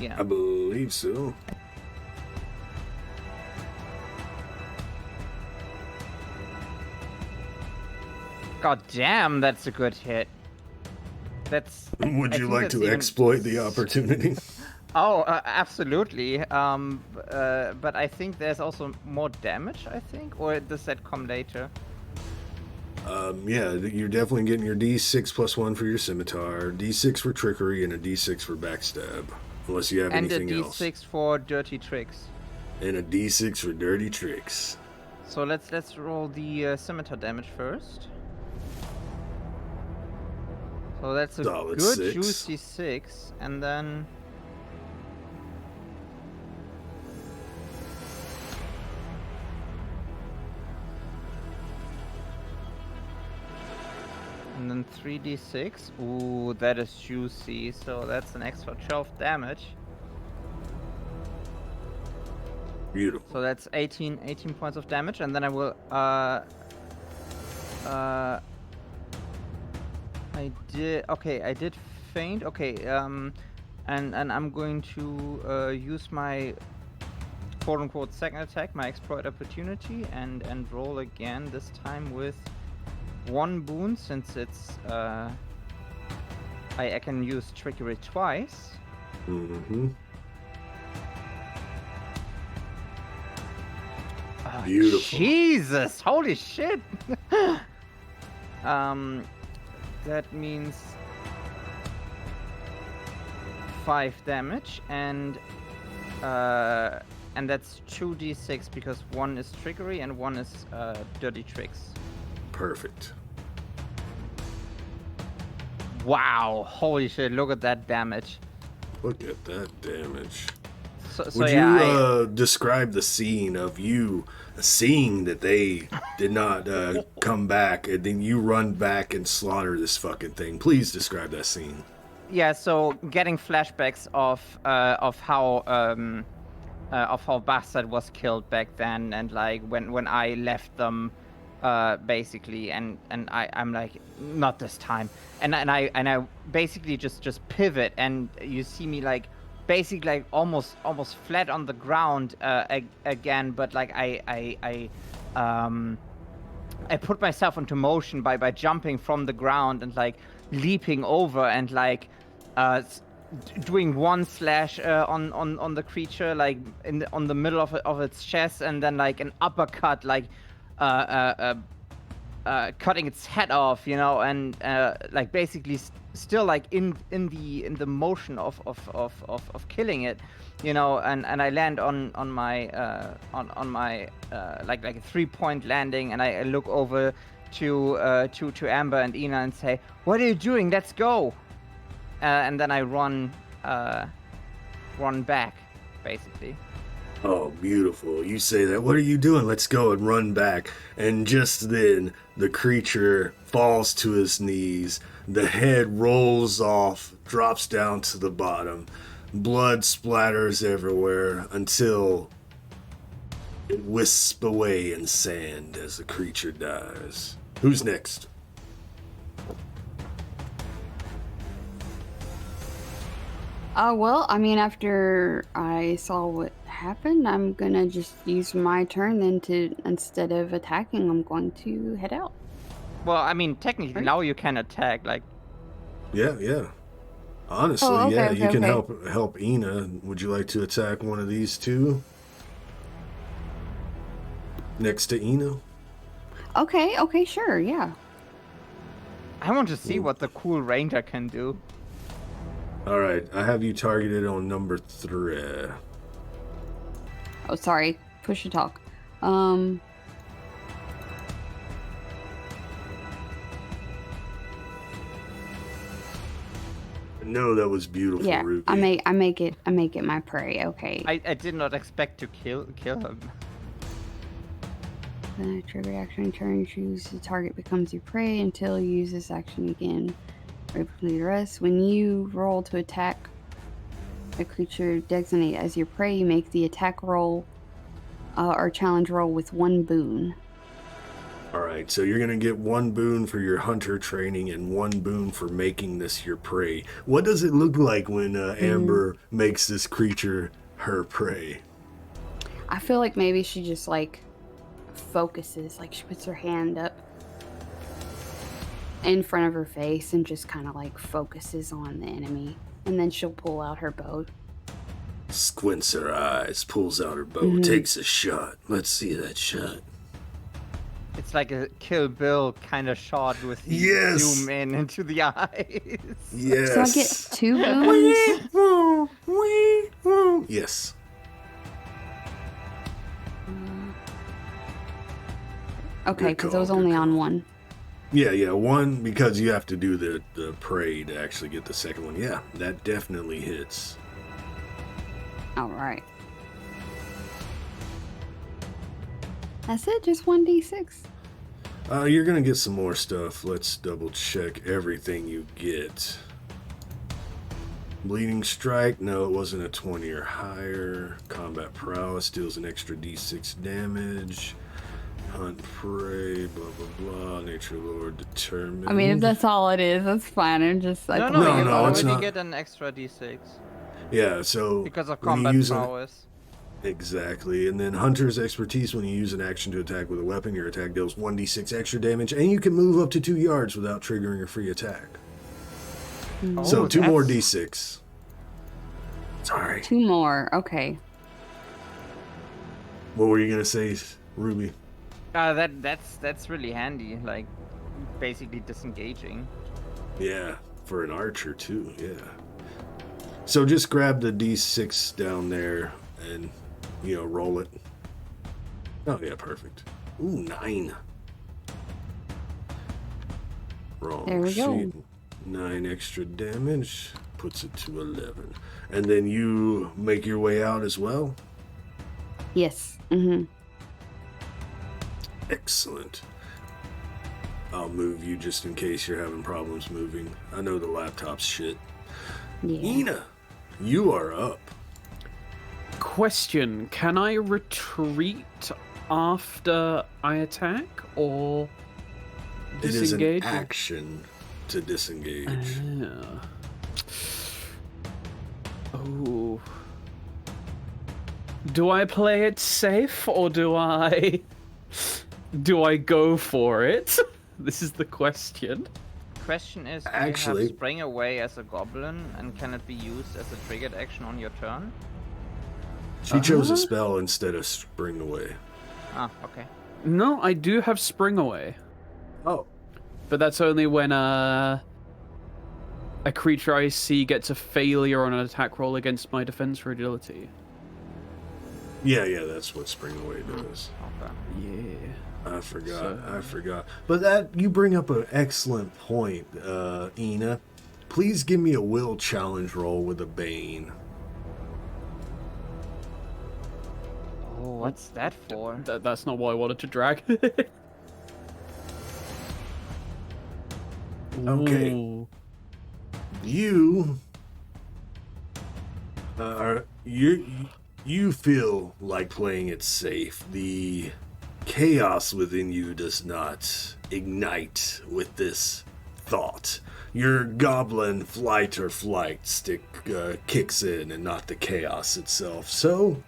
Yeah.
I believe so.
God damn, that's a good hit. That's.
Would
I
you
think
like
that's
to
even-
exploit the opportunity?
Oh, absolutely. But I think there's also more damage, I think, or does that come later?
Yeah, you're definitely getting your D6 plus 1 for your scimitar, D6 for trickery, and a D6 for backstab. Unless you have
And a
anything else.
D6 for dirty tricks.
And a D6 for dirty tricks.
So let's roll the scimitar damage first. So that's a
Solid
good
6.
juicy 6, and then and then 3d6. Ooh, that is juicy. So that's an extra 12 damage.
Beautiful.
So that's 18 points of damage, and then I will I did faint. Okay, and I'm going to use my quote-unquote second attack, my exploit opportunity, and roll again, this time with 1 boon, since it's I can use trickery twice.
Mm-hmm.
Oh,
Beautiful.
Jesus, holy shit. That means 5 damage, and that's 2d6 because 1 is trickery and 1 is dirty tricks.
Perfect.
Wow, holy shit, look at that damage.
Look at that damage.
So
Would
yeah,
you describe the scene of you seeing that they did not come back, and then you run back and slaughter this fucking thing? Please describe that scene.
Yeah, so getting flashbacks of how Bastard was killed back then, and like when I left them, basically, and I'm like, not this time, and I basically just pivot, and you see me like basically like almost flat on the ground again, but like I put myself into motion by jumping from the ground and like leaping over and like doing 1 slash on the creature, like on the middle of its chest, and then like an uppercut, like cutting its head off, you know, and like basically still like in the motion of killing it, you know, and I land on my like a 3-point landing, and I look over to Amber and Eena and say, "What are you doing? Let's go!" And then I run back, basically.
Oh, beautiful. You say that. What are you doing? Let's go, and run back. And just then, the creature falls to his knees. The head rolls off, drops down to the bottom. Blood splatters everywhere until it wisps away in sand as the creature dies. Who's next?
Well, I mean, after I saw what happened, I'm gonna just use my turn then to, instead of attacking, I'm going to head out.
Well, I mean, technically
Right.
now you can attack, like.
Yeah. Honestly,
Oh, okay,
yeah,
okay,
you can
okay.
help Eena. Would you like to attack one of these two? Next to Eena?
Okay, sure, yeah.
I want to see what the cool ranger can do.
All right, I have you targeted on number 3.
Oh, sorry. Push to talk.
No, that was beautiful,
Yeah,
Ruby.
I make it my prey. Okay.
I did not expect to kill him.
The triggered action turn, choose the target becomes your prey until you use this action again. Repeatedly rest. When you roll to attack a creature designated as your prey, you make the attack roll or challenge roll with 1 boon.
All right, so you're going to get 1 boon for your hunter training and 1 boon for making this your prey. What does it look like when Amber makes this creature her prey?
I feel like maybe she just like focuses, like she puts her hand up in front of her face and just kind of like focuses on the enemy, and then she'll pull out her bow
Squints her eyes, pulls out her bow, takes a shot. Let's see that shot.
It's like a Kill Bill kind of shot with the
Yes.
zoom in into the eyes.
Yes.
So I get 2 boons.
Yes.
Okay,
Good
because
call,
I was
good
only on
call.
1.
Yeah, one, because you have to do the prey to actually get the second one. Yeah, that definitely hits.
All right. That's it, just 1d6.
You're gonna get some more stuff. Let's double check everything you get. Bleeding Strike, no, it wasn't a 20 or higher. Combat Prowess deals an extra d6 damage. Hunt Prey, blah blah blah. Nature Lord determined.
I mean, if that's all it is, that's fine. I'm just like,
No,
No,
you
no, it's
already
not.
get an extra d6
Yeah, so
because of
when you
combat
use
prowess.
Exactly, and then Hunter's Expertise, when you use an action to attack with a weapon, your attack deals 1d6 extra damage, and you can move up to 2 yards without triggering a free attack. So
Oh,
2 more
that's-
d6. Sorry.
2 more. Okay.
What were you gonna say, Ruby?
That's really handy. Like, basically disengaging.
Yeah, for an archer too, yeah. So just grab the d6 down there and, roll it. Oh, yeah, perfect. Ooh, 9. Wrong
There we go.
sheet. 9 extra damage, puts it to 11. And then you make your way out as well?
Yes. Mm-hmm.
Excellent. I'll move you just in case you're having problems moving. I know the laptop's shit.
Yeah.
Eena, you are up.
Question: can I retreat after I attack, or
It is an
disengage?
action to disengage.
Yeah. Oh. Do I play it safe, or do I go for it? This is the question.
Question is, do
Actually-
you have Spring Away as a goblin, and can it be used as a triggered action on your turn?
She chose a spell instead of Spring Away.
Ah, okay.
No, I do have Spring Away,
Oh.
but that's only when a creature I see gets a failure on an attack roll against my defense or agility.
Yeah, that's what Spring Away does.
Okay.
Yeah.
I forgot.
So-
I forgot. But that you bring up an excellent point, Eena. Please give me a will challenge roll with a Bane.
Oh, what's that for?
That's not what I wanted to drag.
Okay.
Ooh.
You you feel like playing it safe. The chaos within you does not ignite with this thought. Your goblin flight stick kicks in and not the chaos itself. So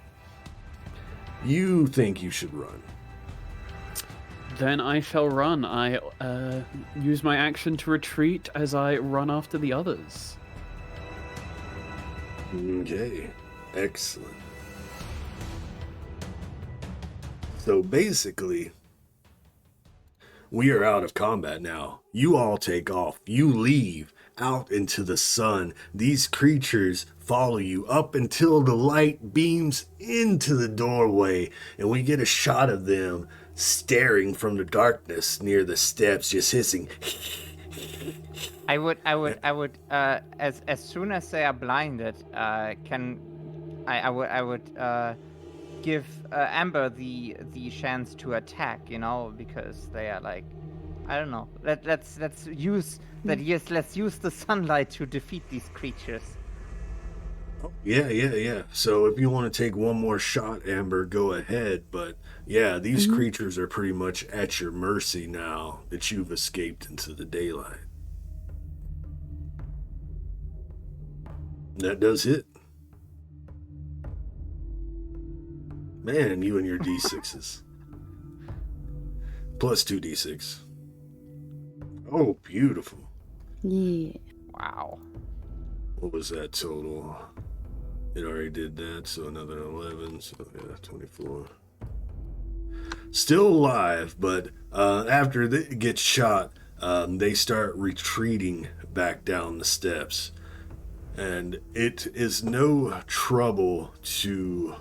you think you should run.
Then I shall run. I use my action to retreat as I run after the others.
Okay, excellent. So basically, we are out of combat now. You all take off. You leave out into the sun. These creatures follow you up until the light beams into the doorway, and we get a shot of them staring from the darkness near the steps, just hissing.
I would, as soon as they are blinded, I would give Amber the chance to attack, because they are like, I don't know. Let's use that. Yes, let's use the sunlight to defeat these creatures.
Yeah. So if you want to take one more shot, Amber, go ahead. But yeah, these creatures are pretty much at your mercy now that you've escaped into the daylight. That does hit. Man, you and your D6s. Plus 2d6. Oh, beautiful.
Yeah.
Wow.
What was that total? It already did that, so another 11, so yeah, 24. Still alive, but after it gets shot, they start retreating back down the steps. And it is no trouble to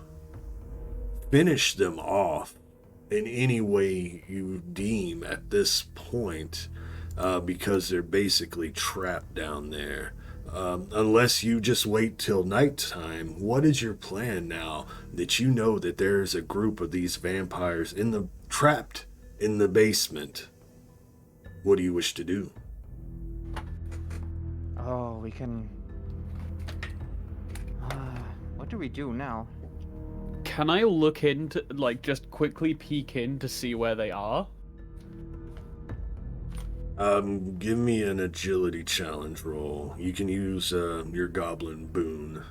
finish them off in any way you deem at this point, because they're basically trapped down there. Unless you just wait till nighttime, what is your plan now that you know that there's a group of these vampires trapped in the basement? What do you wish to do?
Oh, we can... what do we do now?
Can I look into, like, just quickly peek in to see where they are?
Give me an agility challenge roll. You can use your goblin boon.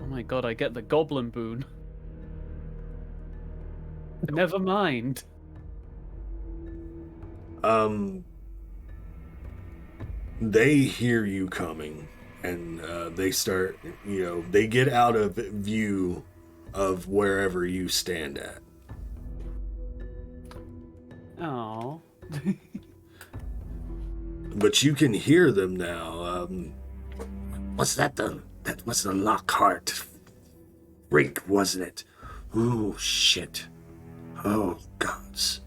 Oh my god, I get the goblin boon. Never mind.
They hear you coming, and they start, they get out of view of wherever you stand at.
Oh.
But you can hear them now.
What's that? That was the Lockhart freak, wasn't it? Oh, shit. Oh, gods.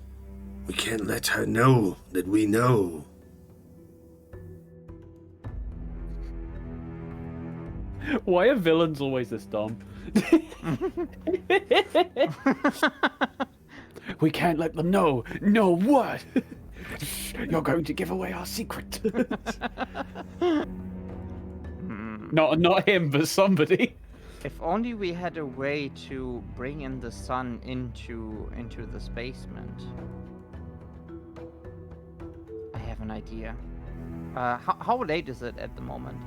We can't let her know that we know.
Why are villains always this dumb? We can't let them know. No what? You're going to give away our secret. Not him, but somebody.
If only we had a way to bring in the sun into this basement. I have an idea. How late is it at the moment?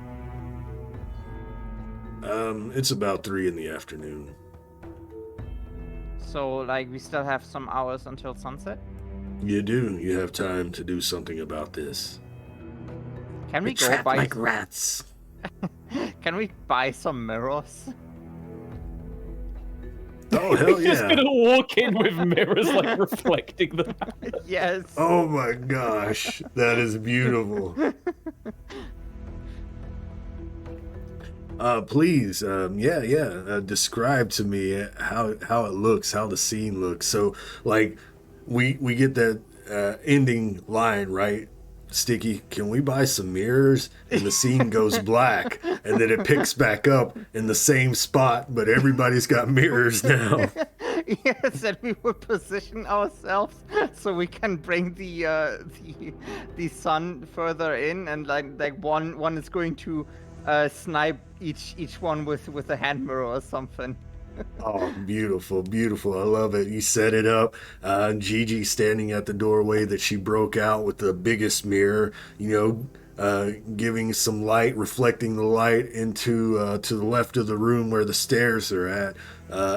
It's about 3 in the afternoon.
So, like, we still have some hours until sunset?
You do. You have time to do something about this.
Can we
We're
go
trapped
buy...
like rats.
Can we buy some mirrors?
Oh, hell
He's just
yeah.
gonna walk in with mirrors, like, reflecting them.
Yes.
Oh my gosh. That is beautiful. Please, describe to me how it looks, how the scene looks. So, like, we get that ending line, right? Sticky, can we buy some mirrors? And the scene goes black, and then it picks back up in the same spot, but everybody's got mirrors now.
Yes, and we will position ourselves so we can bring the sun further in, and like one is going to snipe each one with a hand mirror or something.
Oh, beautiful, beautiful. I love it. You set it up. GiGi standing at the doorway that she broke out with the biggest mirror, giving some light, reflecting the light into to the left of the room where the stairs are at.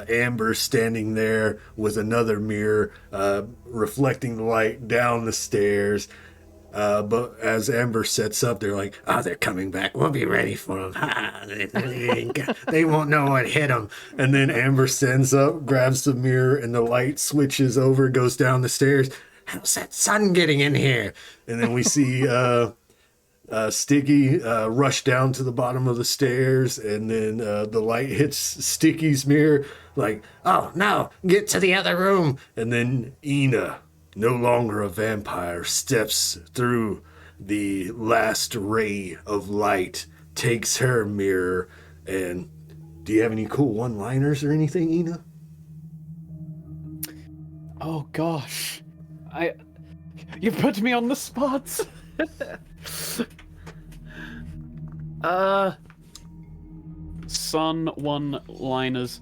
Amber standing there with another mirror, reflecting the light down the stairs. But as Amber sets up, they're like,
Oh, they're coming back. We'll be ready for them. They won't know what hit them.
and then Amber stands up, grabs the mirror, and the light switches over, goes down the stairs.
How's that sun getting in here?
And then we see Sticky rush down to the bottom of the stairs, and then the light hits Sticky's mirror, like,
Oh, no. Get to the other room.
and then Eena, no longer a vampire, steps through the last ray of light, takes her mirror, and do you have any cool one-liners or anything, Eena?
Oh gosh. You put me on the spot. Sun one-liners.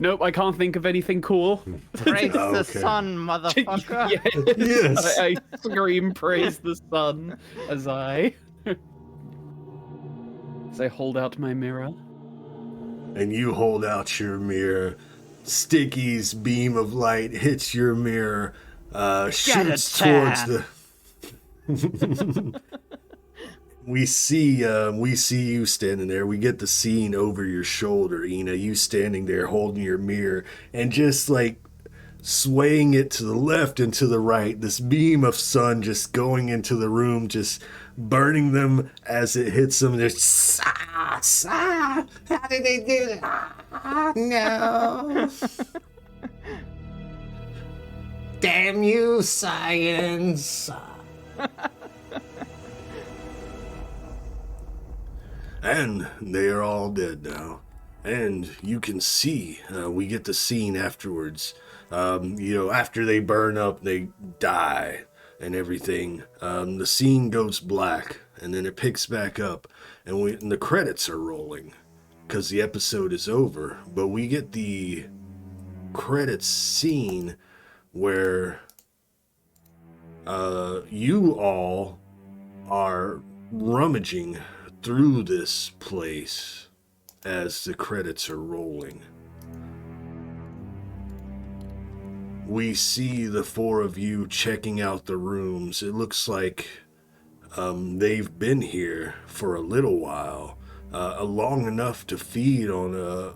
Nope, I can't think of anything cool.
Praise the
Okay.
sun, motherfucker.
Yes.
I scream praise the sun as I hold out my mirror.
And you hold out your mirror. Sticky's beam of light hits your mirror. shoots towards the. We see you standing there. We get the scene over your shoulder, Eena. You standing there holding your mirror and just like swaying it to the left and to the right. This beam of sun just going into the room, just burning them as it hits them. There's how did they do that? No. Damn you, science. And they are all dead now. And you can see, we get the scene afterwards. After they burn up, they die and everything. The scene goes black, and then it picks back up, and the credits are rolling because the episode is over. But we get the credits scene where you all are rummaging through this place as the credits are rolling. We see the four of you checking out the rooms. It looks like they've been here for a little while, long enough to feed on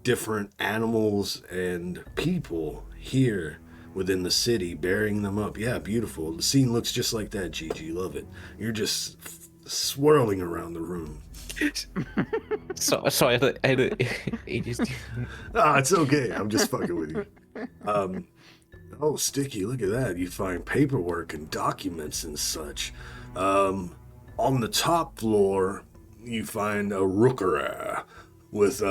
different animals and people here within the city, burying them up. Yeah, beautiful. The scene looks just like that, GiGi. Love it. You're just swirling around the room.
Sorry, it just...
It's okay. I'm just fucking with you. Oh, Sticky, look at that. You find paperwork and documents and such. On the top floor, you find a rookery with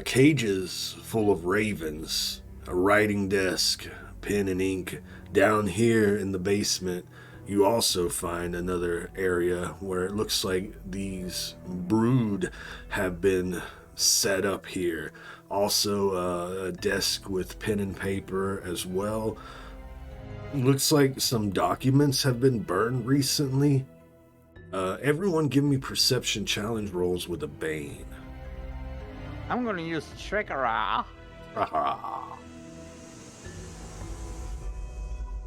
cages full of ravens, a writing desk, pen and ink. Down here in the basement, you also find another area where it looks like these brood have been set up here. Also, a desk with pen and paper as well. Looks like some documents have been burned recently. Everyone give me perception challenge rolls with a Bane.
I'm gonna use trickery.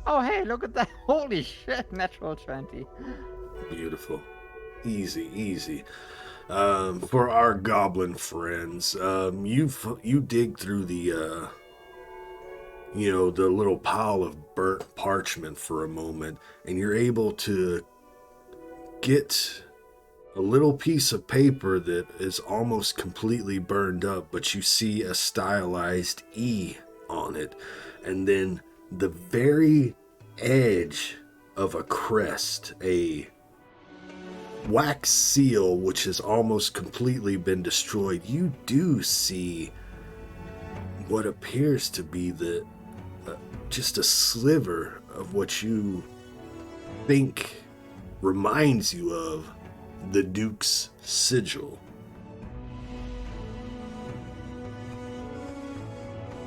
Oh, hey, look at that. Holy shit, natural 20.
Beautiful. Easy. For our goblin friends, you dig through the little pile of burnt parchment for a moment, and you're able to get a little piece of paper that is almost completely burned up, but you see a stylized E on it, and then the very edge of a crest, a wax seal which has almost completely been destroyed. You do see what appears to be just a sliver of what you think reminds you of the Duke's sigil.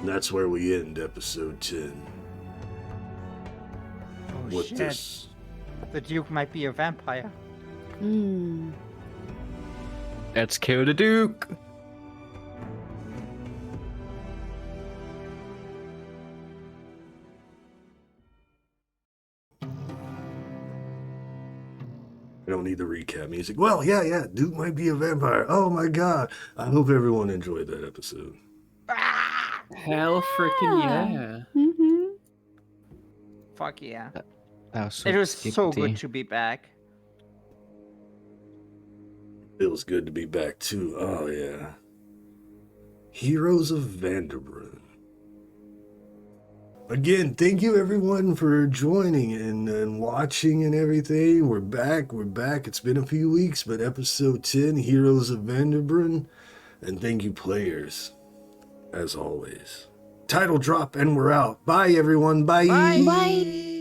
And that's where we end episode 10.
Oh, shit. The Duke might be a vampire.
Let's kill the Duke.
I don't need the recap music. Well, yeah, Duke might be a vampire. Oh my god. I hope everyone enjoyed that episode.
Hell freaking yeah.
Mm-hmm.
Fuck yeah.
That was so
It was so
skippity.
good to be back.
Feels good to be back too. Oh yeah. Heroes of Vanderbrun. Again, thank you everyone for joining and watching and everything. We're back. It's been a few weeks, but episode 10, Heroes of Vanderbrun. And thank you players, as always. Title drop and we're out. Bye everyone. Bye.
Bye.
Bye.